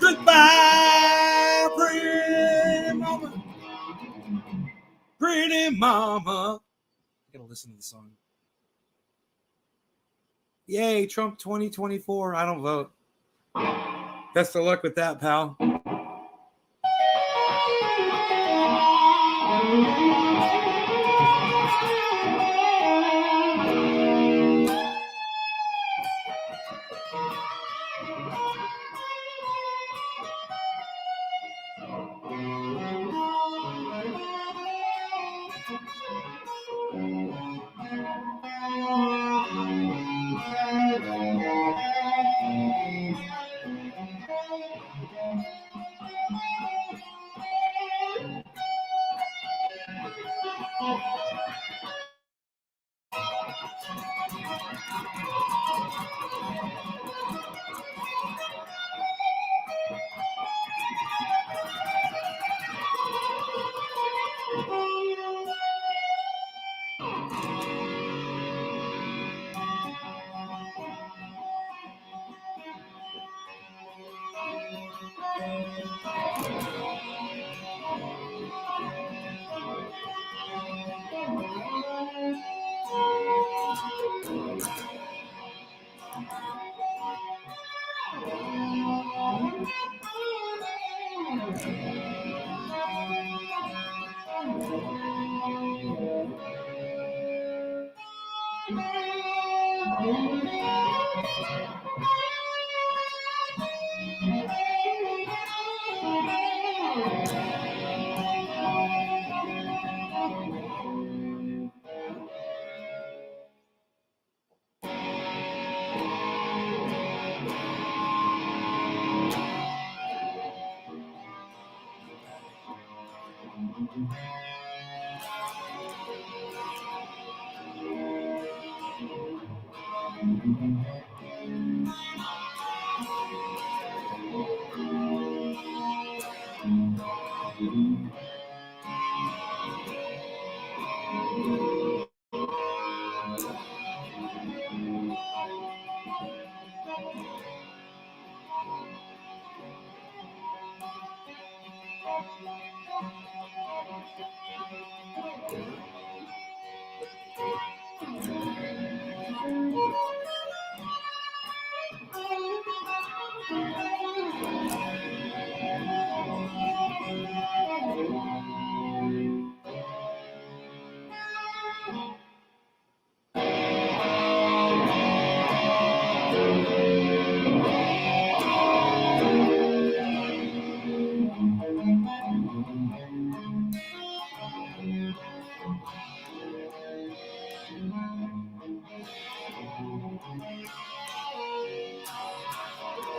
Goodbye, pretty mama. Pretty mama. I gotta listen to the song. Yay, Trump 2024. I don't vote. Best of luck with that, pal.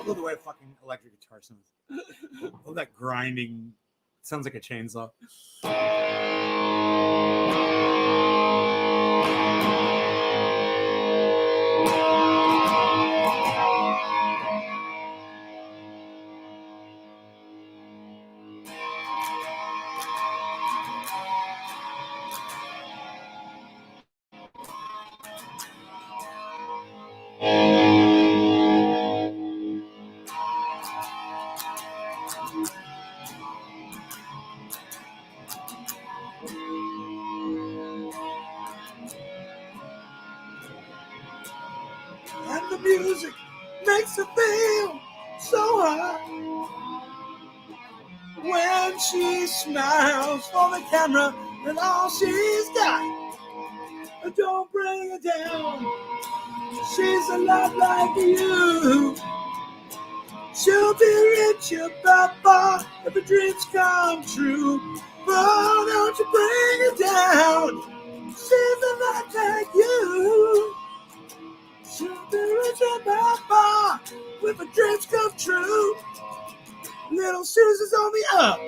love the way a fucking electric guitar sounds. Love that grinding. Sounds like a chainsaw. And the music makes her feel so high when she smiles for the camera and all she's got. Don't bring her down. She's a lot like you. She'll be rich about far if her dreams come true. Oh, don't you bring her down. She's a lot like you. She'll be rich about far if her dreams come true. Little Susie's on the up.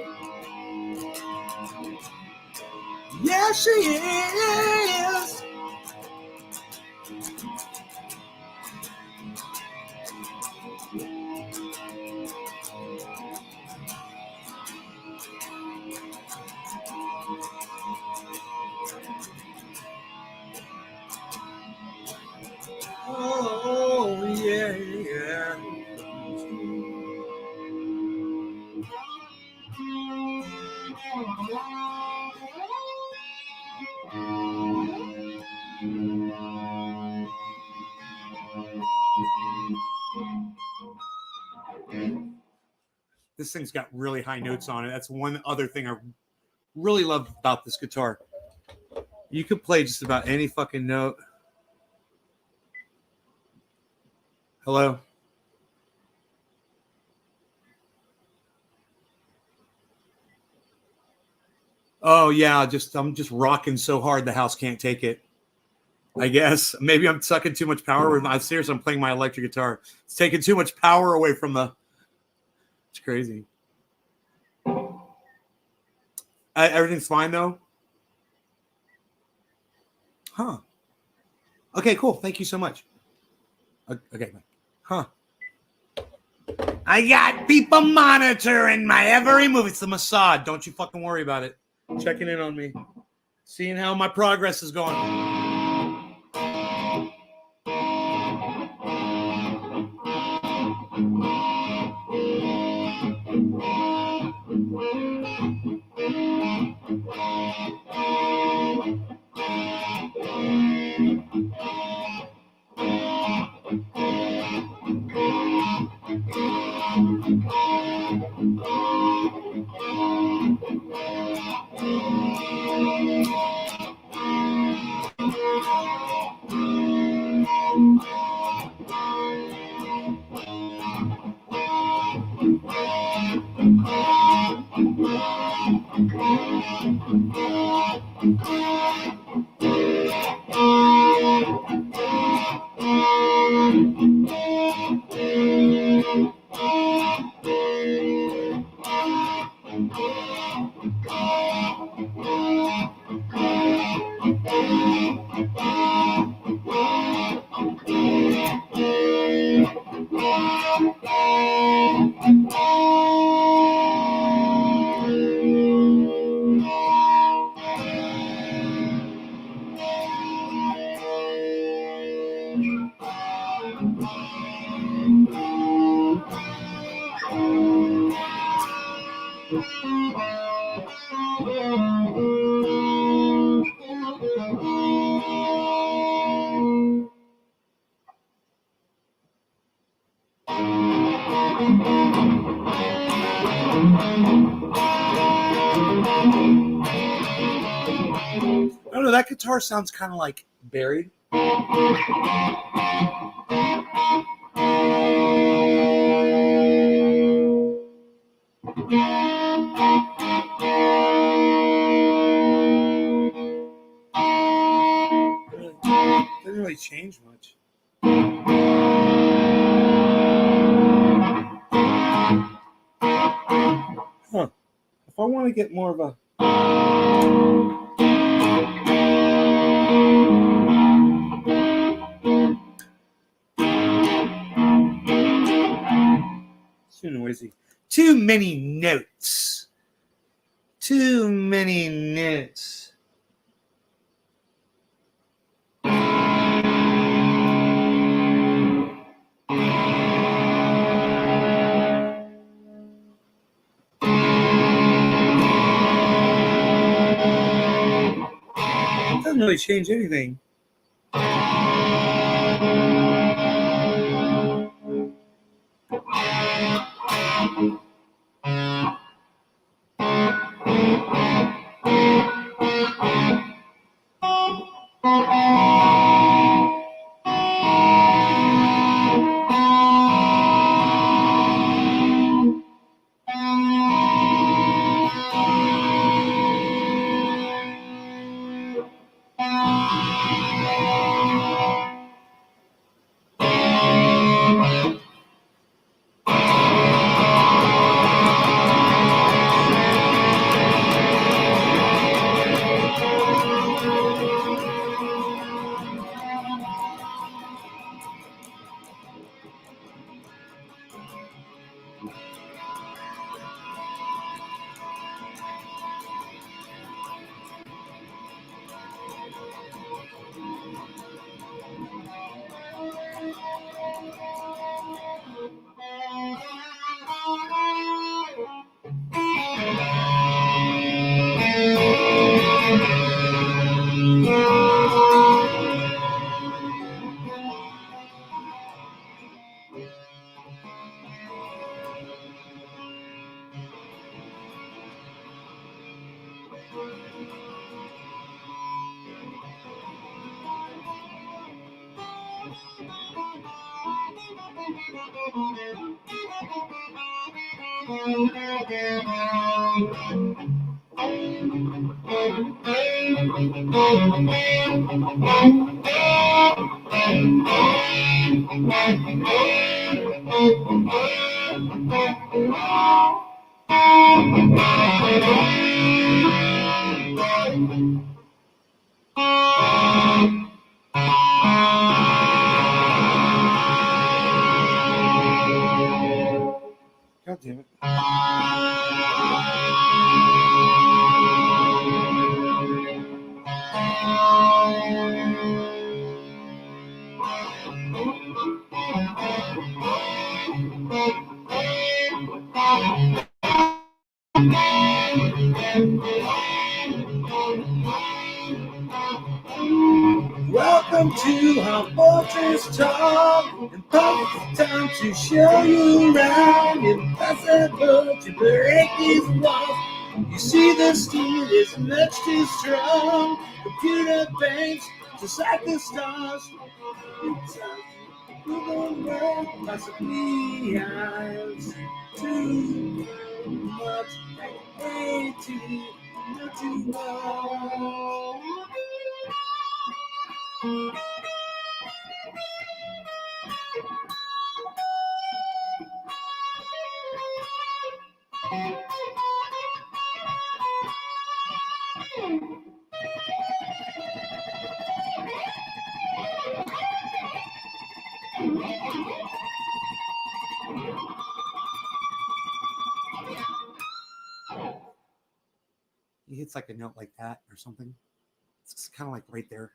Yeah, she is. Oh, yeah, yeah. This thing's got really high notes on it. That's one other thing I really love about this guitar. You could play just about any fucking note. Hello? Oh yeah, I'm just rocking so hard the house can't take it. I guess maybe I'm sucking too much power. I'm playing my electric guitar. It's taking too much power away from the. It's crazy. Everything's fine though. Huh. Okay, cool. Thank you so much. Okay. Huh. I got people monitoring my every move. It's the Mossad. Don't you fucking worry about it. Checking in on me. Seeing how my progress is going. I don't know. That guitar sounds kind of like buried. Didn't really change much. I want to get more of a. Too noisy. Too many notes. Too many notes. Doesn't really change anything. God damn it. Welcome to our fortress talk. Impossible time to show you around. Impossible to break these walls. You see the steel is much too strong. Computer banks just like the stars. Google world possibly has too much activity, not too long. He hits like a note like that or something. It's kind of like right there.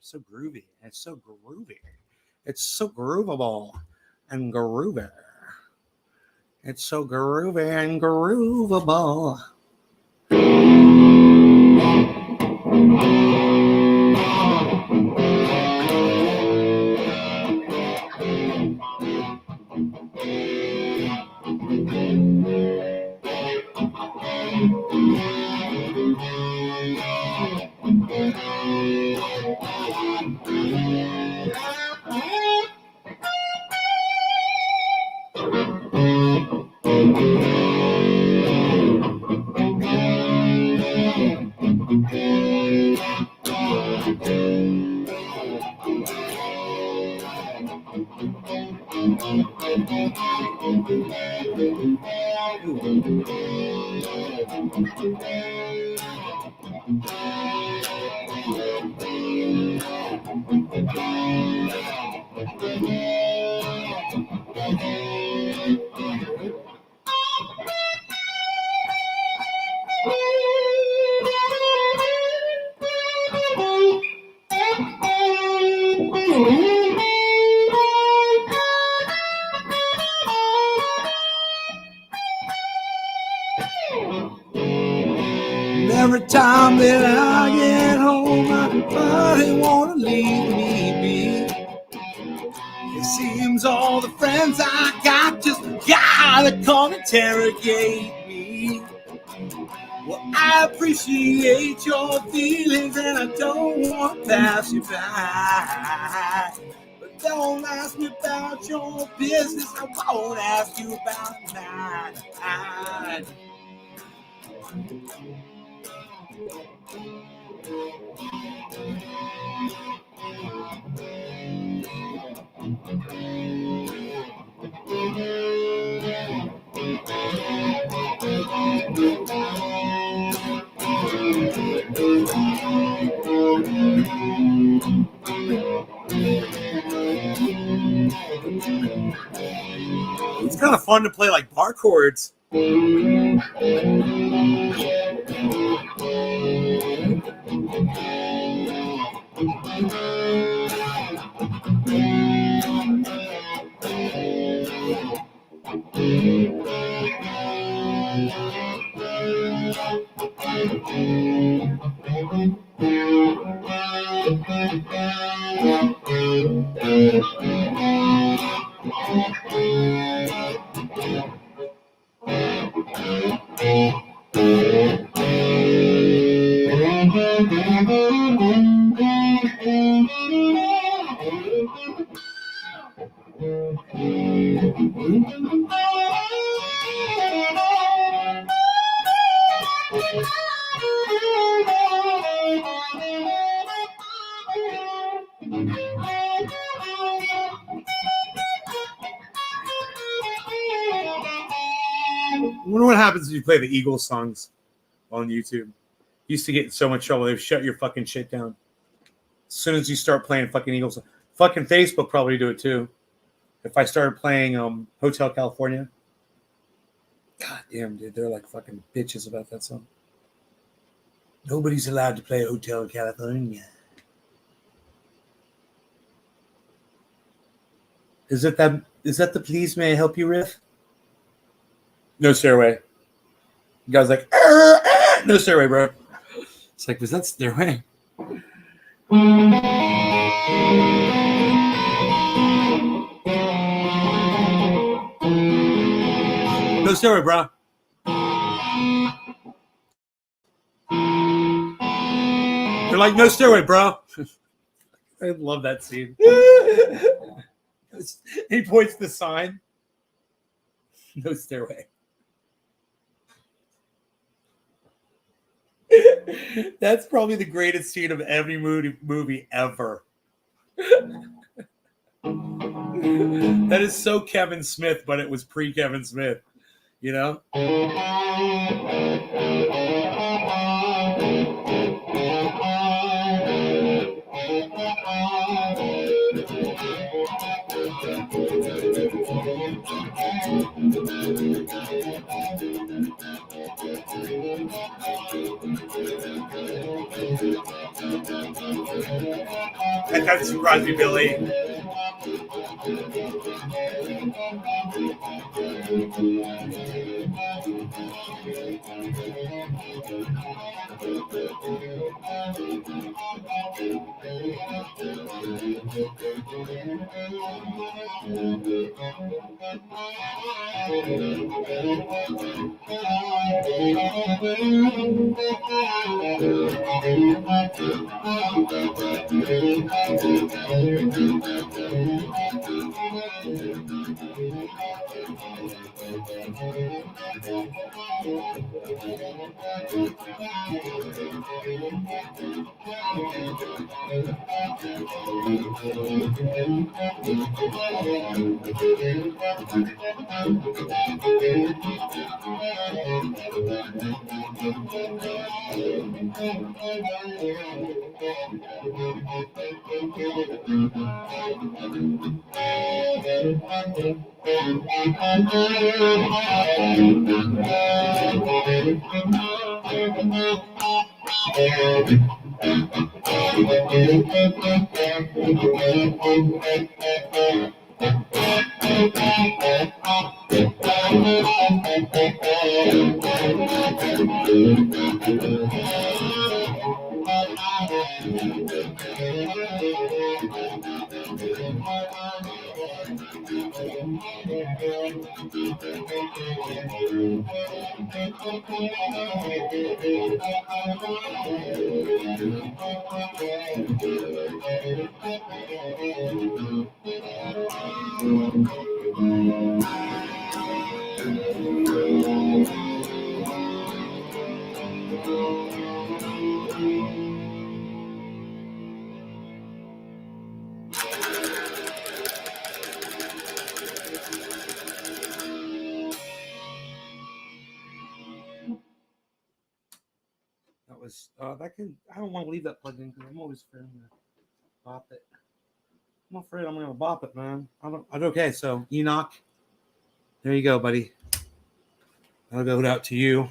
So groovy. It's so groovy. It's so groovable and groovy. It's so groovy and groovable. Every time that I get home, my body wanna leave me be. It seems all the friends I got just gotta come interrogate me. Well, I appreciate your feelings and I don't want to pass you by. But don't ask me about your business, I won't ask you about mine. It's kind of fun to play like bar chords. I wonder what happens if you play the Eagles songs on YouTube. Used to get in so much trouble. They would shut your fucking shit down. As soon as you start playing fucking Eagles, fucking Facebook probably do it too. If I started playing Hotel California, god damn, dude, they're like fucking bitches about that song. Nobody's allowed to play Hotel California. Is that the Please May I Help You riff? No Stairway. The guy's like, no Stairway, bro. It's like, was that Stairway? No Stairway, bro. They're like, no Stairway, bro. I love that scene. He points the sign. No Stairway. That's probably the greatest scene of every movie ever. That is so Kevin Smith, but it was pre-Kevin Smith, you know? That doesn't surprise me, Billy. That was that can. I don't want to leave that plugged in because I'm always afraid I'm gonna bop it. I'm afraid I'm gonna bop it, man. I don't. Okay, so Enoch, there you go, buddy. I'll go out to you,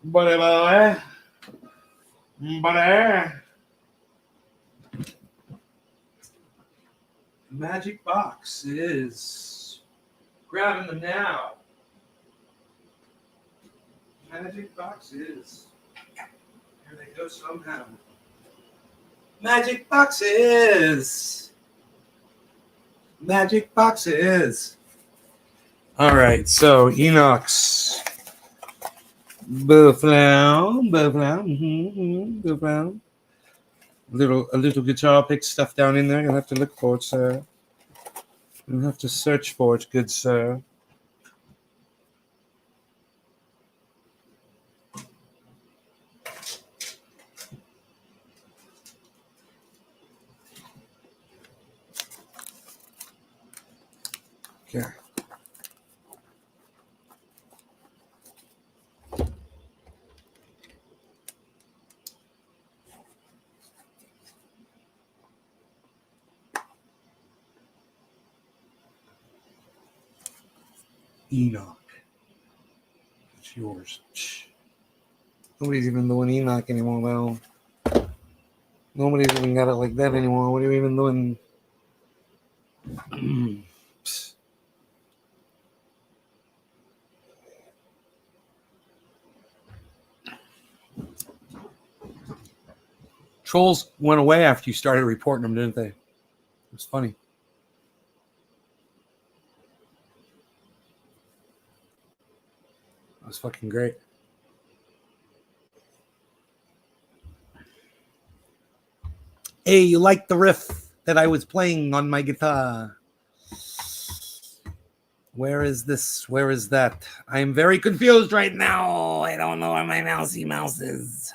buddy. Magic box is grabbing them now. Magic boxes. Here they go somehow. Magic boxes. Magic boxes. All right, so Enoch's Buffalo. A little guitar pick stuff down in there. You'll have to look for it, sir. You'll have to search for it, good sir. Okay. Enoch. It's yours. Nobody's even doing Enoch anymore, though. Nobody's even got it like that anymore. What are you even doing? Trolls went away after you started reporting them, didn't they? It was funny. That was fucking great. Hey, you like the riff that I was playing on my guitar? Where is this? Where is that? I am very confused right now. I don't know where my mousy mouse is.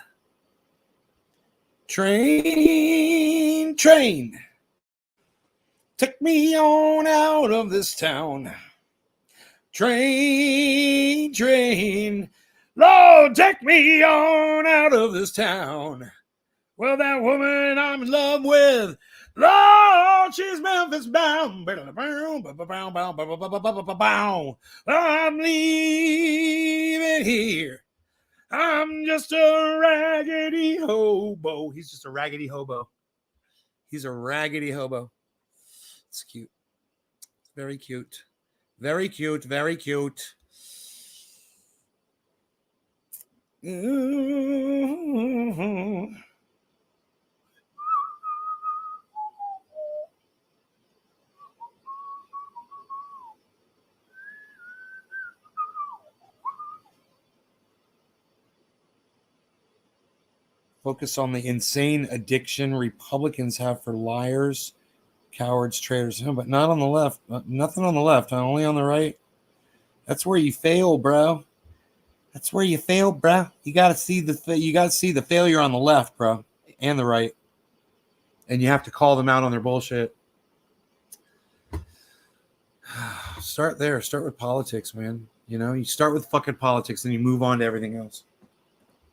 Train, train. Take me on out of this town. Train, train. Lord, take me on out of this town. Well, that woman I'm in love with, Lord, she's Memphis bound. I'm leaving here. I'm just a raggedy hobo. He's just a raggedy hobo. He's a raggedy hobo. It's cute. Very cute. Very cute. Very cute. Focus on the insane addiction Republicans have for liars, cowards, traitors, but not on the left. Nothing on the left, only on the right. That's where you fail, bro. That's where you fail, bro. You gotta see the failure on the left, bro, and the right, and you have to call them out on their bullshit. Start there. Start with politics, man. You know, you start with fucking politics, then you move on to everything else.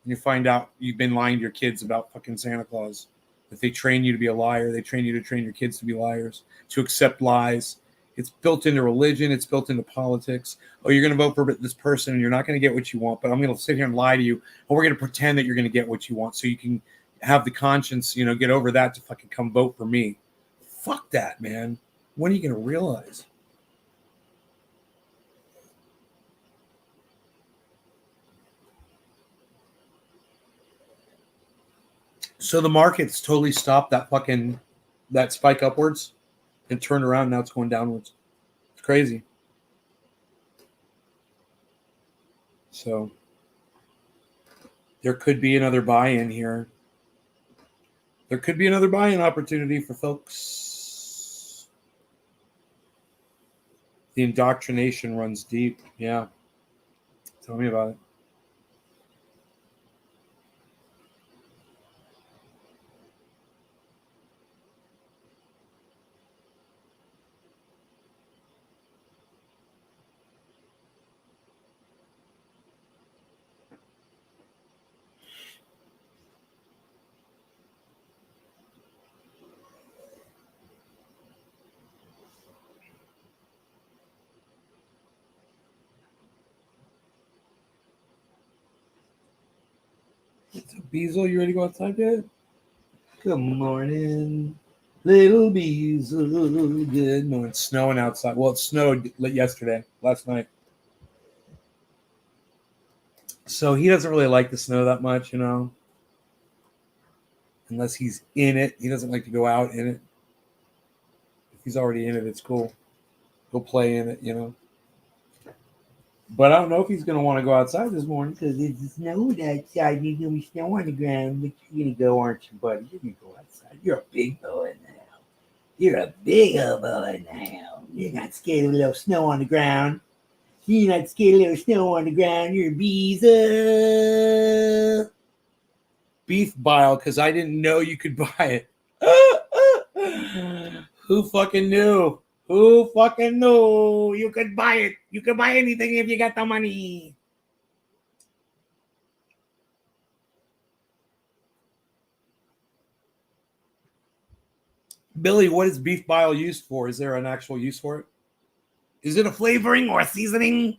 And you find out you've been lying to your kids about fucking Santa Claus. If they train you to be a liar, they train you to train your kids to be liars, to accept lies. It's built into religion. It's built into politics. Oh, you're going to vote for this person and you're not going to get what you want, but I'm going to sit here and lie to you. And we're going to pretend that you're going to get what you want so you can have the conscience, you know, get over that to fucking come vote for me. Fuck that, man. When are you going to realize? So the market's totally stopped that spike upwards and turned around. Now it's going downwards. It's crazy. So there could be another buy-in here. There could be another buy-in opportunity for folks. The indoctrination runs deep. Yeah. Tell me about it. So Beazle, you ready to go outside yet? Good morning, little Beazle. Good morning. It's snowing outside. Well, it snowed last night. So he doesn't really like the snow that much, you know. Unless he's in it. He doesn't like to go out in it. If he's already in it, it's cool. He'll play in it, you know. But I don't know if he's going to want to go outside this morning because it's snowed outside. There's going to be snow on the ground. But you're going to go, aren't you, buddy? You're going to go outside. You're a big boy now. You're a big old boy now. You're not scared of a little snow on the ground. You're not scared of a little snow on the ground. You're a bees. Beef bile because I didn't know you could buy it. Who fucking knew? Who fucking knew you could buy it? You could buy anything if you got the money. Billy, what is beef bile used for? Is there an actual use for it? Is it a flavoring or a seasoning?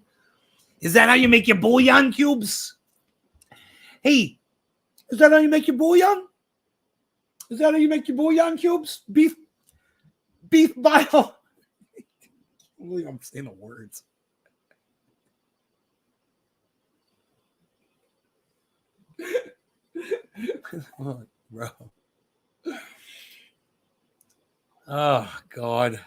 Is that how you make your bouillon cubes? Hey, is that how you make your bouillon? Is that how you make your bouillon cubes? Beef bile. I believe I'm saying the words. Oh, bro. Oh, God.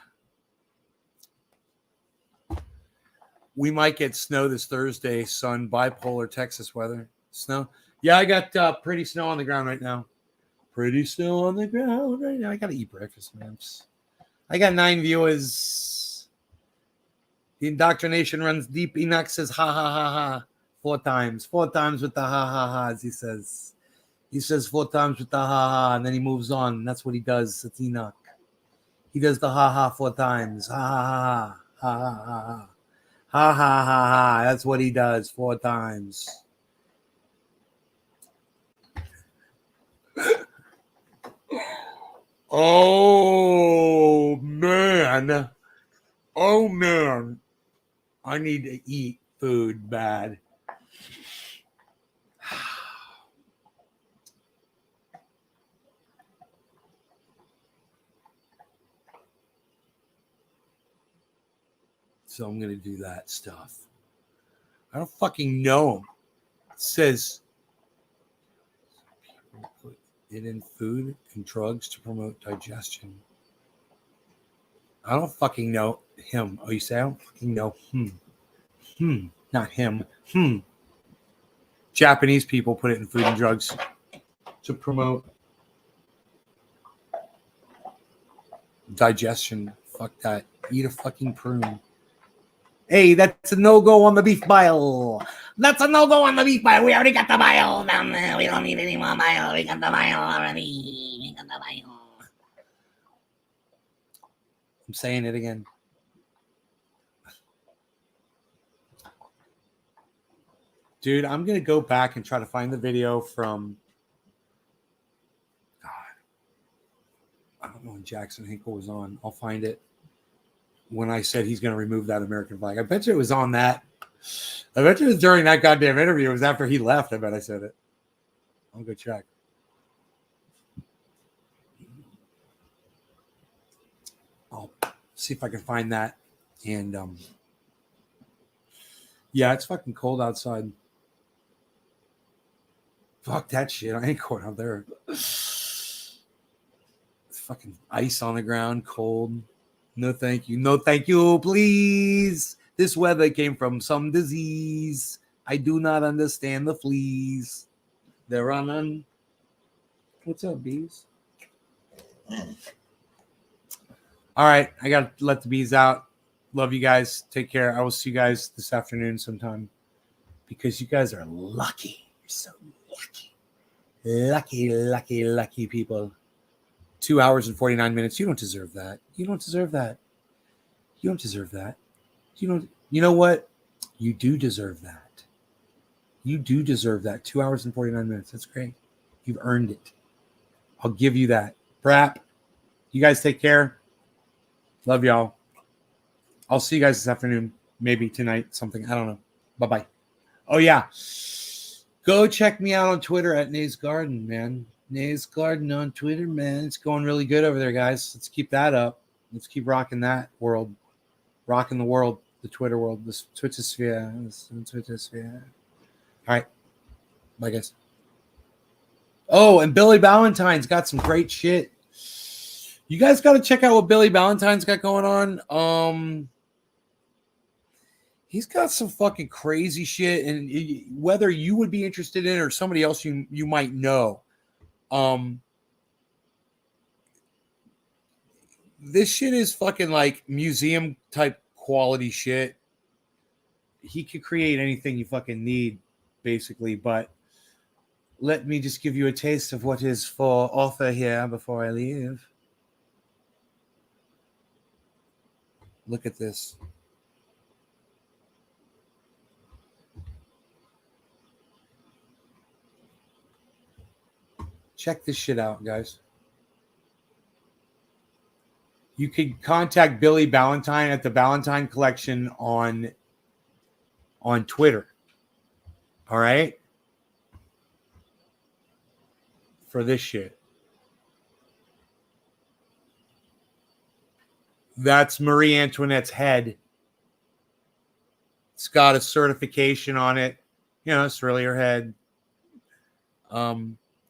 We might get snow this Thursday, son. Bipolar Texas weather. Snow. Yeah, I got pretty snow on the ground right now. Pretty snow on the ground right now. I got to eat breakfast, man. I got 9 viewers. The indoctrination runs deep. Enoch says, ha, ha, ha, ha. 4 times. 4 times with the ha, ha, ha, as he says. He says 4 times with the ha, ha, and then he moves on. That's what he does. It's Enoch. He does the ha, ha 4 times. Ha, ha, ha, ha, ha, ha, ha. Ha, ha, ha, ha. That's what he does 4 times. Oh, man. Oh, man. I need to eat food bad. So I'm going to do that stuff. I don't fucking know. It says people put it in food and drugs to promote digestion. I don't fucking know him. Oh, you say I don't fucking know not him. Japanese people put it in food and drugs to promote digestion. Fuck that. Eat a fucking prune. Hey, that's a no-go on the beef bile. That's a no-go on the beef bile. We already got the bile down there. We don't need any more bile. We got the bile already. We got the bile. I'm saying it again. Dude, I'm going to go back and try to find the video from... God. I don't know when Jackson Hinkle was on. I'll find it. When I said he's going to remove that American flag. I bet you it was on that. I bet you it was during that goddamn interview. It was after he left. I bet I said it. I'll go check. I'll see if I can find that. And yeah, it's fucking cold outside. Fuck that shit. I ain't going out there. It's fucking ice on the ground, cold. No, thank you. No, thank you, please. This weather came from some disease. I do not understand the fleas. They're running. What's up, bees? All right. I got to let the bees out. Love you guys. Take care. I will see you guys this afternoon sometime because you guys are lucky. You're so lucky. Lucky, lucky, lucky people. 2 hours and 49 minutes. You don't deserve that. You don't deserve that. You don't deserve that. You know what? You do deserve that. You do deserve that. 2 hours and 49 minutes. That's great. You've earned it. I'll give you that. Brap. You guys take care. Love y'all. I'll see you guys this afternoon. Maybe tonight. Something. I don't know. Bye-bye. Oh, yeah. Go check me out on Twitter at Nays Garden, man. Nays Garden on Twitter, man. It's going really good over there, guys. Let's keep that up. Let's keep rocking that world. Rocking the world, the Twitter world, this Twitter sphere. All right. Bye, guys. Oh, and Billy Ballantyne's got some great shit. You guys got to check out what Billy Ballantyne's got going on. He's got some fucking crazy shit, and whether you would be interested in it or somebody else you might know. This shit is fucking like museum type quality shit. He could create anything you fucking need, basically, but let me just give you a taste of what is for author here before I leave. Look at this. Check this shit out, guys. You could contact Billy Ballantyne at the Ballantyne Collection on Twitter. All right? For this shit. That's Marie Antoinette's head. It's got a certification on it. You know, it's really her head.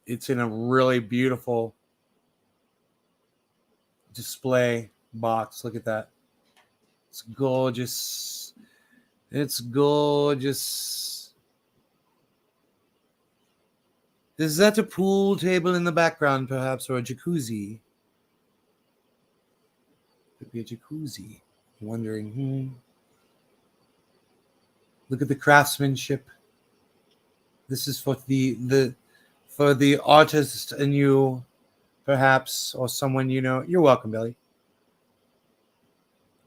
It's in a really beautiful display box. Look at that. It's gorgeous. It's gorgeous. Is that a pool table in the background, perhaps, or a jacuzzi? Could be a jacuzzi. I'm wondering, Look at the craftsmanship. This is for the artist in you, perhaps, or someone you know. You're welcome, Billy.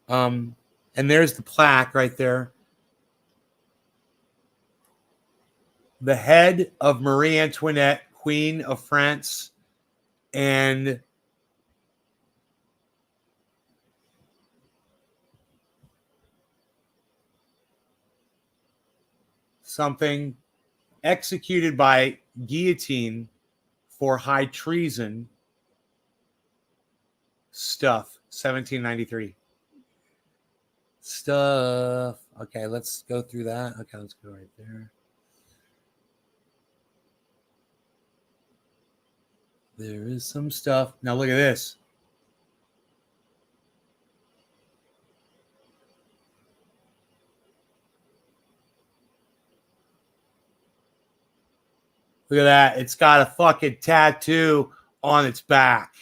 And there's the plaque right there. The head of Marie Antoinette, Queen of France, and something executed by guillotine for high treason stuff, 1793. Stuff. Okay, let's go through that. Okay, let's go right there. There is some stuff. Now look at this. Look at that. It's got a fucking tattoo on its back.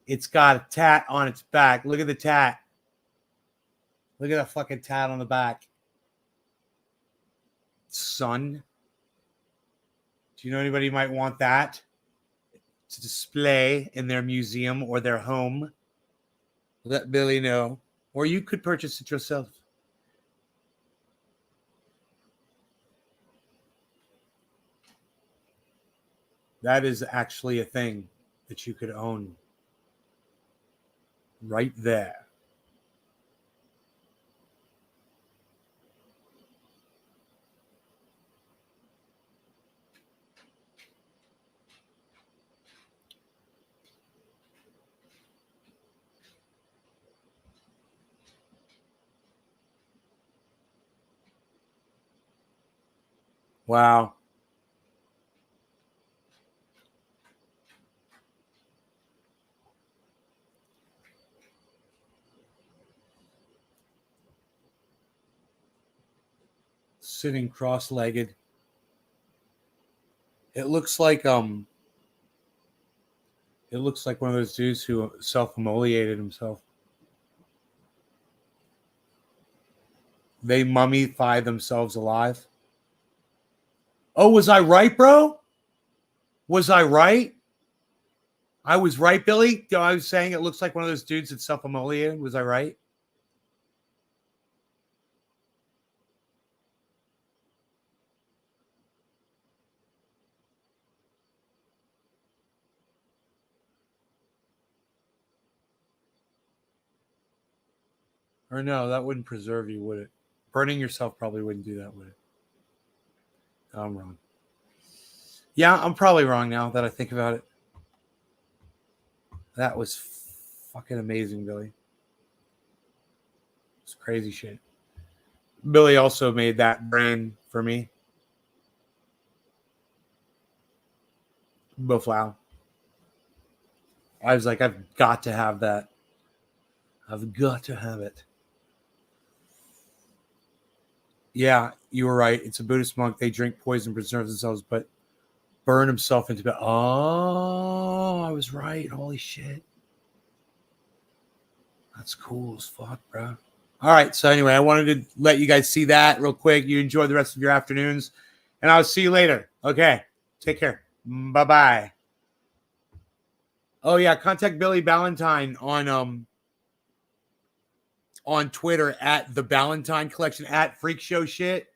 It's got a tat on its back. Look at the tat. Look at that fucking tat on the back. Son. Do you know anybody who might want that to display in their museum or their home? Let Billy know. Or you could purchase it yourself. That is actually a thing that you could own right there. Wow. Sitting cross-legged. It looks like one of those dudes who self-immolated himself. They mummify themselves alive. Oh, was I right, bro? Was I right? I was right, Billy. I was saying it looks like one of those dudes that self-immolated. Was I right? Or no, that wouldn't preserve you, would it? Burning yourself probably wouldn't do that, would it? No, I'm wrong. Yeah, I'm probably wrong now that I think about it. That was fucking amazing, Billy. It's crazy shit. Billy also made that brand for me. Boflow. I was like, I've got to have that. I've got to have it. Yeah, you were right. It's a Buddhist monk. They drink poison, preserve themselves, but burn himself into bed. Oh, I was right. Holy shit. That's cool as fuck, bro. All right. So anyway, I wanted to let you guys see that real quick. You enjoy the rest of your afternoons, and I'll see you later. Okay. Take care. Bye-bye. Oh yeah, contact Billy Ballantyne on Twitter at the Ballantyne Collection, at Freak Show Shit,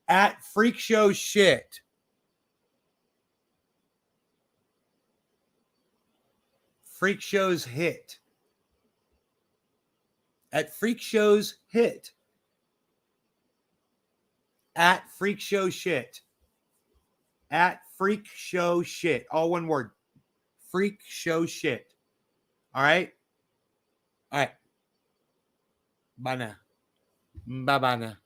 at Freak Show Shit. Freak Show's Hit. At Freak Show's Hit. At Freak Show Shit. At Freak Show Shit. All one word. Freak Show Shit. All right? All right. Bye now. Bye-bye now.